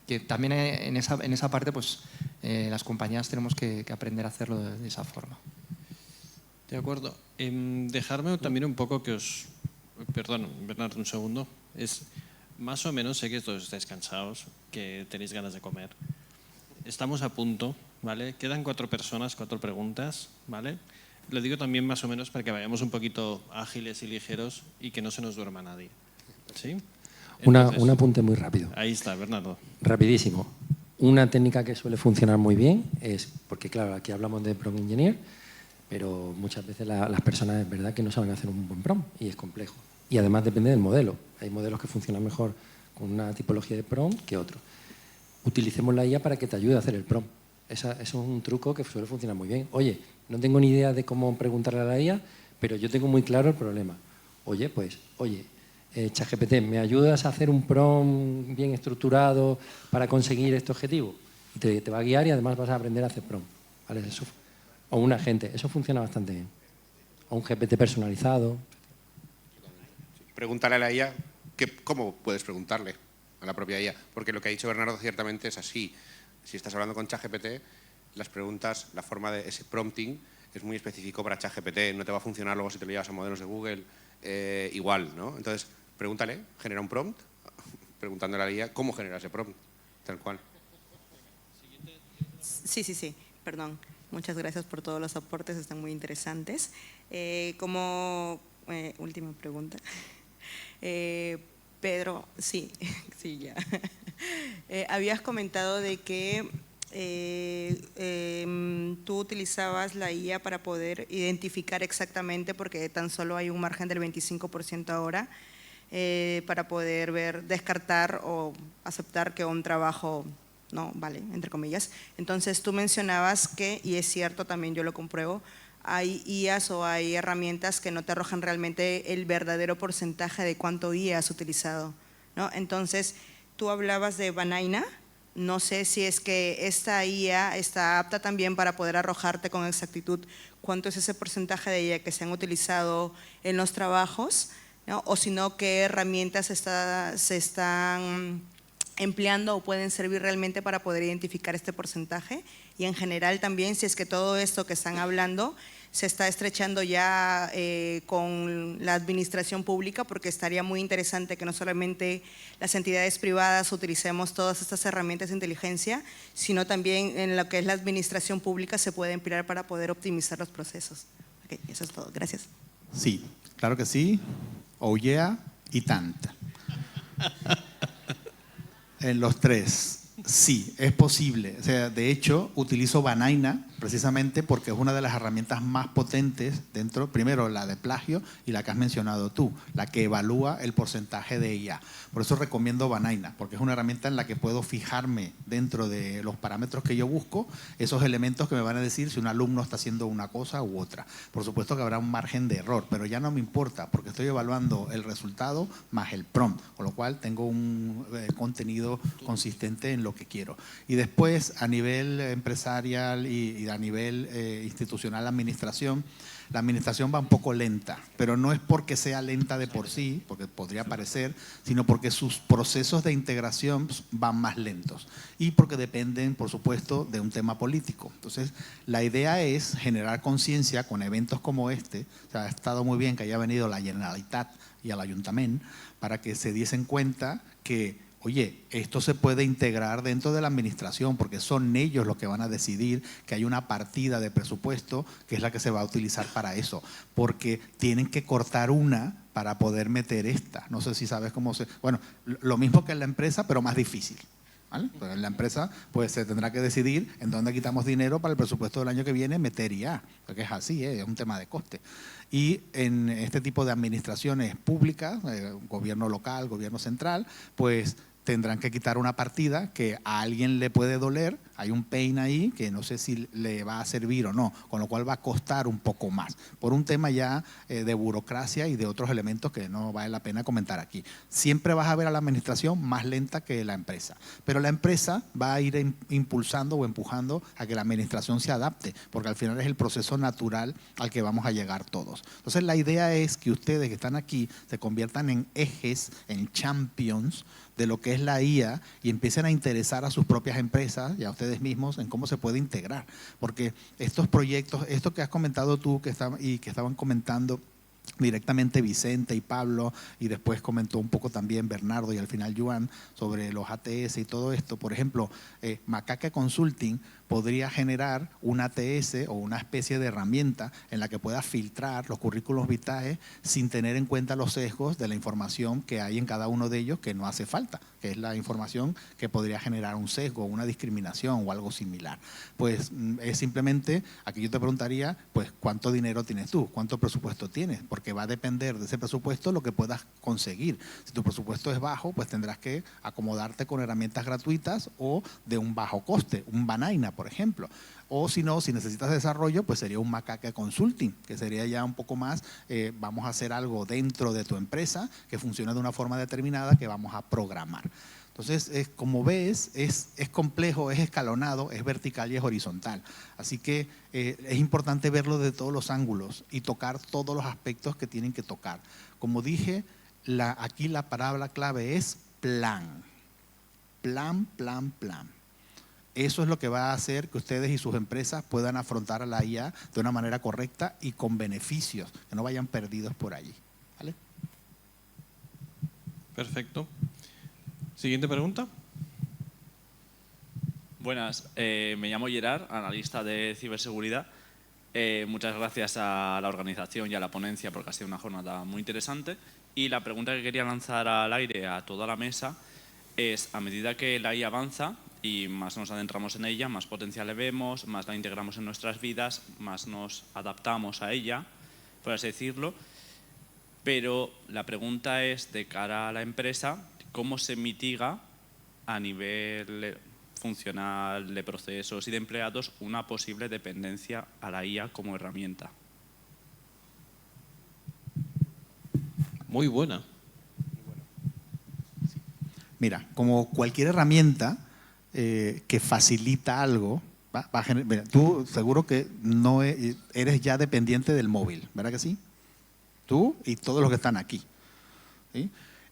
que también en esa parte pues las compañías tenemos que aprender a hacerlo de esa forma. De acuerdo. Dejarme también un poco que os... Perdón, Bernardo, un segundo. Es más o menos, sé que todos estáis cansados, que tenéis ganas de comer. Estamos a punto, ¿vale? Quedan 4 personas, 4 preguntas, ¿vale? Lo digo también más o menos para que vayamos un poquito ágiles y ligeros y que no se nos duerma nadie. ¿Sí? Entonces, un apunte muy rápido. Ahí está, Bernardo. Rapidísimo. Una técnica que suele funcionar muy bien es, porque claro, aquí hablamos de prompt engineer, pero muchas veces las personas es verdad que no saben hacer un buen prompt y es complejo. Y además depende del modelo. Hay modelos que funcionan mejor con una tipología de prompt que otro. Utilicemos la IA para que te ayude a hacer el prompt. Eso es un truco que suele funcionar muy bien. Oye, no tengo ni idea de cómo preguntarle a la IA, pero yo tengo muy claro el problema. Oye, ChatGPT, ¿me ayudas a hacer un prompt bien estructurado para conseguir este objetivo? Y te va a guiar y además vas a aprender a hacer prompt. ¿Vale? Eso, o un agente, eso funciona bastante bien. O un GPT personalizado. Pregúntale a la IA, ¿cómo puedes preguntarle a la propia IA? Porque lo que ha dicho Bernardo ciertamente es así. Si estás hablando con ChatGPT, las preguntas, la forma de ese prompting es muy específico para ChatGPT. No te va a funcionar luego si te lo llevas a modelos de Google igual, ¿no? Entonces, pregúntale, genera un prompt, preguntándole a la IA cómo genera ese prompt, tal cual. Sí. Perdón. Muchas gracias por todos los aportes, están muy interesantes. Última pregunta. Pedro, sí, ya. Habías comentado de que tú utilizabas la IA para poder identificar exactamente, porque tan solo hay un margen del 25% ahora, para poder descartar o aceptar que un trabajo no vale, entre comillas. Entonces tú mencionabas que, y es cierto, también yo lo compruebo, hay IAs o hay herramientas que no te arrojan realmente el verdadero porcentaje de cuánto IA has utilizado, ¿no? Entonces, tú hablabas de Banaina. No sé si es que esta IA está apta también para poder arrojarte con exactitud cuánto es ese porcentaje de IA que se han utilizado en los trabajos, ¿no? O si no, qué herramientas se están empleando o pueden servir realmente para poder identificar este porcentaje. Y en general también, si es que todo esto que están hablando se está estrechando ya con la administración pública, porque estaría muy interesante que no solamente las entidades privadas utilicemos todas estas herramientas de inteligencia, sino también en lo que es la administración pública se puede emplear para poder optimizar los procesos. Okay, eso es todo. Gracias. Sí, claro que sí. Oh yeah y tanta. En los tres. Sí, es posible. O sea, de hecho, utilizo Banaina precisamente porque es una de las herramientas más potentes dentro, primero la de plagio y la que has mencionado tú, la que evalúa el porcentaje de IA. Por eso recomiendo Banaina, porque es una herramienta en la que puedo fijarme dentro de los parámetros que yo busco, esos elementos que me van a decir si un alumno está haciendo una cosa u otra. Por supuesto que habrá un margen de error, pero ya no me importa porque estoy evaluando el resultado más el prompt, con lo cual tengo un contenido consistente en lo que quiero. Y después, a nivel empresarial y a nivel institucional, la administración va un poco lenta, pero no es porque sea lenta de por sí, porque podría parecer, sino porque sus procesos de integración van más lentos y porque dependen, por supuesto, de un tema político. Entonces, la idea es generar conciencia con eventos como este. O sea, ha estado muy bien que haya venido la Generalitat y al Ayuntamiento para que se diesen cuenta que oye, esto se puede integrar dentro de la administración porque son ellos los que van a decidir que hay una partida de presupuesto que es la que se va a utilizar para eso, porque tienen que cortar una para poder meter esta. No sé si sabes cómo se... Bueno, lo mismo que en la empresa, pero más difícil. ¿Vale? Pero en la empresa pues se tendrá que decidir en dónde quitamos dinero para el presupuesto del año que viene, meter IA, porque es así, es un tema de coste. Y en este tipo de administraciones públicas, gobierno local, gobierno central, pues tendrán que quitar una partida que a alguien le puede doler, hay un pain ahí que no sé si le va a servir o no, con lo cual va a costar un poco más, por un tema ya de burocracia y de otros elementos que no vale la pena comentar aquí. Siempre vas a ver a la administración más lenta que la empresa, pero la empresa va a ir impulsando o empujando a que la administración se adapte, porque al final es el proceso natural al que vamos a llegar todos. Entonces la idea es que ustedes que están aquí se conviertan en ejes, en champions de lo que es la IA y empiecen a interesar a sus propias empresas y a ustedes mismos en cómo se puede integrar. Porque estos proyectos, esto que has comentado tú que estaban comentando directamente Vicente y Pablo, y después comentó un poco también Bernardo y al final Joan sobre los ATS y todo esto. Por ejemplo, Macaque Consulting podría generar un ATS o una especie de herramienta en la que pueda filtrar los currículos vitae sin tener en cuenta los sesgos de la información que hay en cada uno de ellos que no hace falta, que es la información que podría generar un sesgo, una discriminación o algo similar. Pues es simplemente, aquí yo te preguntaría, pues ¿cuánto dinero tienes tú? ¿Cuánto presupuesto tienes? Porque va a depender de ese presupuesto lo que puedas conseguir. Si tu presupuesto es bajo, pues tendrás que acomodarte con herramientas gratuitas o de un bajo coste, un Banaina, por ejemplo. O si no, si necesitas desarrollo, pues sería un Macaque Consulting, que sería ya un poco más, vamos a hacer algo dentro de tu empresa que funciona de una forma determinada que vamos a programar. Entonces, como ves, es complejo, es escalonado, es vertical y es horizontal. Así que es importante verlo de todos los ángulos y tocar todos los aspectos que tienen que tocar. Como dije, aquí la palabra clave es plan. Plan, plan, plan. Eso es lo que va a hacer que ustedes y sus empresas puedan afrontar a la IA de una manera correcta y con beneficios, que no vayan perdidos por allí. ¿Vale? Perfecto. Siguiente pregunta. Buenas, me llamo Gerard, analista de ciberseguridad. Muchas gracias a la organización y a la ponencia porque ha sido una jornada muy interesante. Y la pregunta que quería lanzar al aire a toda la mesa es, a medida que la IA avanza y más nos adentramos en ella, más potencial le vemos, más la integramos en nuestras vidas, más nos adaptamos a ella, por así decirlo. Pero la pregunta es, de cara a la empresa, ¿cómo se mitiga a nivel funcional de procesos y de empleados una posible dependencia a la IA como herramienta. Muy buena. Mira, como cualquier herramienta que facilita algo, va a generar, mira, tú seguro que no eres ya dependiente del móvil, ¿verdad que sí? Tú y todos los que están aquí. ¿Sí?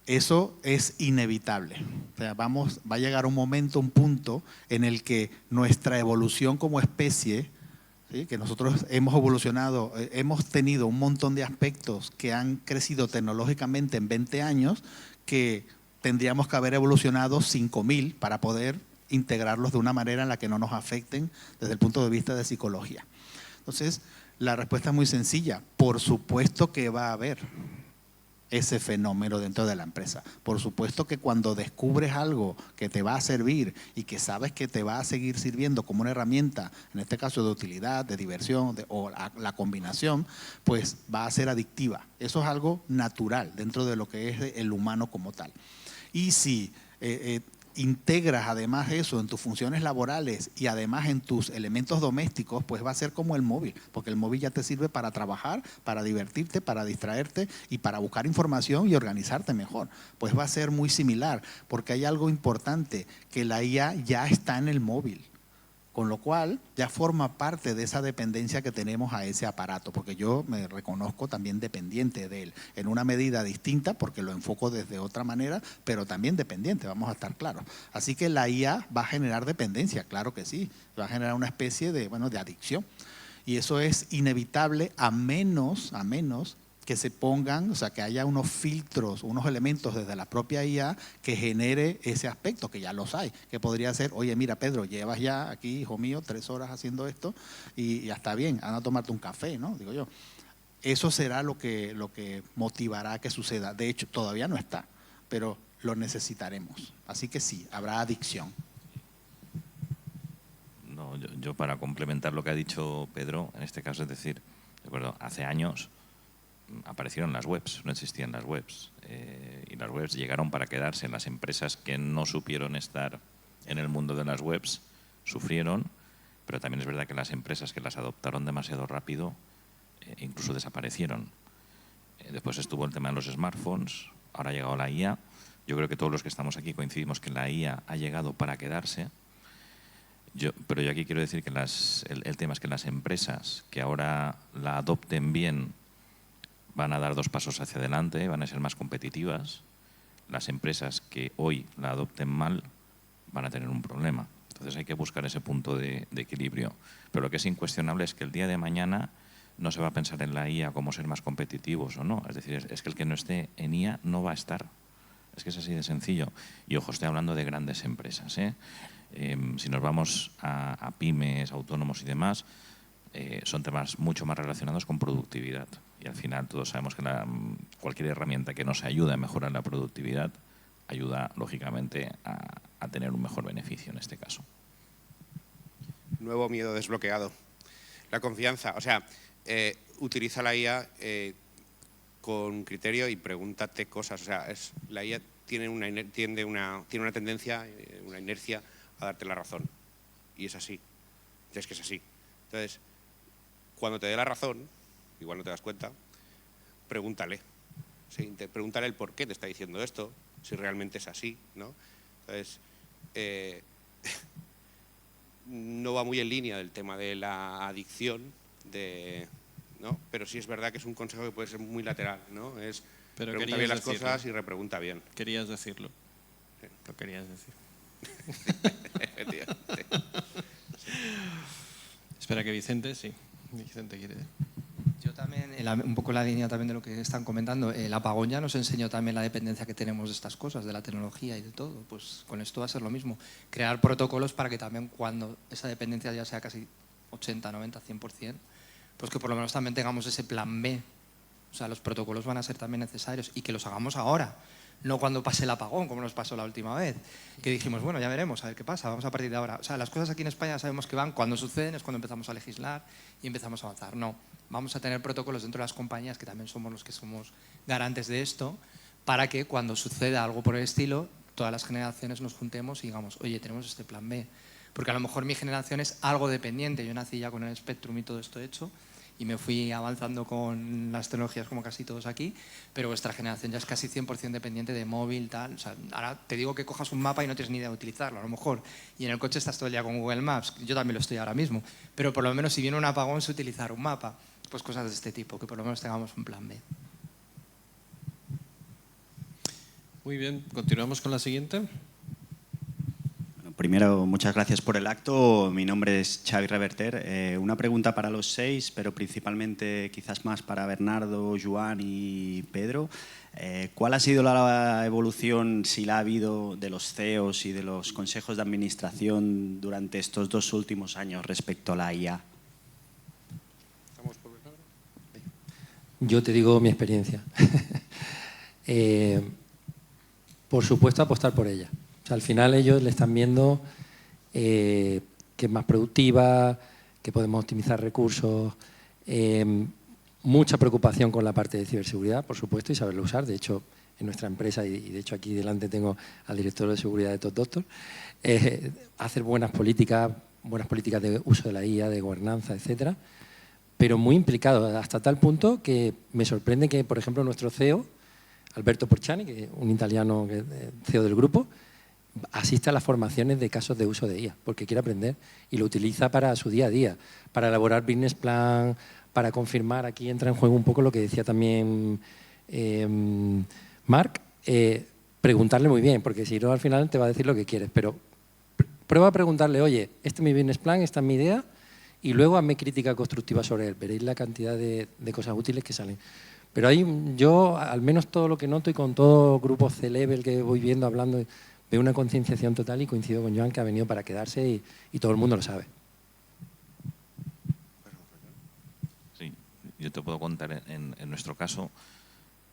Eso es inevitable. O sea, va a llegar un momento, un punto en el que nuestra evolución como especie, ¿sí? Que nosotros hemos evolucionado, hemos tenido un montón de aspectos que han crecido tecnológicamente en 20 años que tendríamos que haber evolucionado 5.000 para poder integrarlos de una manera en la que no nos afecten desde el punto de vista de psicología. Entonces, la respuesta es muy sencilla. Por supuesto que va a haber ese fenómeno dentro de la empresa. Por supuesto que cuando descubres algo que te va a servir y que sabes que te va a seguir sirviendo como una herramienta, en este caso de utilidad, de diversión o la combinación, pues va a ser adictiva. Eso es algo natural dentro de lo que es el humano como tal. Y si integras además eso en tus funciones laborales y además en tus elementos domésticos, pues va a ser como el móvil, porque el móvil ya te sirve para trabajar, para divertirte, para distraerte y para buscar información y organizarte mejor. Pues va a ser muy similar, porque hay algo importante, que la IA ya está en el móvil, con lo cual ya forma parte de esa dependencia que tenemos a ese aparato, porque yo me reconozco también dependiente de él, en una medida distinta, porque lo enfoco desde otra manera, pero también dependiente, vamos a estar claros. Así que la IA va a generar dependencia, claro que sí, va a generar una especie de, bueno, de adicción. Y eso es inevitable a menos que se pongan, o sea, que haya unos filtros, unos elementos desde la propia IA que genere ese aspecto, que ya los hay, que podría ser, oye, mira, Pedro, llevas ya aquí, hijo mío, 3 horas haciendo esto y ya está bien, anda a tomarte un café, ¿no? Digo yo. Eso será lo que motivará a que suceda. De hecho, todavía no está, pero lo necesitaremos. Así que sí, habrá adicción. No, yo para complementar lo que ha dicho Pedro, en este caso es decir, de acuerdo, hace años aparecieron las webs, no existían las webs y las webs llegaron para quedarse. Las empresas que no supieron estar en el mundo de las webs sufrieron, pero también es verdad que las empresas que las adoptaron demasiado rápido incluso desaparecieron. Después estuvo el tema de los smartphones, ahora ha llegado la IA. Yo creo que todos los que estamos aquí coincidimos que la IA ha llegado para quedarse. Pero yo aquí quiero decir que el tema es que las empresas que ahora la adopten bien van a dar 2 pasos hacia adelante, van a ser más competitivas. Las empresas que hoy la adopten mal van a tener un problema. Entonces hay que buscar ese punto de equilibrio. Pero lo que es incuestionable es que el día de mañana no se va a pensar en la IA como ser más competitivos o no. Es decir, es que el que no esté en IA no va a estar. Es que es así de sencillo. Y ojo, estoy hablando de grandes empresas, ¿eh? Si nos vamos a pymes, autónomos y demás, son temas mucho más relacionados con productividad. Y al final todos sabemos que cualquier herramienta que nos ayude a mejorar la productividad ayuda, lógicamente, a tener un mejor beneficio en este caso. Nuevo miedo desbloqueado. La confianza. O sea, utiliza la IA con criterio y pregúntate cosas. O sea, la IA tiene una tendencia, una inercia a darte la razón. Y es así. Es que es así. Entonces, cuando te dé la razón, igual no te das cuenta, pregúntale. ¿Sí? Pregúntale el por qué te está diciendo esto, si realmente es así, ¿no? Entonces, no va muy en línea del tema de la adicción, ¿no? Pero sí es verdad que es un consejo que puede ser muy lateral, ¿no? Es pregunta bien las cosas y repregunta bien. Querías decirlo. Sí. Lo querías decir. Espera que Vicente, sí. Vicente quiere. Yo también, un poco la línea también de lo que están comentando, el apagón ya nos enseñó también la dependencia que tenemos de estas cosas, de la tecnología y de todo. Pues con esto va a ser lo mismo. Crear protocolos para que también cuando esa dependencia ya sea casi 80, 90, 100%, pues que por lo menos también tengamos ese plan B. O sea, los protocolos van a ser también necesarios y que los hagamos ahora. No cuando pase el apagón, como nos pasó la última vez, que dijimos, bueno, ya veremos, a ver qué pasa, vamos a partir de ahora. O sea, las cosas aquí en España sabemos que van, cuando suceden es cuando empezamos a legislar y empezamos a avanzar. No, vamos a tener protocolos dentro de las compañías, que también somos los que somos garantes de esto, para que cuando suceda algo por el estilo, todas las generaciones nos juntemos y digamos, oye, tenemos este plan B. Porque a lo mejor mi generación es algo dependiente. Yo nací ya con el Spectrum y todo esto hecho y me fui avanzando con las tecnologías como casi todos aquí, pero vuestra generación ya es casi 100% dependiente de móvil, tal. O sea, ahora te digo que cojas un mapa y no tienes ni idea de utilizarlo, a lo mejor. Y en el coche estás todo el día con Google Maps. Yo también lo estoy ahora mismo. Pero por lo menos si viene un apagón, sé utilizar un mapa. Pues cosas de este tipo, que por lo menos tengamos un plan B. Muy bien, continuamos con la siguiente. Primero, muchas gracias por el acto. Mi nombre es Xavi Reverter. Una pregunta para los 6, pero principalmente quizás más para Bernardo, Joan y Pedro. ¿Cuál ha sido la evolución, si la ha habido, de los CEOs y de los consejos de administración durante estos 2 últimos años respecto a la IA? Yo te digo mi experiencia. Por supuesto, apostar por ella. O sea, al final ellos le están viendo que es más productiva, que podemos optimizar recursos, mucha preocupación con la parte de ciberseguridad, por supuesto, y saberlo usar. De hecho, en nuestra empresa, y de hecho aquí delante tengo al director de seguridad de TopDoctor, hacer buenas políticas de uso de la IA, de gobernanza, etcétera, pero muy implicado, hasta tal punto que me sorprende que, por ejemplo, nuestro CEO, Alberto Porciani, que es un italiano que es CEO del grupo, asiste a las formaciones de casos de uso de IA, porque quiere aprender y lo utiliza para su día a día, para elaborar business plan, para confirmar. Aquí entra en juego un poco lo que decía también Marc, preguntarle muy bien, porque si no al final te va a decir lo que quieres, pero prueba a preguntarle, oye, este es mi business plan, esta es mi idea, y luego hazme crítica constructiva sobre él, veréis la cantidad de cosas útiles que salen. Pero ahí yo, al menos todo lo que noto y con todo grupo C-Level que voy viendo, hablando, veo una concienciación total y coincido con Joan que ha venido para quedarse y todo el mundo lo sabe. Sí, yo te puedo contar en nuestro caso,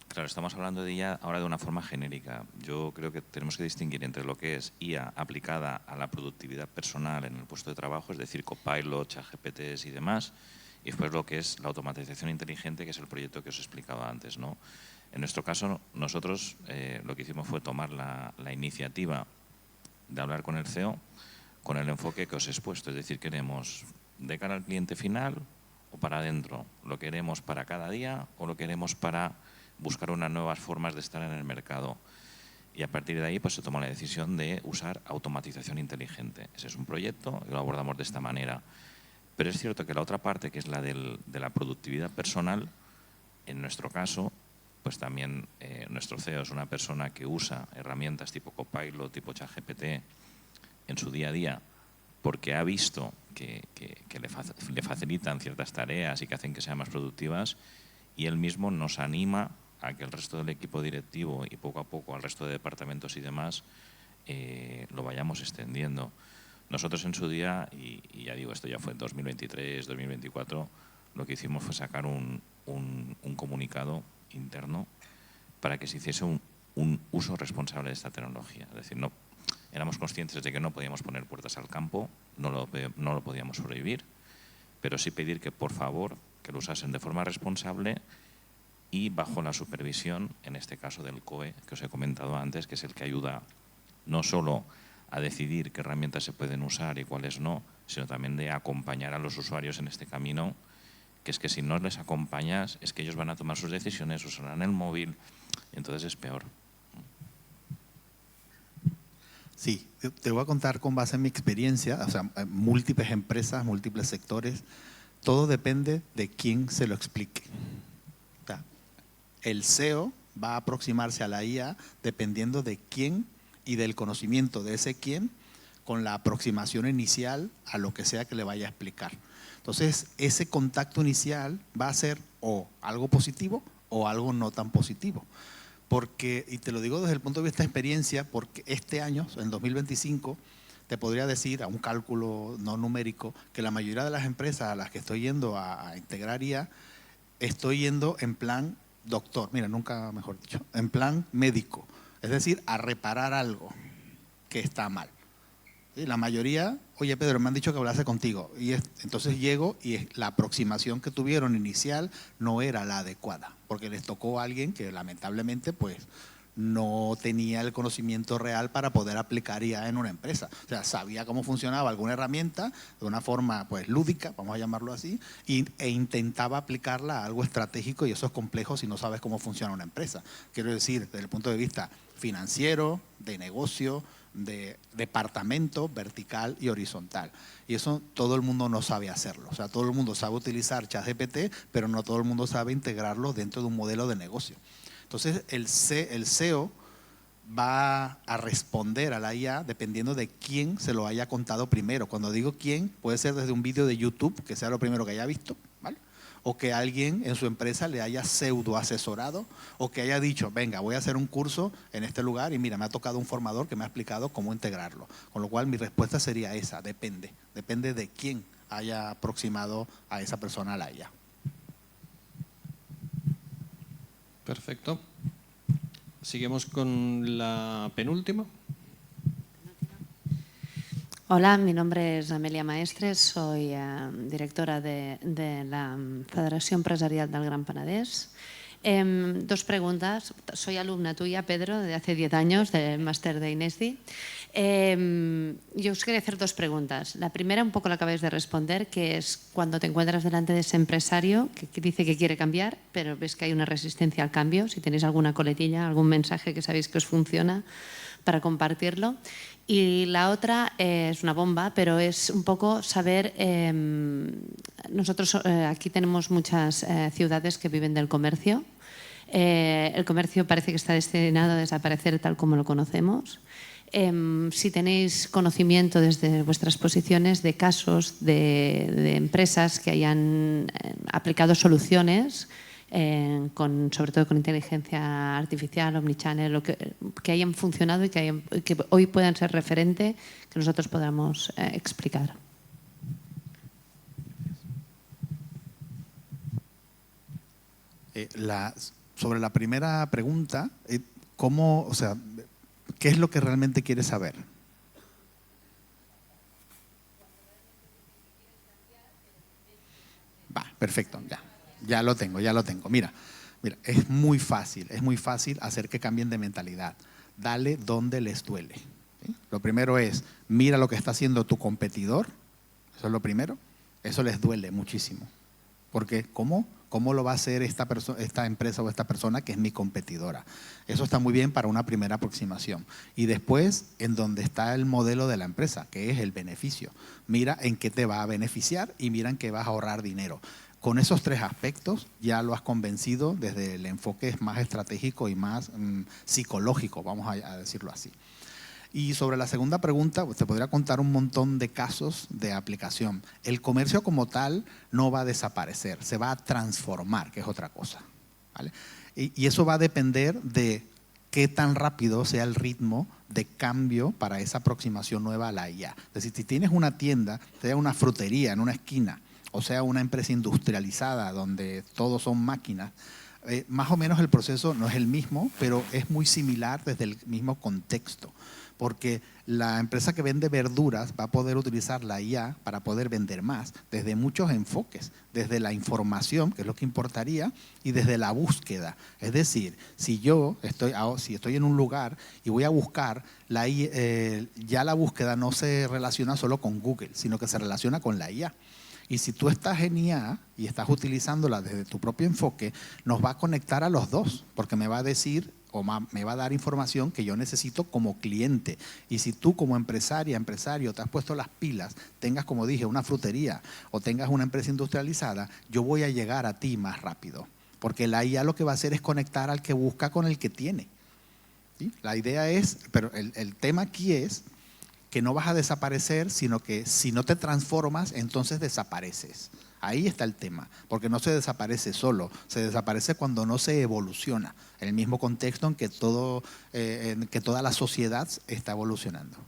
claro, estamos hablando de IA ahora de una forma genérica. Yo creo que tenemos que distinguir entre lo que es IA aplicada a la productividad personal en el puesto de trabajo, es decir, Copilot, ChatGPTs y demás, y después lo que es la automatización inteligente, que es el proyecto que os he explicado antes, ¿no? En nuestro caso, nosotros lo que hicimos fue tomar la iniciativa de hablar con el CEO con el enfoque que os he expuesto, es decir, queremos de cara al cliente final o para adentro, lo queremos para cada día o lo queremos para buscar unas nuevas formas de estar en el mercado. Y a partir de ahí pues se tomó la decisión de usar automatización inteligente. Ese es un proyecto y lo abordamos de esta manera. Pero es cierto que la otra parte, que es la de la productividad personal, en nuestro caso, pues también nuestro CEO es una persona que usa herramientas tipo Copilot, tipo ChatGPT en su día a día, porque ha visto que le facilitan ciertas tareas y que hacen que sean más productivas, y él mismo nos anima a que el resto del equipo directivo y poco a poco al resto de departamentos y demás lo vayamos extendiendo. Nosotros en su día, y ya digo, esto ya fue en 2023, 2024, lo que hicimos fue sacar un comunicado interno para que se hiciese un uso responsable de esta tecnología. Es decir, no, éramos conscientes de que no podíamos poner puertas al campo, no lo podíamos prohibir, pero sí pedir que, por favor, que lo usasen de forma responsable y bajo la supervisión, en este caso del COE, que os he comentado antes, que es el que ayuda no solo a decidir qué herramientas se pueden usar y cuáles no, sino también de acompañar a los usuarios en este camino, que es que si no les acompañas es que ellos van a tomar sus decisiones, usarán el móvil, y entonces es peor. Sí, te voy a contar con base en mi experiencia, o sea, múltiples empresas, múltiples sectores, todo depende de quién se lo explique. O sea, el CEO va a aproximarse a la IA dependiendo de quién y del conocimiento de ese quién, con la aproximación inicial a lo que sea que le vaya a explicar. Entonces, ese contacto inicial va a ser o algo positivo o algo no tan positivo. Porque, y te lo digo desde el punto de vista de experiencia, porque este año, en 2025, te podría decir, a un cálculo no numérico, que la mayoría de las empresas a las que estoy yendo a integrar IA, estoy yendo en plan doctor, mira, nunca mejor dicho, en plan médico. Es decir, a reparar algo que está mal. ¿Sí? La mayoría, oye Pedro, me han dicho que hablase contigo. Y entonces llego y la aproximación que tuvieron inicial no era la adecuada, porque les tocó a alguien que lamentablemente pues no tenía el conocimiento real para poder aplicar IA en una empresa. O sea, sabía cómo funcionaba alguna herramienta de una forma pues lúdica, vamos a llamarlo así, e intentaba aplicarla a algo estratégico, y eso es complejo si no sabes cómo funciona una empresa. Quiero decir, desde el punto de vista financiero, de negocio, de departamento, vertical y horizontal. Y eso todo el mundo no sabe hacerlo. O sea, todo el mundo sabe utilizar ChatGPT, pero no todo el mundo sabe integrarlo dentro de un modelo de negocio. Entonces, el SEO va a responder a la IA dependiendo de quién se lo haya contado primero. Cuando digo quién, puede ser desde un vídeo de YouTube, que sea lo primero que haya visto, ¿vale? O que alguien en su empresa le haya pseudo asesorado, o que haya dicho, venga, voy a hacer un curso en este lugar y mira, me ha tocado un formador que me ha explicado cómo integrarlo. Con lo cual, mi respuesta sería esa, depende de quién haya aproximado a esa persona a la IA. Perfecto. Seguimos con la penúltima. Hola, mi nombre es Amelia Maestres, soy directora de la Federación Empresarial del Gran Penedès. Dos preguntas. Soy alumna tuya, Pedro, de hace 10 años, del máster de INESDI. Yo os quería hacer dos preguntas. La primera, un poco la acabáis de responder, que es cuando te encuentras delante de ese empresario que dice que quiere cambiar, pero ves que hay una resistencia al cambio. Si tenéis alguna coletilla, algún mensaje que sabéis que os funciona para compartirlo. Y la otra es una bomba, pero es un poco saber, nosotros aquí tenemos muchas ciudades que viven del comercio. El comercio parece que está destinado a desaparecer tal como lo conocemos. Si tenéis conocimiento desde vuestras posiciones de casos de empresas que hayan aplicado soluciones, sobre todo con inteligencia artificial, omnichannel, que hayan funcionado y que hoy puedan ser referente, que nosotros podamos explicar. Sobre la primera pregunta, ¿qué es lo que realmente quieres saber? Perfecto, ya lo tengo. Mira, es muy fácil hacer que cambien de mentalidad. Dale donde les duele. ¿Sí? Lo primero es, mira lo que está haciendo tu competidor, eso es lo primero, eso les duele muchísimo. Porque ¿cómo lo va a hacer esta empresa o esta persona que es mi competidora? Eso está muy bien para una primera aproximación. Y después, en donde está el modelo de la empresa, que es el beneficio. Mira en qué te va a beneficiar y mira en qué vas a ahorrar dinero. Con esos tres aspectos ya lo has convencido desde el enfoque más estratégico y más psicológico, vamos a decirlo así. Y sobre la segunda pregunta, te podría contar un montón de casos de aplicación. El comercio como tal no va a desaparecer, se va a transformar, que es otra cosa, ¿vale? Y eso va a depender de qué tan rápido sea el ritmo de cambio para esa aproximación nueva a la IA. Es decir, si tienes una tienda, sea una frutería en una esquina, o sea una empresa industrializada donde todos son máquinas, más o menos el proceso no es el mismo, pero es muy similar desde el mismo contexto. Porque la empresa que vende verduras va a poder utilizar la IA para poder vender más, desde muchos enfoques, desde la información, que es lo que importaría, y desde la búsqueda. Es decir, si estoy en un lugar y voy a buscar, ya la búsqueda no se relaciona solo con Google, sino que se relaciona con la IA. Y si tú estás en IA y estás utilizándola desde tu propio enfoque, nos va a conectar a los dos, porque me va a decir o me va a dar información que yo necesito como cliente. Y si tú como empresario te has puesto las pilas, tengas, como dije, una frutería o tengas una empresa industrializada, yo voy a llegar a ti más rápido. Porque la IA lo que va a hacer es conectar al que busca con el que tiene. ¿Sí? La idea es, pero el tema aquí es que no vas a desaparecer, sino que si no te transformas, entonces desapareces. Ahí está el tema, porque no se desaparece solo, se desaparece cuando no se evoluciona, en el mismo contexto en que toda la sociedad está evolucionando.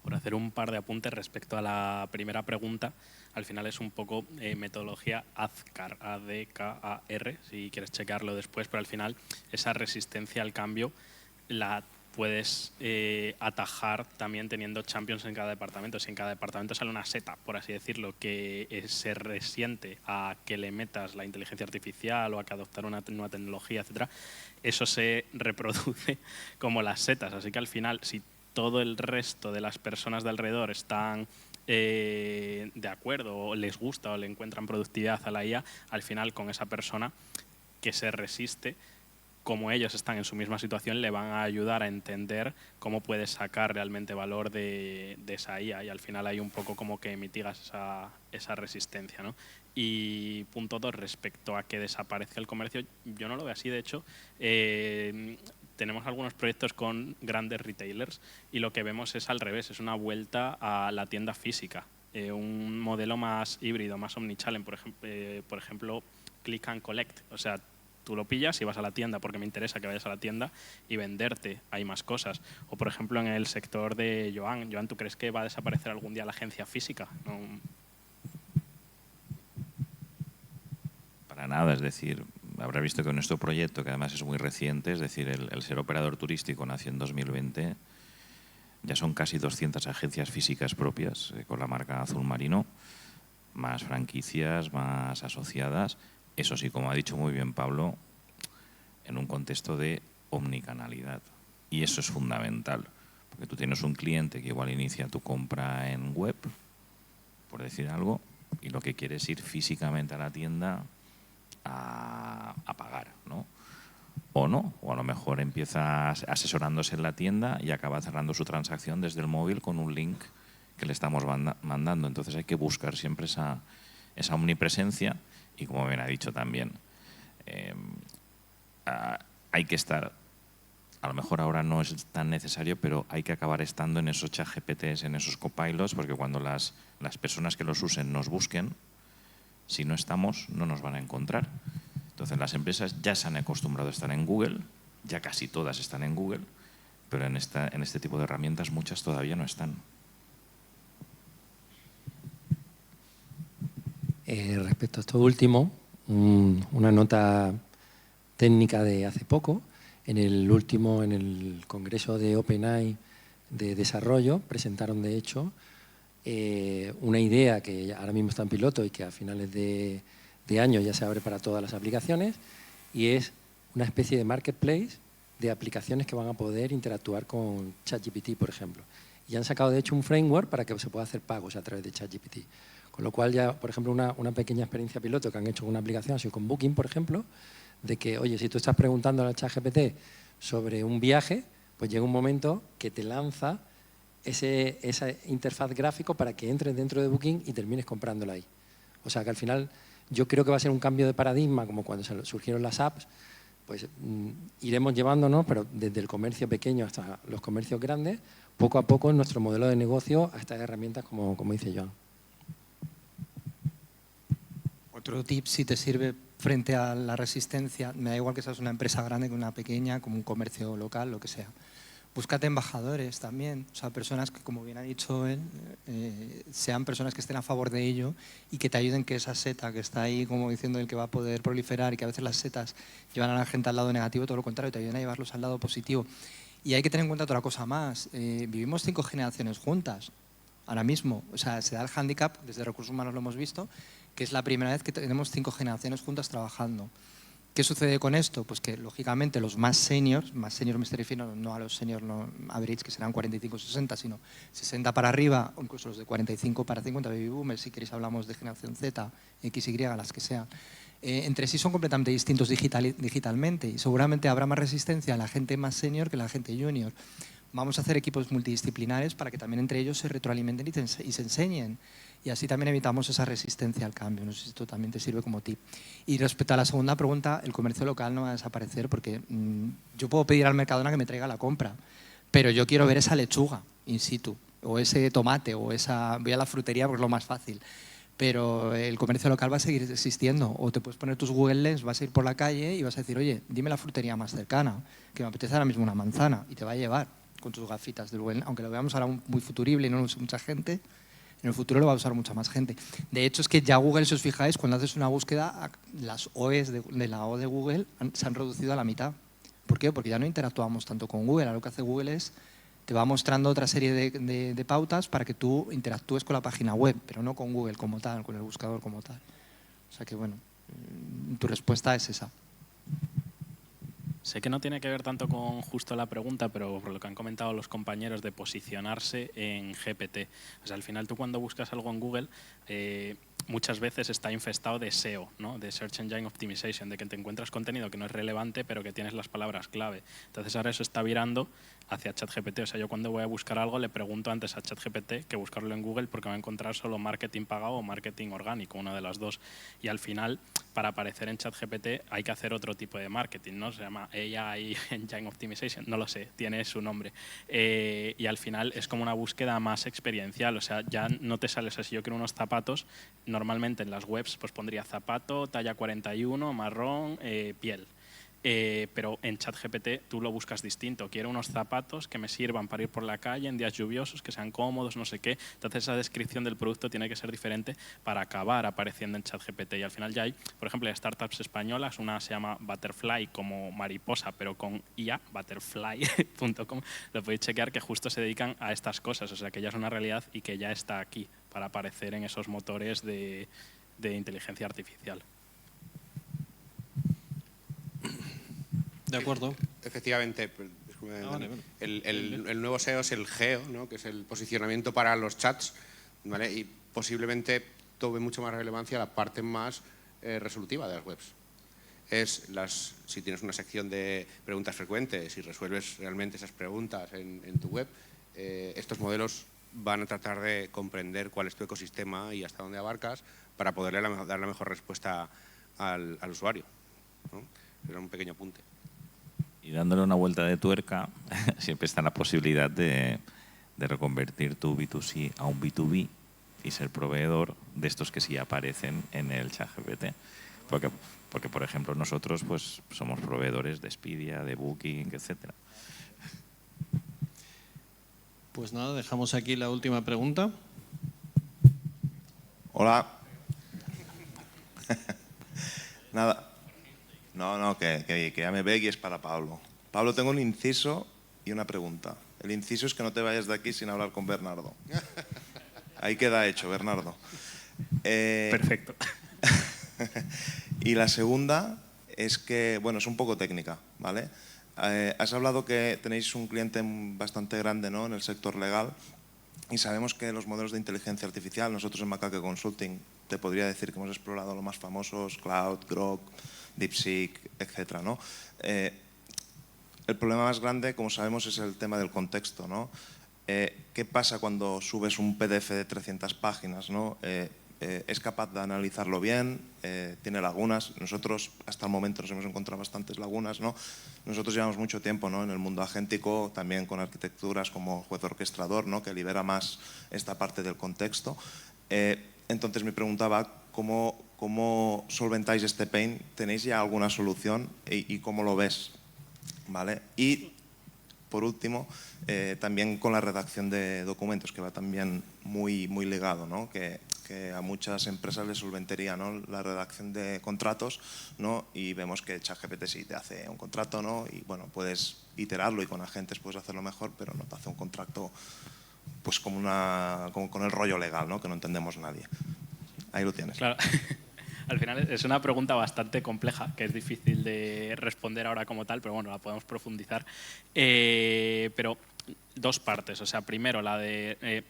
Por hacer un par de apuntes respecto a la primera pregunta, al final es un poco metodología ADKAR, A-D-K-A-R, si quieres checarlo después, pero al final esa resistencia al cambio la puedes atajar también teniendo champions en cada departamento. Si en cada departamento sale una seta, por así decirlo, que se resiente a que le metas la inteligencia artificial o a que adoptar una nueva tecnología, etcétera, eso se reproduce como las setas. Así que al final, si todo el resto de las personas de alrededor están de acuerdo o les gusta o le encuentran productividad a la IA, al final con esa persona que se resiste, como ellos están en su misma situación, le van a ayudar a entender cómo puedes sacar realmente valor de esa IA, y al final hay un poco como que mitigas esa resistencia, ¿no? Y punto 2, respecto a que desaparezca el comercio, yo no lo veo así. De hecho, tenemos algunos proyectos con grandes retailers y lo que vemos es al revés, es una vuelta a la tienda física, un modelo más híbrido, más omnichannel, por ejemplo, click and collect, o sea, tú lo pillas y vas a la tienda porque me interesa que vayas a la tienda y venderte, hay más cosas. O por ejemplo en el sector de Joan, ¿tú crees que va a desaparecer algún día la agencia física? No. Para nada, es decir, habrá visto que en nuestro proyecto, que además es muy reciente, es decir, el ser operador turístico nació en 2020, ya son casi 200 agencias físicas propias con la marca Azul Marino, más franquicias, más asociadas. Eso sí, como ha dicho muy bien Pablo, en un contexto de omnicanalidad. Y eso es fundamental, porque tú tienes un cliente que igual inicia tu compra en web, por decir algo, y lo que quiere es ir físicamente a la tienda a pagar, ¿no? O no, o a lo mejor empieza asesorándose en la tienda y acaba cerrando su transacción desde el móvil con un link que le estamos mandando. Entonces hay que buscar siempre esa omnipresencia. Y como bien ha dicho también, hay que estar, a lo mejor ahora no es tan necesario, pero hay que acabar estando en esos ChatGPTs, en esos copilots, porque cuando las personas que los usen nos busquen, si no estamos, no nos van a encontrar. Entonces las empresas ya se han acostumbrado a estar en Google, ya casi todas están en Google, pero en este tipo de herramientas muchas todavía no están. Respecto a esto último, una nota técnica de hace poco, en el congreso de OpenAI de desarrollo, presentaron de hecho una idea que ahora mismo está en piloto y que a finales de año ya se abre para todas las aplicaciones, y es una especie de marketplace de aplicaciones que van a poder interactuar con ChatGPT, por ejemplo. Y han sacado de hecho un framework para que se pueda hacer pagos a través de ChatGPT. Con lo cual ya, por ejemplo, una pequeña experiencia piloto que han hecho con una aplicación, así con Booking, por ejemplo, de que, oye, si tú estás preguntando al ChatGPT sobre un viaje, pues llega un momento que te lanza esa interfaz gráfico para que entres dentro de Booking y termines comprándolo ahí. O sea que al final yo creo que va a ser un cambio de paradigma, como cuando surgieron las apps, pues iremos llevándonos, pero desde el comercio pequeño hasta los comercios grandes, poco a poco en nuestro modelo de negocio a estas herramientas, como dice Joan. Otro tip, si te sirve frente a la resistencia, me da igual que seas una empresa grande que una pequeña, como un comercio local, lo que sea. Búscate embajadores también, o sea, personas que, como bien ha dicho él, sean personas que estén a favor de ello y que te ayuden, que esa seta que está ahí, como diciendo el que va a poder proliferar, y que a veces las setas llevan a la gente al lado negativo, todo lo contrario, te ayudan a llevarlos al lado positivo. Y hay que tener en cuenta otra cosa más, vivimos 5 generaciones juntas, ahora mismo, o sea, se da el hándicap, desde Recursos Humanos lo hemos visto, que es la primera vez que tenemos 5 generaciones juntas trabajando. ¿Qué sucede con esto? Pues que, lógicamente, los más seniors me estoy refiriendo no a los seniors average, que serán 45 o 60, sino 60 para arriba, o incluso los de 45 para 50, baby boomers, si queréis hablamos de generación Z, X, Y, las que sean. Entre sí son completamente distintos digitalmente, y seguramente habrá más resistencia a la gente más senior que a la gente junior. Vamos a hacer equipos multidisciplinares para que también entre ellos se retroalimenten y se enseñen. Y así también evitamos esa resistencia al cambio. No sé si esto también te sirve como tip. Y respecto a la segunda pregunta, el comercio local no va a desaparecer porque yo puedo pedir al Mercadona que me traiga la compra, pero yo quiero ver esa lechuga in situ, o ese tomate, o voy a la frutería porque es lo más fácil. Pero el comercio local va a seguir existiendo. O te puedes poner tus Google Lens, vas a ir por la calle y vas a decir, oye, dime la frutería más cercana, que me apetece ahora mismo una manzana, y te va a llevar con tus gafitas del Google. Aunque lo veamos ahora muy futurible y no lo use mucha gente, en el futuro lo va a usar mucha más gente. De hecho, es que ya Google, si os fijáis, cuando haces una búsqueda, las OEs de la O de Google se han reducido a la mitad, ¿Por qué? Porque ya no interactuamos tanto con Google. Ahora lo que hace Google es te va mostrando otra serie de pautas para que tú interactúes con la página web, pero no con Google como tal, con el buscador como tal. O sea que, bueno, tu respuesta es esa. Sé que no tiene que ver tanto con justo la pregunta, pero por lo que han comentado los compañeros de posicionarse en GPT. O sea, al final tú cuando buscas algo en Google, muchas veces está infestado de SEO, ¿no? De Search Engine Optimization, de que te encuentras contenido que no es relevante, pero que tienes las palabras clave. Entonces ahora eso está virando hacia ChatGPT. O sea, yo cuando voy a buscar algo le pregunto antes a ChatGPT que buscarlo en Google, porque va a encontrar solo marketing pagado o marketing orgánico, una de las dos. Y al final, para aparecer en ChatGPT hay que hacer otro tipo de marketing, ¿no? Se llama AI Engine Optimization, no lo sé, tiene su nombre. Y al final es como una búsqueda más experiencial, o sea, ya no te sales así. Yo quiero unos zapatos, normalmente en las webs pues pondría zapato, talla 41, marrón, piel. Pero en ChatGPT tú lo buscas distinto. Quiero unos zapatos que me sirvan para ir por la calle en días lluviosos, que sean cómodos, no sé qué. Entonces esa descripción del producto tiene que ser diferente para acabar apareciendo en ChatGPT. Y al final ya hay, por ejemplo, hay startups españolas, una se llama Butterfly, como mariposa, pero con IA, butterfly.com. Lo podéis chequear, que justo se dedican a estas cosas. O sea, que ya es una realidad y que ya está aquí para aparecer en esos motores de inteligencia artificial. De acuerdo. Efectivamente, el nuevo SEO es el GEO, ¿no? Que es el posicionamiento para los chats, ¿vale? Y posiblemente tome mucho más relevancia la parte más resolutiva de las webs. Si tienes una sección de preguntas frecuentes y resuelves realmente esas preguntas en tu web, estos modelos van a tratar de comprender cuál es tu ecosistema y hasta dónde abarcas para poderle dar la mejor respuesta al usuario, ¿no? Era un pequeño apunte. Y dándole una vuelta de tuerca, siempre está la posibilidad de reconvertir tu B2C a un B2B y ser proveedor de estos que sí aparecen en el ChatGPT. Porque, por ejemplo, nosotros pues somos proveedores de Expedia, de Booking, etcétera. Pues nada, dejamos aquí la última pregunta. Hola. Nada. No, que ya me ve y es para Pablo. Pablo, tengo un inciso y una pregunta. El inciso es que no te vayas de aquí sin hablar con Bernardo. Ahí queda hecho, Bernardo. Perfecto. Y la segunda es que, bueno, es un poco técnica, ¿vale? Has hablado que tenéis un cliente bastante grande, ¿no?, en el sector legal, y sabemos que los modelos de inteligencia artificial, nosotros en Macaque Consulting, te podría decir que hemos explorado los más famosos, Cloud, Grok, DeepSeek, etcétera, ¿no? El problema más grande, como sabemos, es el tema del contexto, ¿no? ¿Qué pasa cuando subes un PDF de 300 páginas, ¿no? ¿Es capaz de analizarlo bien? ¿Tiene lagunas? Nosotros hasta el momento nos hemos encontrado bastantes lagunas, ¿no? Nosotros llevamos mucho tiempo, ¿no?, en el mundo agéntico, también con arquitecturas como juez orquestador, ¿no?, que libera más esta parte del contexto. Entonces me preguntaba cómo solventáis este pain. ¿Tenéis ya alguna solución y cómo lo ves? ¿Vale? Y por último, también con la redacción de documentos, que va también muy ligado, ¿no?, que a muchas empresas les solventaría, ¿no?, la redacción de contratos, ¿no?, y vemos que ChatGPT sí te hace un contrato, ¿no?, y bueno, puedes iterarlo y con agentes puedes hacerlo mejor, pero no te hace un contrato pues como con el rollo legal, ¿no?, que no entendemos nadie. Ahí lo tienes. Claro. Al final es una pregunta bastante compleja, que es difícil de responder ahora como tal, pero bueno, la podemos profundizar. Pero dos partes. O sea, primero la de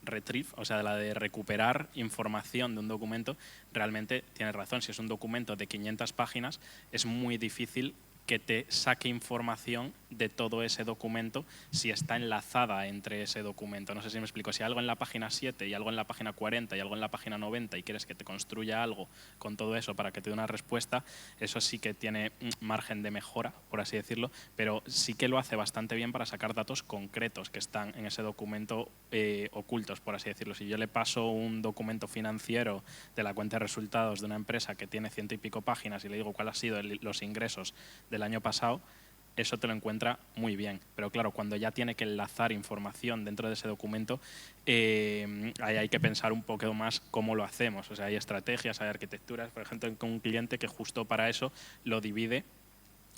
retrieve, o sea, la de recuperar información de un documento. Realmente tienes razón, si es un documento de 500 páginas, es muy difícil que te saque información de todo ese documento si está enlazada entre ese documento. No sé si me explico. Si hay algo en la página 7 y algo en la página 40 y algo en la página 90 y quieres que te construya algo con todo eso para que te dé una respuesta, eso sí que tiene margen de mejora, por así decirlo, pero sí que lo hace bastante bien para sacar datos concretos que están en ese documento ocultos, por así decirlo. Si yo le paso un documento financiero de la cuenta de resultados de una empresa que tiene 100 y pico páginas y le digo cuál ha sido los ingresos del año pasado, eso te lo encuentra muy bien. Pero claro, cuando ya tiene que enlazar información dentro de ese documento, ahí hay que pensar un poco más cómo lo hacemos. O sea, hay estrategias, hay arquitecturas. Por ejemplo, con un cliente que justo para eso lo divide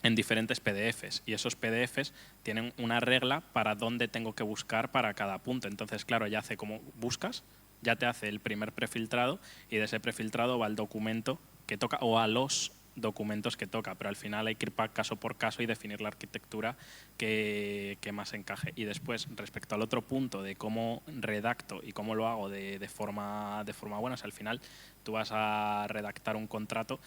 en diferentes PDFs y esos PDFs tienen una regla para dónde tengo que buscar para cada punto. Entonces, claro, ya hace como buscas, ya te hace el primer prefiltrado y de ese prefiltrado va al documento que toca o a los documentos que toca, pero al final hay que ir caso por caso y definir la arquitectura que más encaje. Y después, respecto al otro punto de cómo redacto y cómo lo hago de forma buena, o sea, al final tú vas a redactar un contrato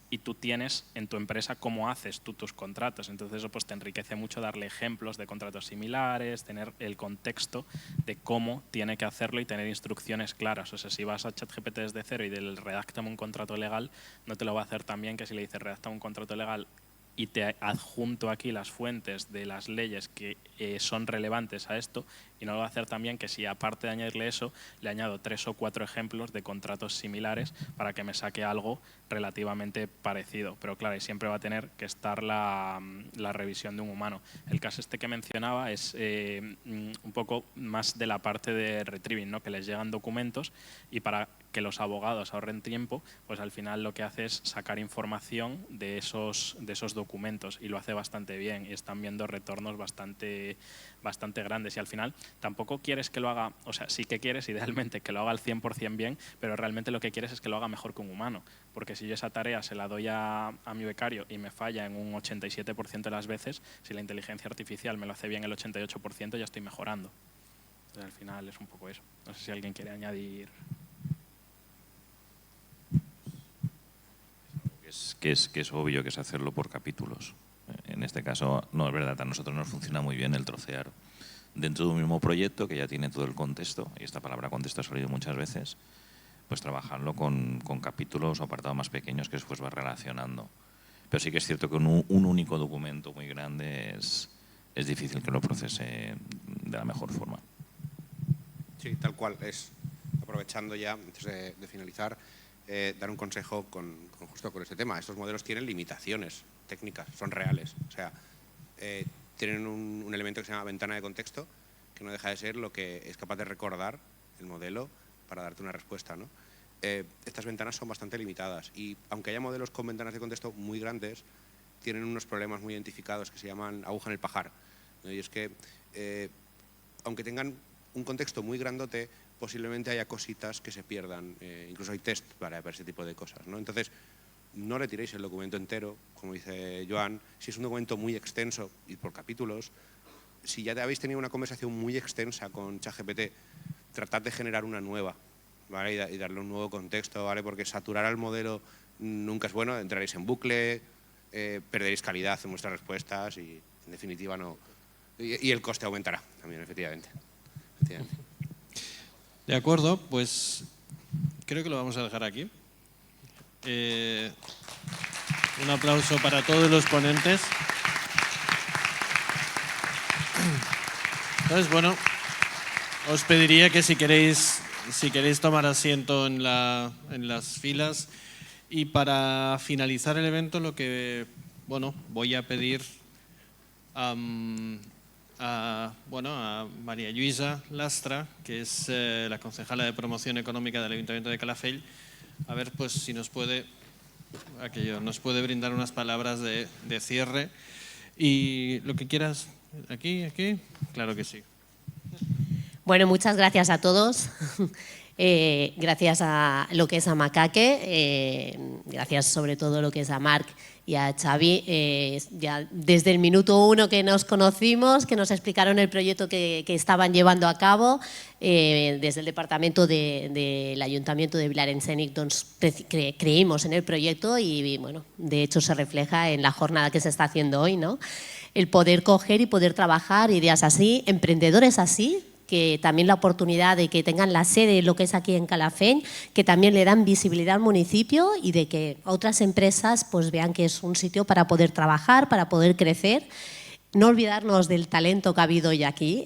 y tú tienes en tu empresa cómo haces tú tus contratos. Entonces eso pues te enriquece mucho darle ejemplos de contratos similares, tener el contexto de cómo tiene que hacerlo y tener instrucciones claras. O sea, si vas a ChatGPT desde cero y del redáctame un contrato legal, no te lo va a hacer tan bien que si le dices redáctame un contrato legal y te adjunto aquí las fuentes de las leyes que son relevantes a esto, y no lo va a hacer también que si aparte de añadirle eso, le añado 3 o 4 ejemplos de contratos similares para que me saque algo relativamente parecido. Pero claro, y siempre va a tener que estar la revisión de un humano. El caso este que mencionaba es un poco más de la parte de retrieving, ¿no? Que les llegan documentos y para que los abogados ahorren tiempo, pues al final lo que hace es sacar información de esos documentos y lo hace bastante bien y están viendo retornos bastante grandes y al final tampoco quieres que lo haga, o sea, sí que quieres idealmente que lo haga al 100% bien, pero realmente lo que quieres es que lo haga mejor que un humano, porque si yo esa tarea se la doy a mi becario y me falla en un 87% de las veces, si la inteligencia artificial me lo hace bien el 88% ya estoy mejorando. Entonces, al final es un poco eso. No sé si alguien quiere añadir. Que es obvio que es hacerlo por capítulos. En este caso, no, es verdad, a nosotros nos funciona muy bien el trocear dentro de un mismo proyecto que ya tiene todo el contexto, y esta palabra contexto ha salido muchas veces, pues trabajarlo con capítulos o apartados más pequeños que después va relacionando. Pero sí que es cierto que un único documento muy grande es difícil que lo procese de la mejor forma. Sí, tal cual. Es, aprovechando ya, antes de finalizar, dar un consejo justo con este tema. Estos modelos tienen limitaciones técnicas, son reales. O sea, tienen un elemento que se llama ventana de contexto, que no deja de ser lo que es capaz de recordar el modelo para darte una respuesta, ¿no? Estas ventanas son bastante limitadas y aunque haya modelos con ventanas de contexto muy grandes, tienen unos problemas muy identificados que se llaman aguja en el pajar, ¿no? Y es que, aunque tengan un contexto muy grandote, posiblemente haya cositas que se pierdan, incluso hay test para ese tipo de cosas, ¿no? Entonces, no le tiréis el documento entero, como dice Joan. Si es un documento muy extenso y por capítulos, si ya habéis tenido una conversación muy extensa con ChatGPT, tratad de generar una nueva, ¿vale? Y darle un nuevo contexto, ¿vale? Porque saturar al modelo nunca es bueno, entraréis en bucle, perderéis calidad en vuestras respuestas y, en definitiva, no. Y el coste aumentará también, efectivamente. De acuerdo, pues creo que lo vamos a dejar aquí. Un aplauso para todos los ponentes. Entonces, bueno, os pediría que si queréis tomar asiento en las filas, y para finalizar el evento lo que voy a pedir a María Lluïsa Lastra, que es la concejala de promoción económica del Ayuntamiento de Calafell, a ver pues si nos puede brindar unas palabras de cierre y lo que quieras. Aquí, claro que sí. Bueno, muchas gracias a todos. Gracias a lo que es a Macaque, gracias sobre todo lo que es a Marc y a Xavi, ya desde el minuto 1 que nos conocimos, que nos explicaron el proyecto que estaban llevando a cabo, desde el departamento del Ayuntamiento de Vilarencenit creímos en el proyecto y bueno, de hecho se refleja en la jornada que se está haciendo hoy, ¿no? El poder coger y poder trabajar ideas así, emprendedores así, que también la oportunidad de que tengan la sede, lo que es aquí en Calafell, que también le dan visibilidad al municipio y de que otras empresas pues vean que es un sitio para poder trabajar, para poder crecer. No olvidarnos del talento que ha habido hoy aquí.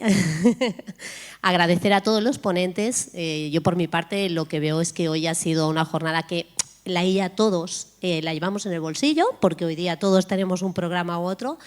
Agradecer a todos los ponentes. Yo por mi parte lo que veo es que hoy ha sido una jornada que la IA todos la llevamos en el bolsillo, porque hoy día todos tenemos un programa u otro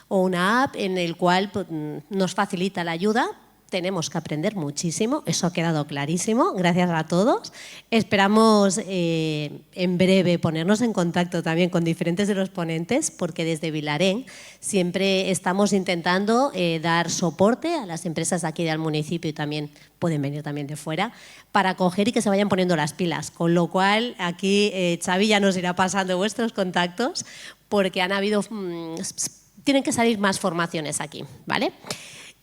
o una app en el cual pues, nos facilita la ayuda tenemos que aprender muchísimo, eso ha quedado clarísimo, gracias a todos. Esperamos en breve ponernos en contacto también con diferentes de los ponentes, porque desde Vilarén siempre estamos intentando dar soporte a las empresas de aquí del municipio y también pueden venir también de fuera, para coger y que se vayan poniendo las pilas. Con lo cual, aquí Xavi ya nos irá pasando vuestros contactos, porque han habido, tienen que salir más formaciones aquí, ¿vale?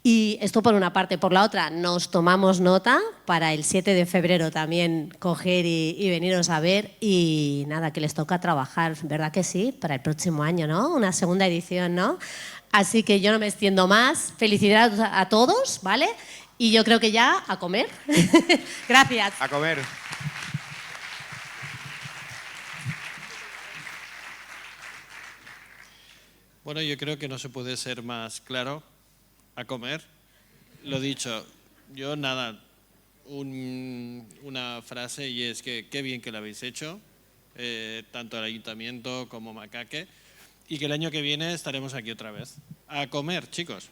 Y esto por una parte. Por la otra, nos tomamos nota para el 7 de febrero también coger y veniros a ver. Y nada, que les toca trabajar, ¿verdad que sí? Para el próximo año, ¿no? Una segunda edición, ¿no? Así que yo no me extiendo más. Felicidades a todos, ¿vale? Y yo creo que ya a comer. Gracias. A comer. Bueno, yo creo que no se puede ser más claro. A comer. Lo dicho, yo nada, una frase y es que qué bien que lo habéis hecho, tanto el ayuntamiento como Macaque, y que el año que viene estaremos aquí otra vez. A comer, chicos.